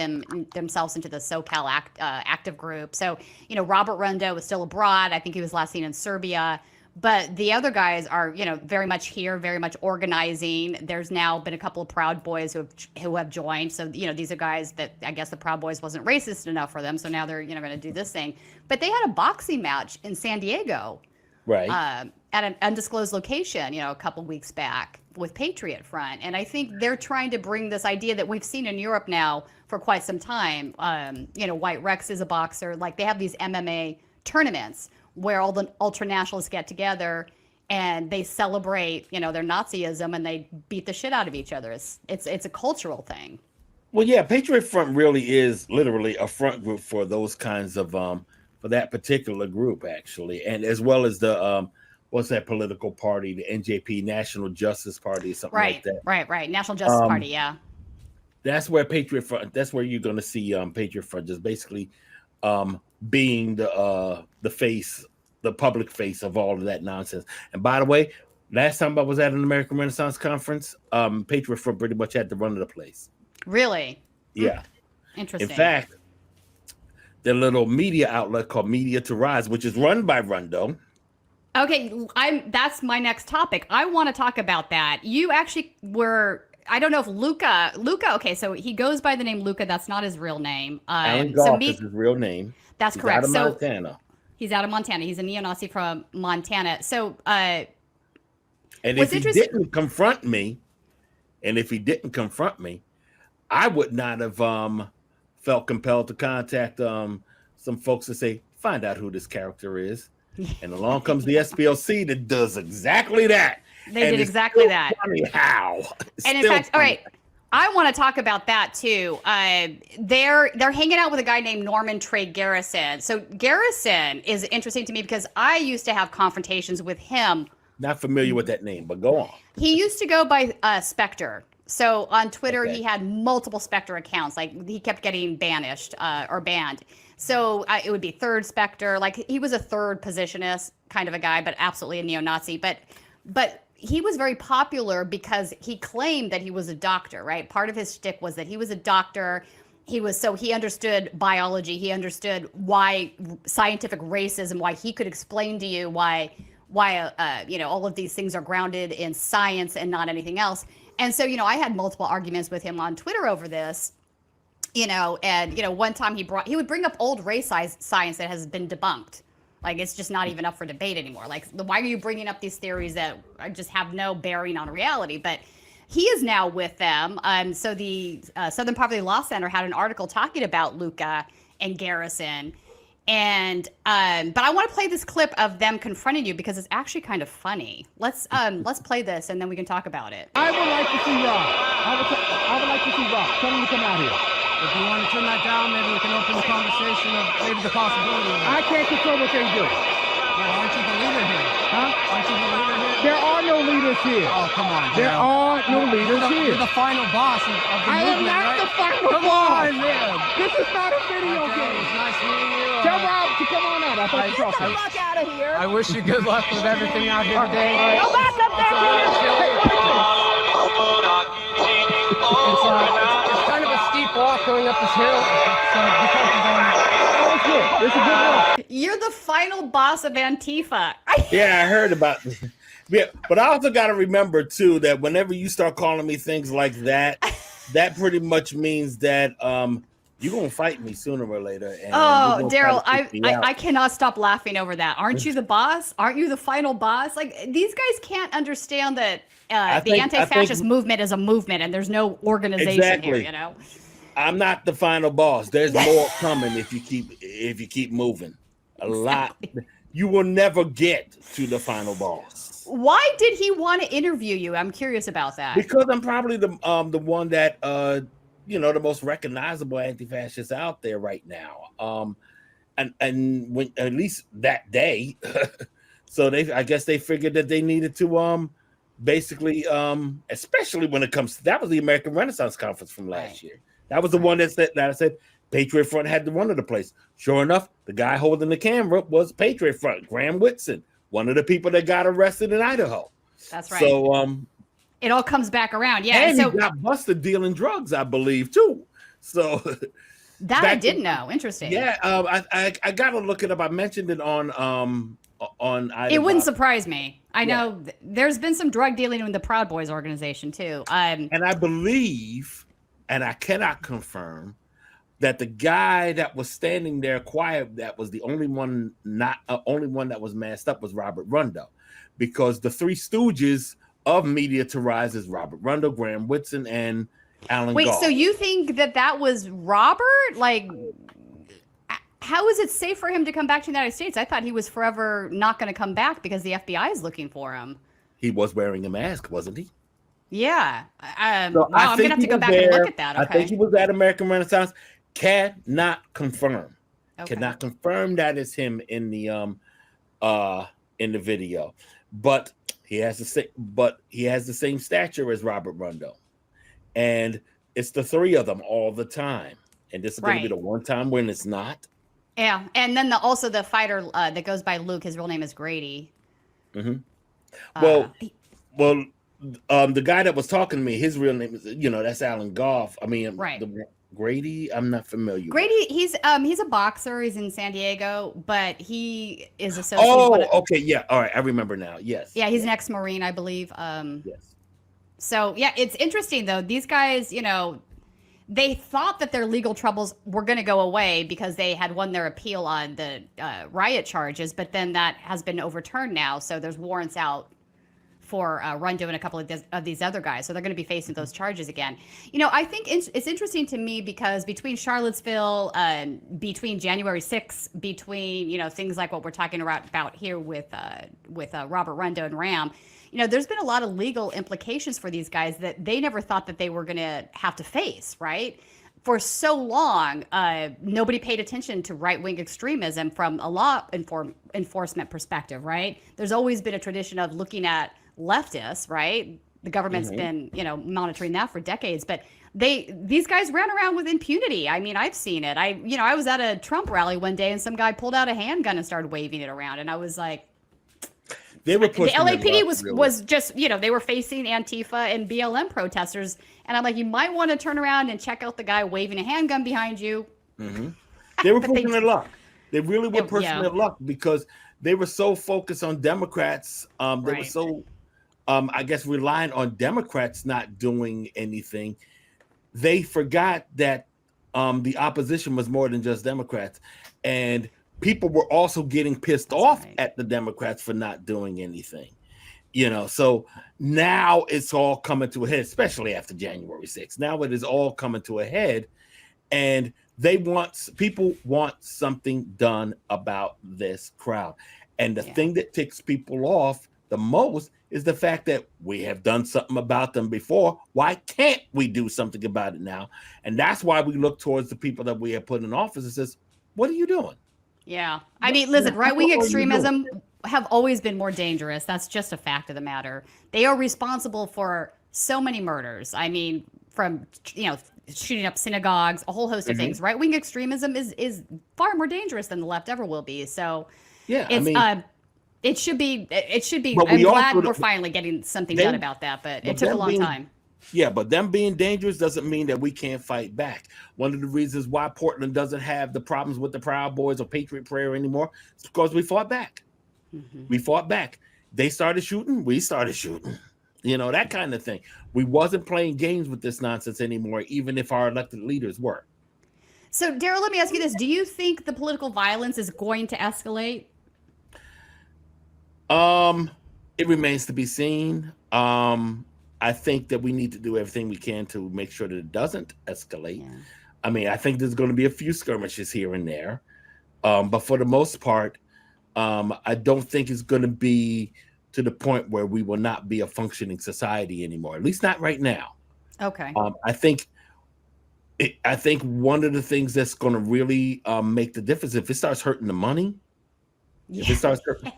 themselves into the SoCal active group. So, Robert Rondo is still abroad. I think he was last seen in Serbia. But the other guys are, very much here, very much organizing. There's now been a couple of Proud Boys who have joined. So, these are guys that I guess the Proud Boys wasn't racist enough for them. So now they're, going to do this thing. But they had a boxing match in San Diego. Right. At an undisclosed location, a couple weeks back with Patriot Front. And I think they're trying to bring this idea that we've seen in Europe now for quite some time. White Rex is a boxer. Like they have these MMA tournaments where all the ultranationalists get together and they celebrate, their Nazism and they beat the shit out of each other. It's a cultural thing. Well, yeah, Patriot Front really is literally a front group for those kinds of for that particular group, actually, and as well as the what's that political party, the NJP, National Justice Party, something like that. Right. National Justice Party, yeah. That's where Patriot Front. That's where you're going to see Patriot Front just basically being the face, the public face of all of that nonsense. And by the way, last time I was at an American Renaissance conference, Patriot Front pretty much had to run the place. Really? Yeah. Interesting. In fact, the little media outlet called Media to Rise, which is run by Rondo. Okay, that's my next topic. I want to talk about that. You actually were, I don't know if Luca, okay, so he goes by the name Luca. That's not his real name. Alan Goff is his real name. That's correct. He's out of Montana. He's out of Montana. He's a neo-Nazi from Montana. So, and if he didn't confront me, I would not have felt compelled to contact some folks to say, find out who this character is. And along comes the SPLC that does exactly that. They did exactly that. Funny how. And in fact, all right, I want to talk about that too. They're hanging out with a guy named Norman Trey Garrison. So Garrison is interesting to me because I used to have confrontations with him. Not familiar with that name, but go on. He used to go by Spectre. So on Twitter, he had multiple Spectre accounts. Like he kept getting banished or banned. So it would be Third Spectre. Like he was a third positionist kind of a guy, but absolutely a neo-Nazi. But he was very popular because he claimed that he was a doctor, right? Part of his shtick was that he was a doctor. He understood biology. He understood why scientific racism, why he could explain to you why all of these things are grounded in science and not anything else. And so, I had multiple arguments with him on Twitter over this, and, one time he would bring up old race science that has been debunked. Like, it's just not even up for debate anymore. Like, why are you bringing up these theories that just have no bearing on reality? But he is now with them. So the Southern Poverty Law Center had an article talking about Luca and Garrison. And but I want to play this clip of them confronting you because it's actually kind of funny. Let's play this and then we can talk about it. I would like to see Rob. I would like to see Rob. Tell him to come out here. If you want to turn that down, maybe we can open the conversation of maybe the possibility. I can't control what they do. Well, aren't you the leader here? Huh? Aren't you the leader here? There are no leaders here. Oh, come on. There are no leaders here. You're the final boss of the movement, right? I am not the final boss. Come on, man. This is not a video game. It's nice meeting you. Tell Rob to come on out. I thought you Get the fuck out of here. I wish you good luck with everything out here today. Go back up there, It's kind of a steep walk going up this hill. So be careful. It's good. It's a good walk. You're the final boss of Antifa. Yeah, I heard about this. Yeah, but I also got to remember too that whenever you start calling me things like that, that pretty much means that you're gonna fight me sooner or later. And oh, Daryl, I cannot stop laughing over that. Aren't you the boss? Aren't you the final boss? Like, these guys can't understand that the anti-fascist movement is a movement, and there's no organization here. You know, I'm not the final boss. There's more coming if you keep moving. A lot. You will never get to the final boss. Why did he want to interview you? I'm curious about that. Because I'm probably the one that the most recognizable anti-fascist out there right now. And when at least that day, so I guess they figured that they needed to basically especially when it comes to that was the American Renaissance Conference from last year. That was the one that I said Patriot Front had to run to the place. Sure enough, the guy holding the camera was Patriot Front, Graham Whitson, one of the people that got arrested in Idaho. That's right. So it all comes back around. Yeah. And so he got busted dealing drugs, I believe, too. So that I didn't know. Interesting. Yeah, I gotta look it up. I mentioned it on it wouldn't surprise me. I know there's been some drug dealing in the Proud Boys organization too. And I believe, and I cannot confirm, that the guy that was standing there quiet, that was the only one that was masked up, was Robert Rundo, because the three stooges of media to rise is Robert Rundo, Graham Whitson, and Alan Wait, Goff. so you think that was Robert? Like, how is it safe for him to come back to the United States? I thought he was forever not going to come back because the FBI is looking for him. He was wearing a mask, wasn't he? Yeah. So wow, I'm going to have to go back and look at that. Okay. I think he was at American Renaissance. Cannot confirm. Okay. Cannot confirm that is him in the video. But he has the same stature as Robert Rundo. And it's the three of them all the time. And this is going to be the one time when it's not. Yeah. And then also the fighter that goes by Luke, his real name is Grady. Mm-hmm. The guy that was talking to me, his real name is, that's Alan Goff. I mean, Grady, I'm not familiar. Grady, he's a boxer. He's in San Diego, but he is associated. Okay, yeah, all right, I remember now. Yes. Yeah, he's an ex-Marine, I believe. Yes. So yeah, it's interesting though. These guys, they thought that their legal troubles were going to go away because they had won their appeal on the riot charges, but then that has been overturned now. So there's warrants out for Rundo and a couple of these other guys. So they're going to be facing those charges again. I think it's interesting to me because between Charlottesville, between January 6th, between, things like what we're talking about here with Robert Rundo and Ram, there's been a lot of legal implications for these guys that they never thought that they were going to have to face, right? For so long, nobody paid attention to right-wing extremism from a law enforcement perspective, right? There's always been a tradition of looking at leftists, right? The government's been, monitoring that for decades, but these guys ran around with impunity. I mean, I've seen it. I was at a Trump rally one day and some guy pulled out a handgun and started waving it around, and I was like, the LAPD was just, they were facing Antifa and BLM protesters, and I'm like, you might want to turn around and check out the guy waving a handgun behind you. Mm-hmm. They were pushing their luck. They really were pushing their luck because they were so focused on Democrats. They were so I guess, relying on Democrats not doing anything, they forgot that the opposition was more than just Democrats. And people were also getting pissed off at the Democrats for not doing anything. So now it's all coming to a head, especially after January 6th. Now it is all coming to a head, and people want something done about this crowd. And the thing that ticks people off the most is the fact that we have done something about them before. Why can't we do something about it now? And that's why we look towards the people that we have put in office and says, what are you doing? Yeah. I mean, listen, right-wing extremism have always been more dangerous. That's just a fact of the matter. They are responsible for so many murders. I mean, from, shooting up synagogues, a whole host of things. Right-wing extremism is far more dangerous than the left ever will be. So Yeah, it's, I mean, it should be. But I'm we glad also- we're finally getting something they- done about that, but but it took a them long being- time. Yeah, but them being dangerous doesn't mean that we can't fight back. One of the reasons why Portland doesn't have the problems with the Proud Boys or Patriot Prayer anymore is because we fought back. We fought back. They started shooting, we started shooting. You know, that kind of thing. We wasn't playing games with this nonsense anymore, even if our elected leaders were. So, Daryl, let me ask you this: do you think the political violence is going to escalate? It remains to be seen. I think that we need to do everything we can to make sure that it doesn't escalate. I mean, I think there's going to be a few skirmishes here and there, but for the most part, I don't think it's going to be to the point where we will not be a functioning society anymore. At least not right now. Okay. I think one of the things that's going to really make the difference, if it starts hurting the money, if it starts hurting,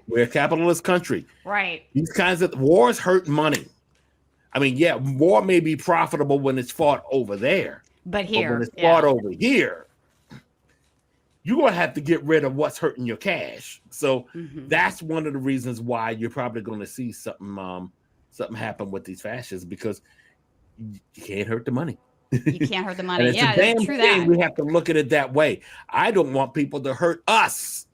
we're a capitalist country. Right. These kinds of wars hurt money. I mean, yeah, war may be profitable when it's fought over there. But here, when it's fought over here, you're going to have to get rid of what's hurting your cash. So that's one of the reasons why you're probably going to see something happen with these fascists, because you can't hurt the money. You can't hurt the money. And it's Yeah, a damn true thing. that. We have to look at it that way. I don't want people to hurt us.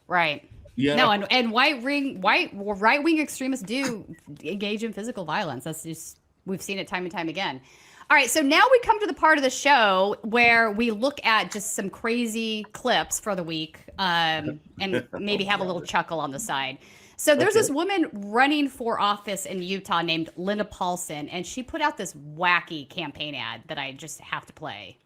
Right. Yeah. No, and right-wing extremists do engage in physical violence. That's just, we've seen it time and time again. All right, so now we come to the part of the show where we look at just some crazy clips for the week, and maybe have a little chuckle on the side. So there's this woman running for office in Utah named Linda Paulson, and she put out this wacky campaign ad that I just have to play.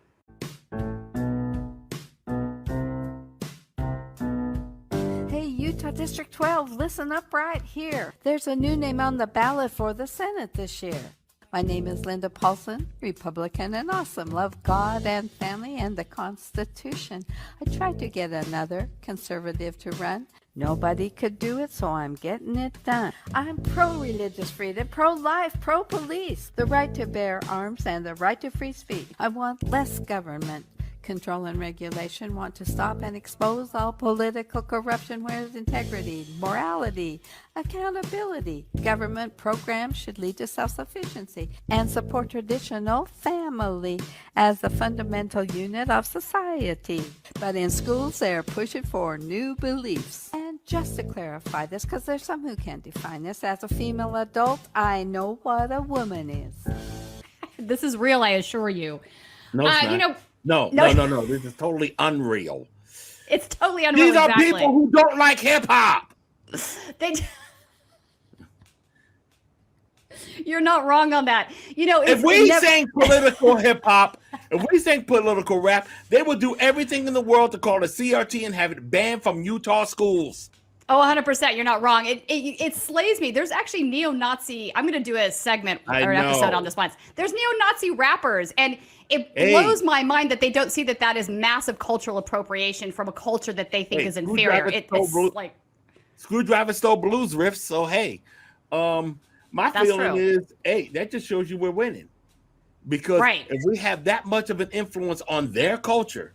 Hey, Utah District 12, listen up right here. There's a new name on the ballot for the Senate this year. My name is Linda Paulson, Republican and awesome. Love God and family and the Constitution. I tried to get another conservative to run. Nobody could do it, so I'm getting it done. I'm pro-religious freedom, pro-life, pro-police, the right to bear arms and the right to free speech. I want less government control and regulation, want to stop and expose all political corruption where there's integrity, morality, accountability. Government programs should lead to self-sufficiency and support traditional family as the fundamental unit of society. But in schools, they're pushing for new beliefs. And just to clarify this, because there's some who can't define this, as a female adult, I know what a woman is. This is real, I assure you. No, it's not. You know, No. This is totally unreal. it's totally unreal. These are exactly. people who don't like hip hop. You're not wrong on that. You know, If we sang political hip hop, if we sang political rap, they would do everything in the world to call it CRT and have it banned from Utah schools. Oh, 100%. You're not wrong. It slays me. There's actually neo-Nazi. I'm going to do a segment or an episode on this once. There's neo-Nazi rappers, and it blows my mind that they don't see that is massive cultural appropriation from a culture that they think is inferior. It's like Screwdriver stole blues riffs. So hey, my That's feeling true. is, hey, that just shows you we're winning, because if we have that much of an influence on their culture,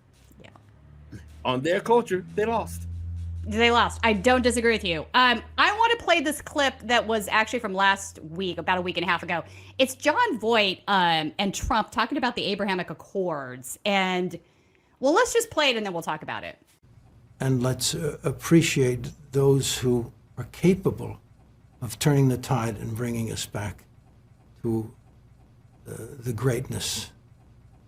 they lost. They lost. I don't disagree with you. I want to play this clip that was actually from last week, about a week and a half ago. It's John Voight and Trump talking about the Abrahamic Accords. And, well, let's just play it and then we'll talk about it. And let's appreciate those who are capable of turning the tide and bringing us back to the greatness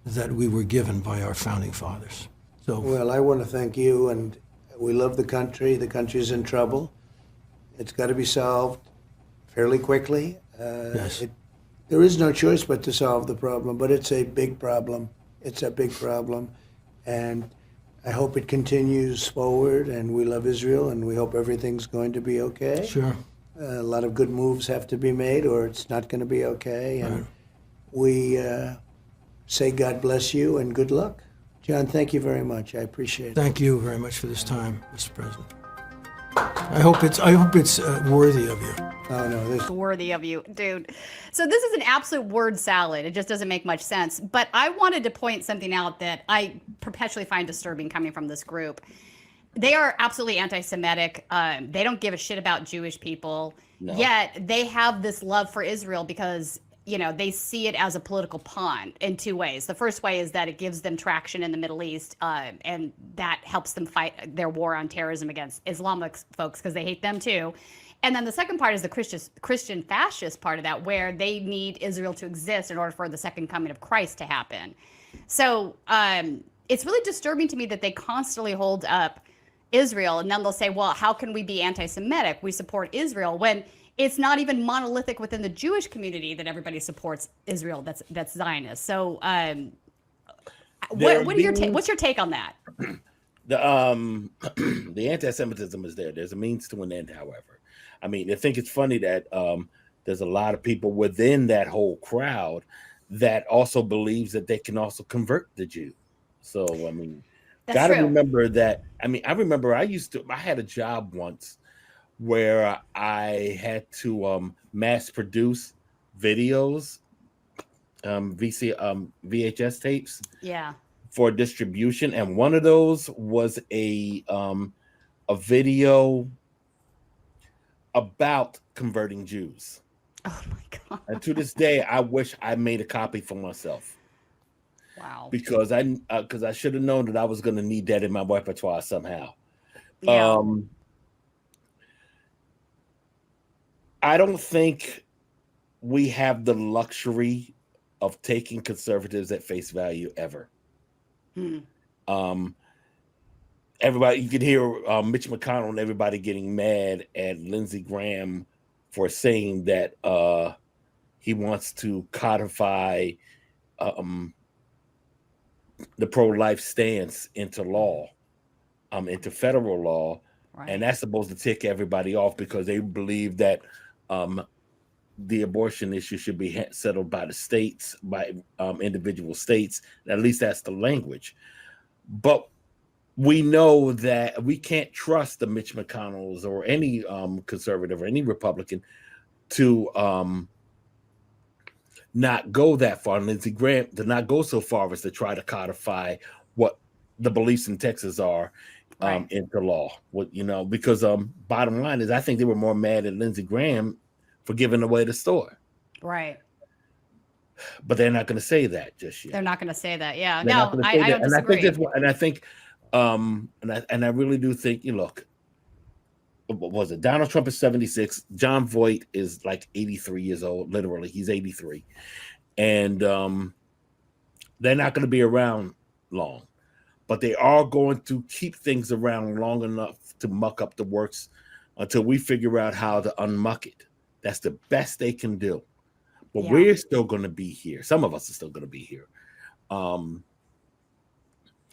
that we were given by our founding fathers. So, well, I want to thank you, and we love the country. The country's in trouble. It's got to be solved fairly quickly. Yes. There is no choice but to solve the problem, but it's a big problem. It's a big problem, and I hope it continues forward, and we love Israel, and we hope everything's going to be okay. Sure. A lot of good moves have to be made, or it's not going to be okay, and we say God bless you and good luck. John, thank you very much. I appreciate it. thank you very much for this time, Mr. President. I hope it's worthy of you. Oh no, this Worthy of you, dude. So this is an absolute word salad. It just doesn't make much sense. But I wanted to point something out that I perpetually find disturbing coming from this group. They are absolutely anti-Semitic. They don't give a shit about Jewish people. No. Yet they have this love for Israel because, you know, they see it as a political pawn in two ways. The first way is that it gives them traction in the Middle East, and that helps them fight their war on terrorism against Islamic folks because they hate them too. And then the second part is the Christian fascist part of that, where they need Israel to exist in order for the second coming of Christ to happen. So it's really disturbing to me that they constantly hold up Israel, and then they'll say, well, how can we be anti-Semitic? We support Israel, when it's not even monolithic within the Jewish community that everybody supports Israel that's Zionist. So what's your take on that? The anti-Semitism is there. There's a means to an end, however. I mean, I think it's funny that there's a lot of people within that whole crowd that also believes that they can also convert the Jew. So, I mean, got to remember that. I mean, I remember I had a job once where I had to mass produce videos, VHS tapes. Yeah. For distribution, and one of those was a video about converting Jews. Oh my God. And to this day, I wish I made a copy for myself. Wow. Because I should have known that I was going to need that in my repertoire somehow. Yeah. I don't think we have the luxury of taking conservatives at face value ever. Everybody, you could hear Mitch McConnell and everybody getting mad at Lindsey Graham for saying that he wants to codify the pro-life stance into law, into federal law, right. And that's supposed to tick everybody off because they believe that the abortion issue should be settled by the states, by individual states. At least that's the language. But we know that we can't trust the Mitch McConnells or any conservative or any Republican to not go that far. Lindsey Graham did not go so far as to try to codify what the beliefs in Texas are into law. Because bottom line is, I think they were more mad at Lindsey Graham for giving away the store. Right. But they're not going to say that just yet. They're not going to say that. Yeah. They're no, I don't disagree. And I really do think, look, what was it? Donald Trump is 76. John Voight is like 83 years old. Literally, he's 83. And they're not going to be around long. But they are going to keep things around long enough to muck up the works until we figure out how to unmuck it. That's the best they can do. But we're still going to be here. Some of us are still going to be here. Who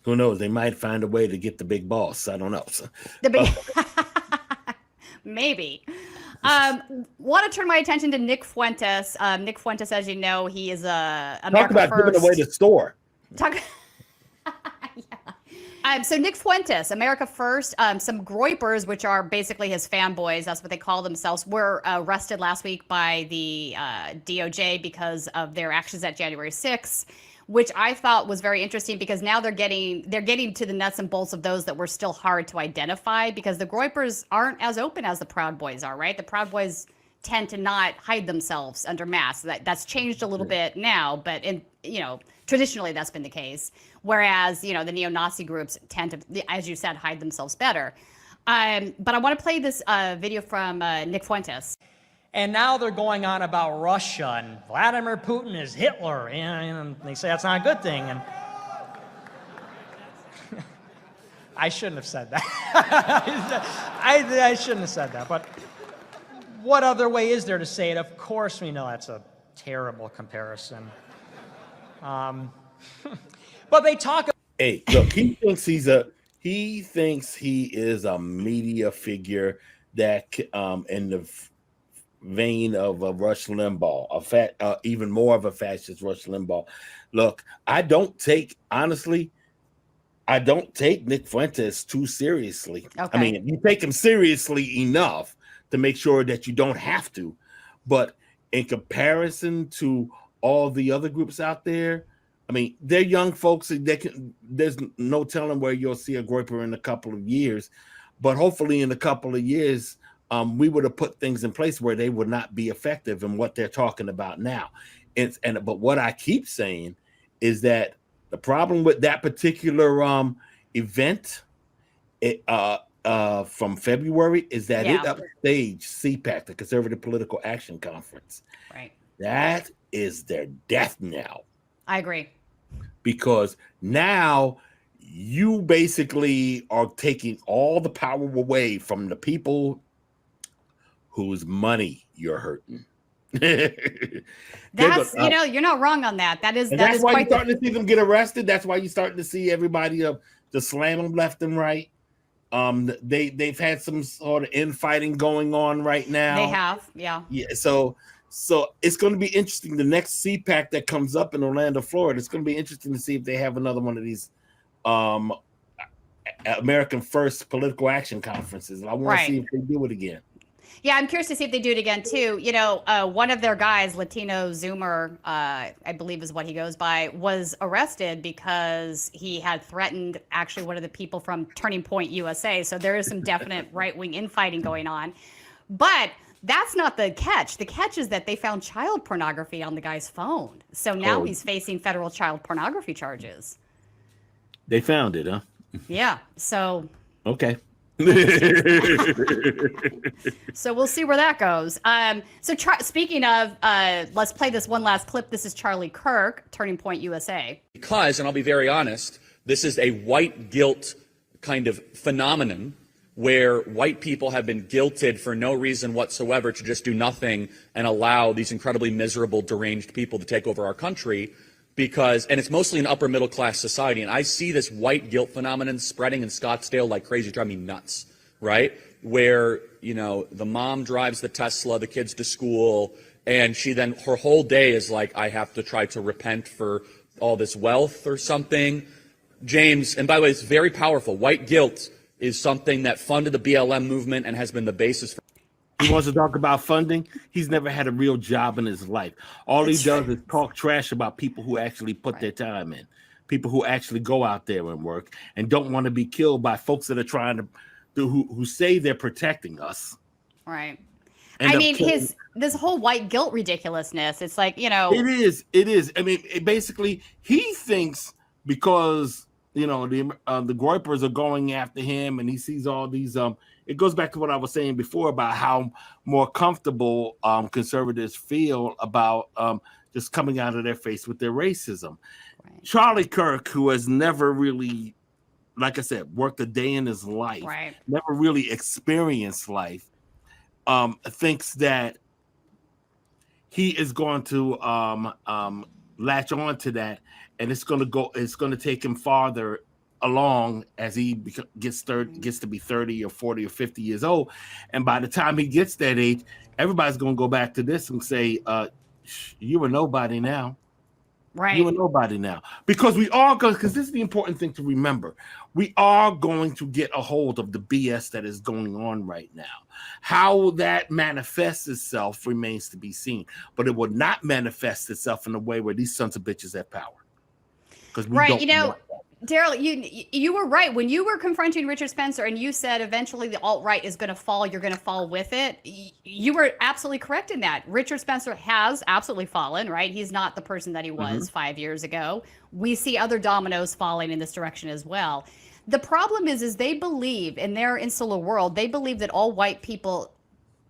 knows? They might find a way to get the big boss. I don't know. The big maybe. Want to turn my attention to Nick Fuentes. Nick Fuentes, as you know, he is America Talk about First. giving away the store. So Nick Fuentes, America First, some Groypers, which are basically his fanboys, that's what they call themselves, were arrested last week by the DOJ because of their actions at January 6th, which I thought was very interesting because now they're getting to the nuts and bolts of those that were still hard to identify because the Groypers aren't as open as the Proud Boys are, right? The Proud Boys tend to not hide themselves under masks. That's changed a little bit now, but traditionally that's been the case. Whereas, the neo-Nazi groups tend to, as you said, hide themselves better. But I want to play this video from Nick Fuentes. And now they're going on about Russia and Vladimir Putin is Hitler. And they say that's not a good thing. And I shouldn't have said that. I shouldn't have said that. But what other way is there to say it? Of course we know that's a terrible comparison. But they talk. Hey, look, he thinks he is a media figure that, in the vein of Rush Limbaugh, even more of a fascist Rush Limbaugh. Look, I don't take, honestly, I don't take Nick Fuentes too seriously. Okay. I mean, you take him seriously enough to make sure that you don't have to, but in comparison to all the other groups out there, I mean, they're young folks. There's no telling where you'll see a Groyper in a couple of years, but hopefully in a couple of years, we would have put things in place where they would not be effective in what they're talking about now. But what I keep saying is that the problem with that particular event from February is that it upstaged CPAC, the Conservative Political Action Conference. Right. That is their death knell. I agree. Because now you basically are taking all the power away from the people whose money you're hurting. That's you're not wrong on that. That's why quite you're starting to see them get arrested. That's why you're starting to see everybody just slam them left and right. They've had some sort of infighting going on right now. They have, yeah. So it's going to be interesting. The next CPAC that comes up in Orlando, Florida, it's going to be interesting to see if they have another one of these American First Political Action Conferences. I want to see if they do it again. Yeah, I'm curious to see if they do it again too. One of their guys, Latino Zoomer, I believe is what he goes by, was arrested because he had threatened actually one of the people from Turning Point USA. So there is some definite right-wing infighting going on. But that's not the catch. The catch is that they found child pornography on the guy's phone. So now he's facing federal child pornography charges. They found it, huh? Yeah. So. Okay. So we'll see where that goes. Speaking of, let's play this one last clip. This is Charlie Kirk, Turning Point USA. Because, and I'll be very honest, this is a white guilt kind of phenomenon where white people have been guilted for no reason whatsoever to just do nothing and allow these incredibly miserable, deranged people to take over our country. And it's mostly an upper middle class society. And I see this white guilt phenomenon spreading in Scottsdale like crazy. It's driving me nuts, right? Where, the mom drives the Tesla, the kids to school, and her whole day is like, I have to try to repent for all this wealth or something. James, and by the way, it's very powerful. White guilt is something that funded the BLM movement and has been the basis for. He wants to talk about funding. He's never had a real job in his life. All he does is talk trash about people who actually put their time in, people who actually go out there and work and don't want to be killed by folks that are trying to who say they're protecting us. Right. I mean, this whole white guilt ridiculousness. It's like, It is. I mean, basically, he thinks because the Groypers are going after him, and he sees all these. It goes back to what I was saying before about how more comfortable conservatives feel about just coming out of their face with their racism. Right. Charlie Kirk, who has never really, like I said, worked a day in his life, never really experienced life, thinks that he is going to latch on to that, and it's going to take him farther along as he gets to be 30 or 40 or 50 years old. And by the time he gets that age, everybody's going to go back to this and say, you were nobody now. Right. You are nobody now. Because this is the important thing to remember. We are going to get a hold of the BS that is going on right now. How that manifests itself remains to be seen. But it will not manifest itself in a way where these sons of bitches have power. Because we don't Daryl, you were right. When you were confronting Richard Spencer and you said eventually the alt-right is going to fall, you're going to fall with it, you were absolutely correct in that. Richard Spencer has absolutely fallen, right? He's not the person that he was 5 years ago. We see other dominoes falling in this direction as well. The problem is they believe, in their insular world, they believe that all white people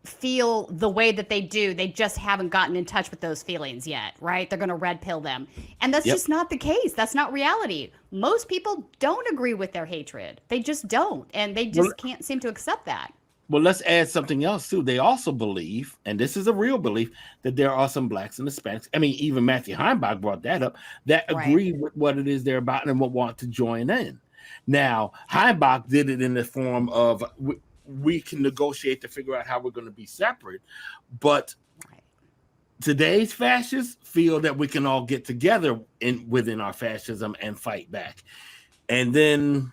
feel the way that they do. They just haven't gotten in touch with those feelings yet, right? They're going to red pill them. And that's just not the case. That's not reality. Most people don't agree with their hatred. They just don't. And they just can't seem to accept that. Well, let's add something else too. They also believe, and this is a real belief, that there are some blacks and Hispanics. I mean, even Matthew Heimbach brought that up, that agree with what it is they're about and will want to join in. Now, Heimbach did it in the form of we can negotiate to figure out how we're going to be separate. But today's fascists feel that we can all get together within our fascism and fight back. and then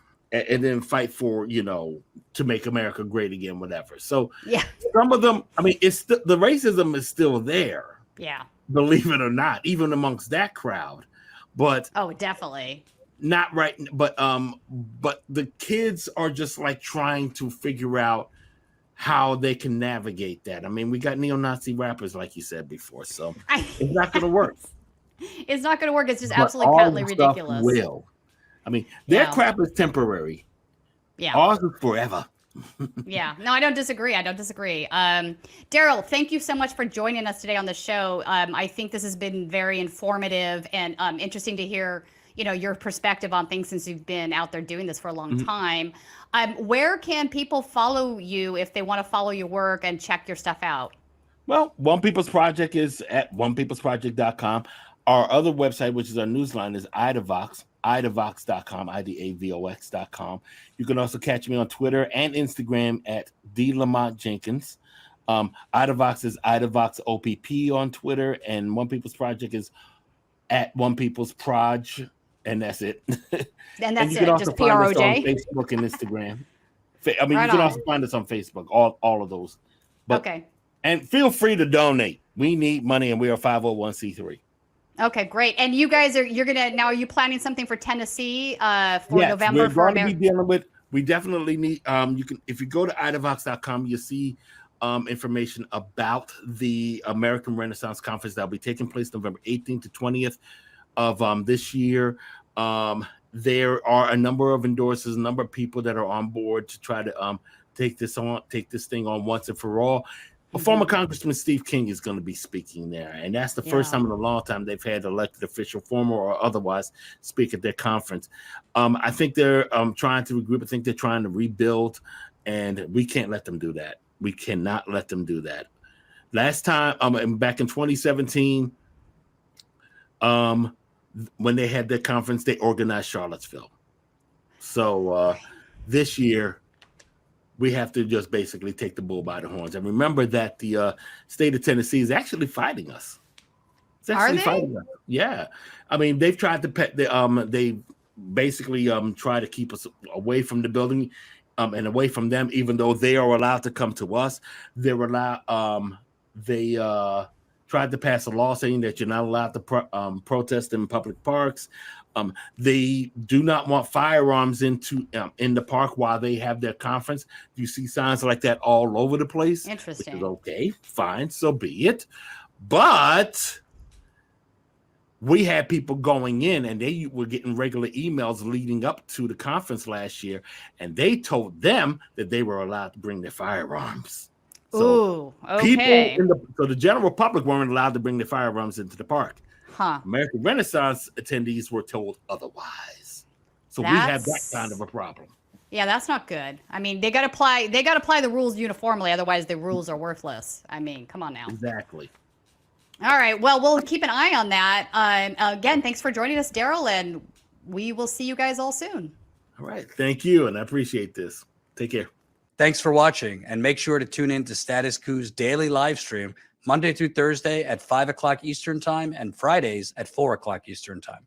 fight for, to make America great again, whatever. So yeah, some of them, I mean, it's the racism is still there. Yeah. Believe it or not, even amongst that crowd. But oh, definitely not right. But the kids are just like trying to figure out how they can navigate that. I mean, we got neo-Nazi rappers, like you said before, so it's not going to work. It's not going to work. It's just But absolutely all patently the stuff ridiculous. will. I mean, their Yeah. crap is temporary. Yeah. Ours is forever. Yeah, no, I don't disagree. Daryl, thank you so much for joining us today on the show. I think this has been very informative and interesting to hear, your perspective on things since you've been out there doing this for a long time. Where can people follow you if they want to follow your work and check your stuff out? Well, One People's Project is at onepeoplesproject.com. Our other website, which is our newsline, is idavox, idavox.com, idavox.com. You can also catch me on Twitter and Instagram at DLamontJenkins. Idavox is IdavoxOPP on Twitter, and One People's Project is at One People's Proj, and that's it. And that's you can it, also just find us on PROJ? Facebook and Instagram. I mean, Right you can on. also find us on Facebook, all of those. But, Okay. And feel free to donate. We need money, and we are 501c3. Okay, great. And you guys are are you planning something for Tennessee for November we're for going to be America? dealing with. We definitely need. You can, if you go to idavox.com, you'll see information about the American Renaissance Conference that will be taking place November 18th to 20th of this year. There are a number of endorsers, a number of people that are on board to try to take this thing on once and for all. Former Congressman Steve King is going to be speaking there, and that's the first time in a long time they've had elected official, former or otherwise, speak at their conference. I think they're trying to regroup. I think they're trying to rebuild, and we can't let them do that. We cannot let them do that. Last time, back in 2017, when they had their conference, they organized Charlottesville. So this year, we have to just basically take the bull by the horns. And remember that the state of Tennessee is actually fighting us. It's actually fighting us. Yeah. I mean, they've tried to they basically try to keep us away from the building and away from them, even though they are allowed to come to us. They tried to pass a law saying that you're not allowed to protest in public parks. They do not want firearms in the park while they have their conference. You see signs like that all over the place. Interesting. Which is okay, fine, so be it. But we had people going in, and they were getting regular emails leading up to the conference last year, and they told them that they were allowed to bring their firearms. So ooh, okay. So the general public weren't allowed to bring their firearms into the park. Huh. American Renaissance attendees were told otherwise. So we have that kind of a problem. Yeah, that's not good. I mean, they got to apply the rules uniformly, otherwise the rules are worthless. I mean, come on now. Exactly. All right. Well, we'll keep an eye on that. Again, thanks for joining us, Daryl, and we will see you guys all soon. All right. Thank you, and I appreciate this. Take care. Thanks for watching, and make sure to tune in to Status Coup's daily live stream Monday through Thursday at 5 o'clock Eastern Time and Fridays at 4 o'clock Eastern Time.